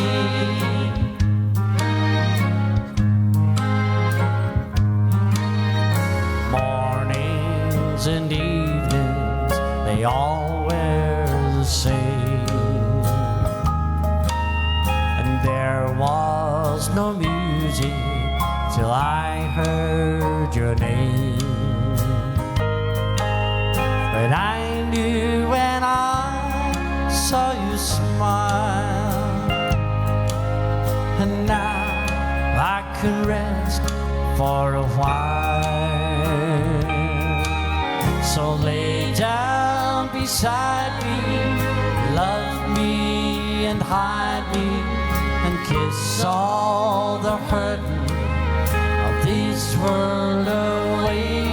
Mornings and evenings, they all wear the same, and there was no music till I heard your name. But I knew when I saw you smile, and now I can rest for a while. So lay down beside me, love me and hide me, and kiss all the hurting of this world away.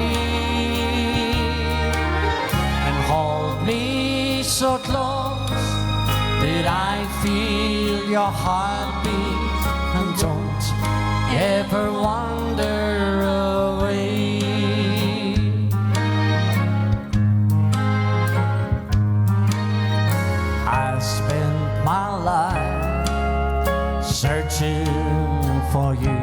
And hold me so close that I feel your heartbeat, and don't ever wander away. I spent my life searching for you,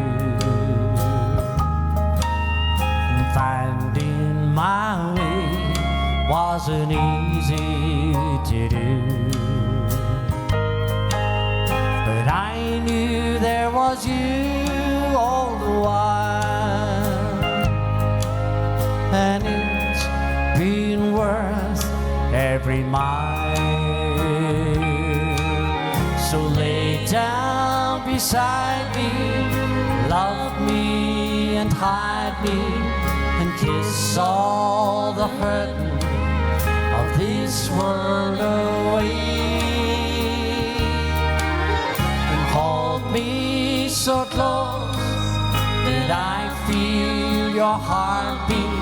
and finding my way wasn't easy to do. But I knew there was you all the while, and it's been worth every mile. So lay down beside me, love me and hide me, and kiss all the hurting of this world away. And hold me so close that I feel your heartbeat,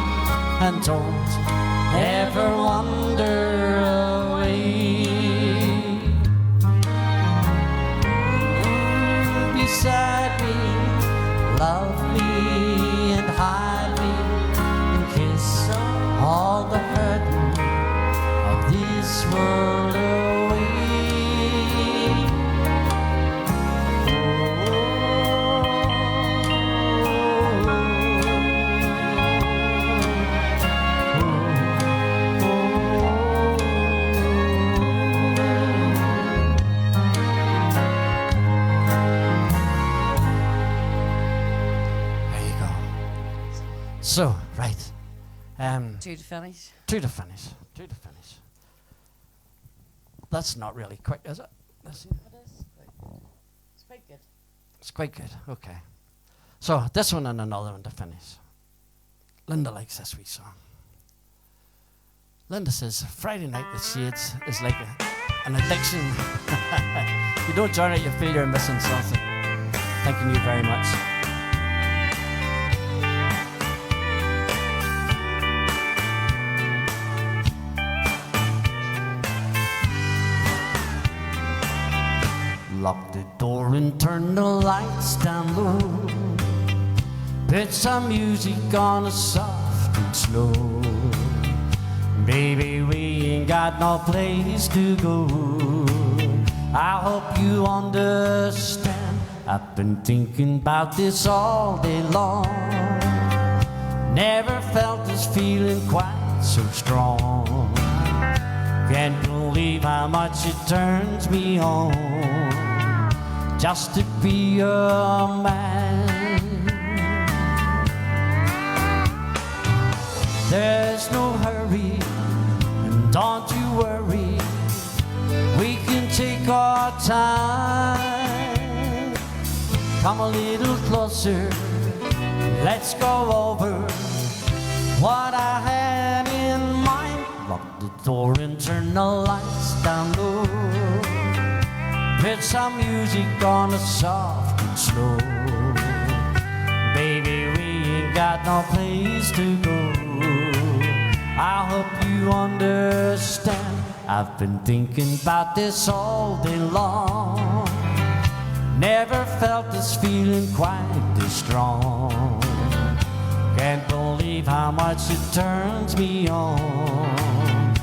and don't ever wander away. Beside me, love me and hide me, and kiss all the hurting of this world away. So, right. Two to finish. Two to finish. Two to finish. That's not really quick, is it? That's, It is. It's quite good. it's quite good. Okay. So, this one and another one to finish. Linda likes this wee song. Linda says, Friday night with Shades is like an addiction. You don't join it, you feel you're missing something. Thanking you very much. Lock the door and turn the lights down low. Put some music on, soft and slow. Baby, we ain't got no place to go. I hope you understand. I've been thinking about this all day long. Never felt this feeling quite so strong. Can't believe how much it turns me on just to be a man. There's no hurry, and don't you worry, we can take our time. Come a little closer, let's go over what I had in mind. Lock the door and turn the lights down low. Put some music on, soft and slow. Baby, we ain't got no place to go. I hope you understand. I've been thinking about this all day long. Never felt this feeling quite this strong. Can't believe how much it turns me on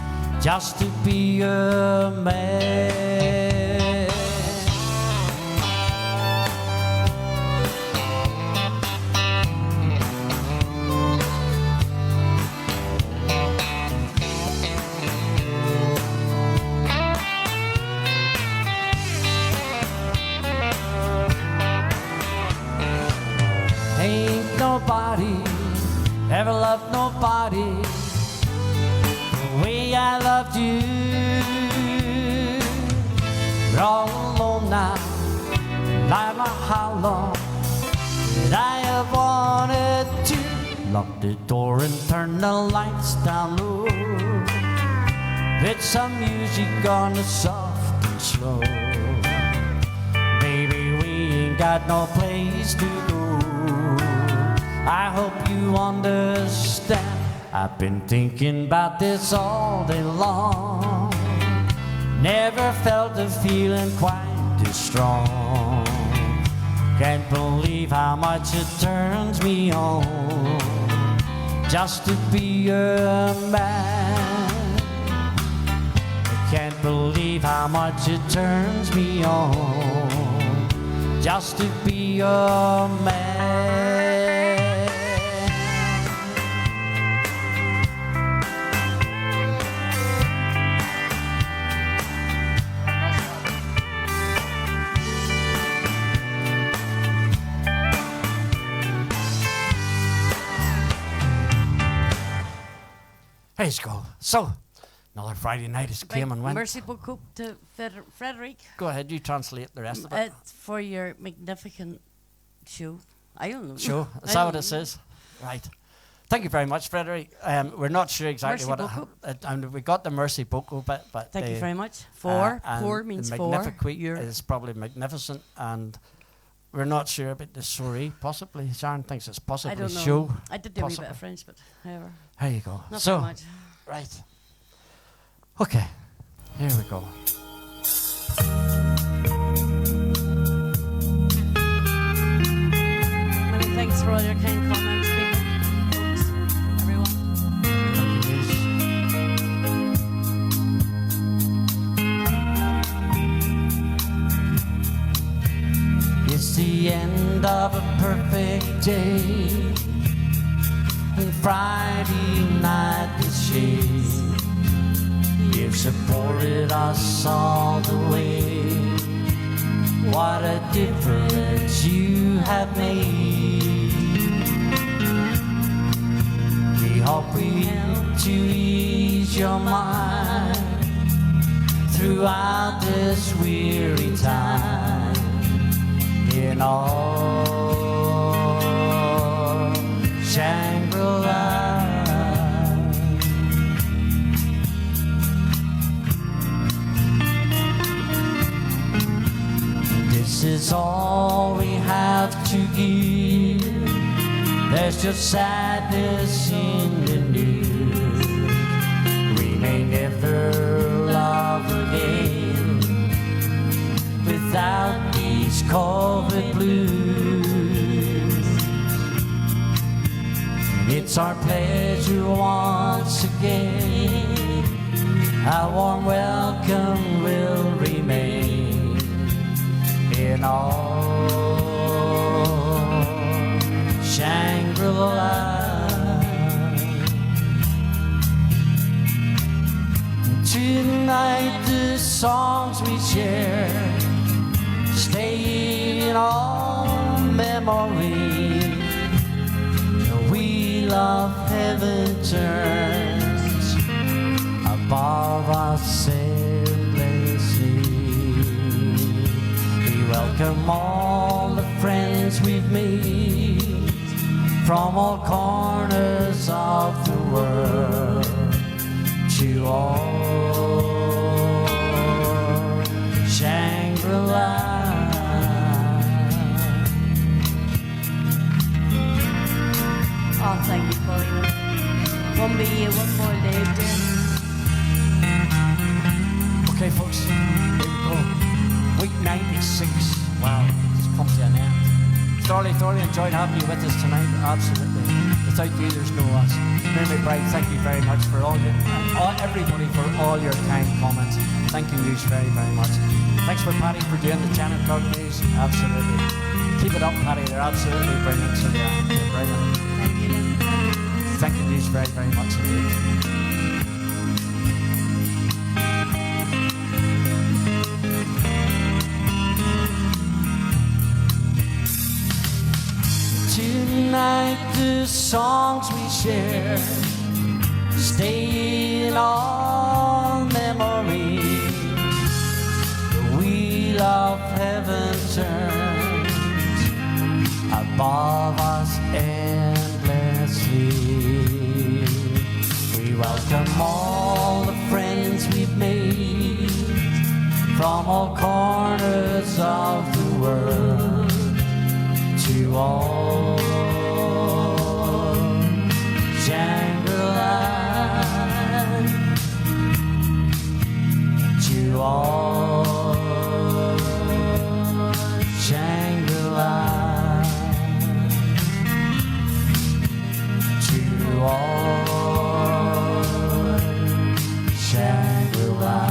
just to be a man. Hey, Never loved nobody the way I loved you. We're all alone now. I know how long that I have wanted to lock the door and turn the lights down low. Put some music on the soft and slow. Baby, we ain't got no place to go. I hope you understand. I've been thinking about this all day long. Never felt a feeling quite this strong. Can't believe how much it turns me on just to be a man. I can't believe how much it turns me on just to be a man. Let's go. So, another Friday night has came and went. Merci beaucoup to Frederick. Go ahead, you translate the rest of it. For your magnificent show. I don't know. Show? Is that what it says? Right. Thank you very much, Frederick. We're not sure exactly Merci what it, and we got the Merci beaucoup bit, but thank you very much. Four means four. Magnificent is probably magnificent, and we're not sure about the souris. Possibly, Sharon thinks it's possibly I don't know. show. I did do a wee bit of French, but however. There you go. Not so so much. right. Okay. Here we go. Many thanks for all your kind comments, people, folks, everyone. Thank you, Liz. It's the end of a perfect day, and Friday night is shade. You've supported us all the way. What a difference you have made. We hope we help to ease your mind throughout this weary time. In all Shangri-La. This is all we have to give. There's just sadness in the news. We may never love again without these COVID blues. It's our pleasure once again. A warm welcome will remain in all Shangri-La. Tonight the songs we share stay in all memory. The wheel of heaven turns above us endlessly. We welcome all the friends we've made from all corners of the world to all Shangri-La. Oh, thank you, Paulina. One be here, one more day, dear. Okay, folks, here we go. Week 96. Wow, it's come to an end. Thoroughly enjoyed having you with us tonight. Absolutely. Without you, there's no us. Mary Bride, thank you very much for everybody for all your kind comments. Thank you very, very much. Thanks for Patty for doing the 10 o'clock news. Absolutely. Keep it up, Patty. They're absolutely brilliant. So yeah, they're brilliant. Thank you. Thank you very, very much indeed. Tonight like the songs we share, stay in all memory. The wheel of heaven turns above us endlessly. We welcome all the friends we've made from all corners of the world, to all Shangri-La, to all Shangri-La, to all Shangri-La.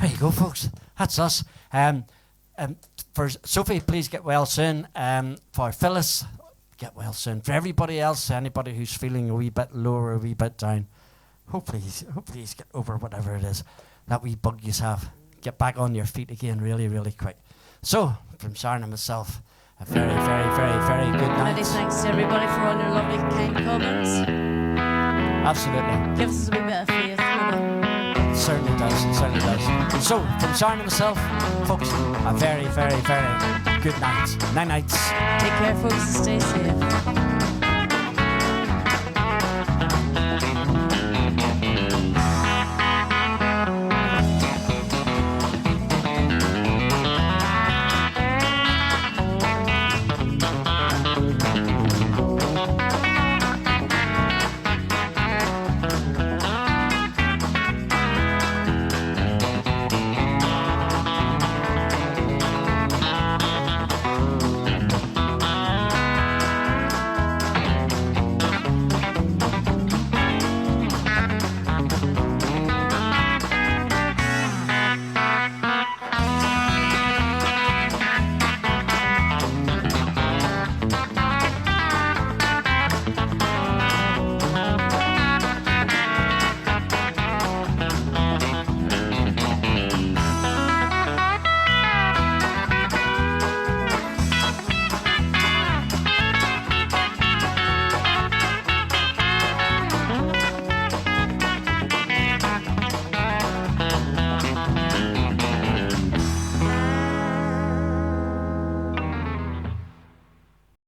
There you go, folks. That's us. For Sophie, please get well soon. For Phyllis, get well soon. For everybody else, anybody who's feeling a wee bit lower, a wee bit down, hopefully he's get over whatever it is, that wee bug you have. Get back on your feet again really, really quick. So, from Sharon and myself, a very, very, very, very good night. Many thanks to everybody for all your lovely, kind comments. Absolutely. Gives us a wee bit of faith, you know. Certainly does, certainly does. So, from Sharon and myself, folks, a very, very, very good night. Night nights. Take care, folks, and stay safe.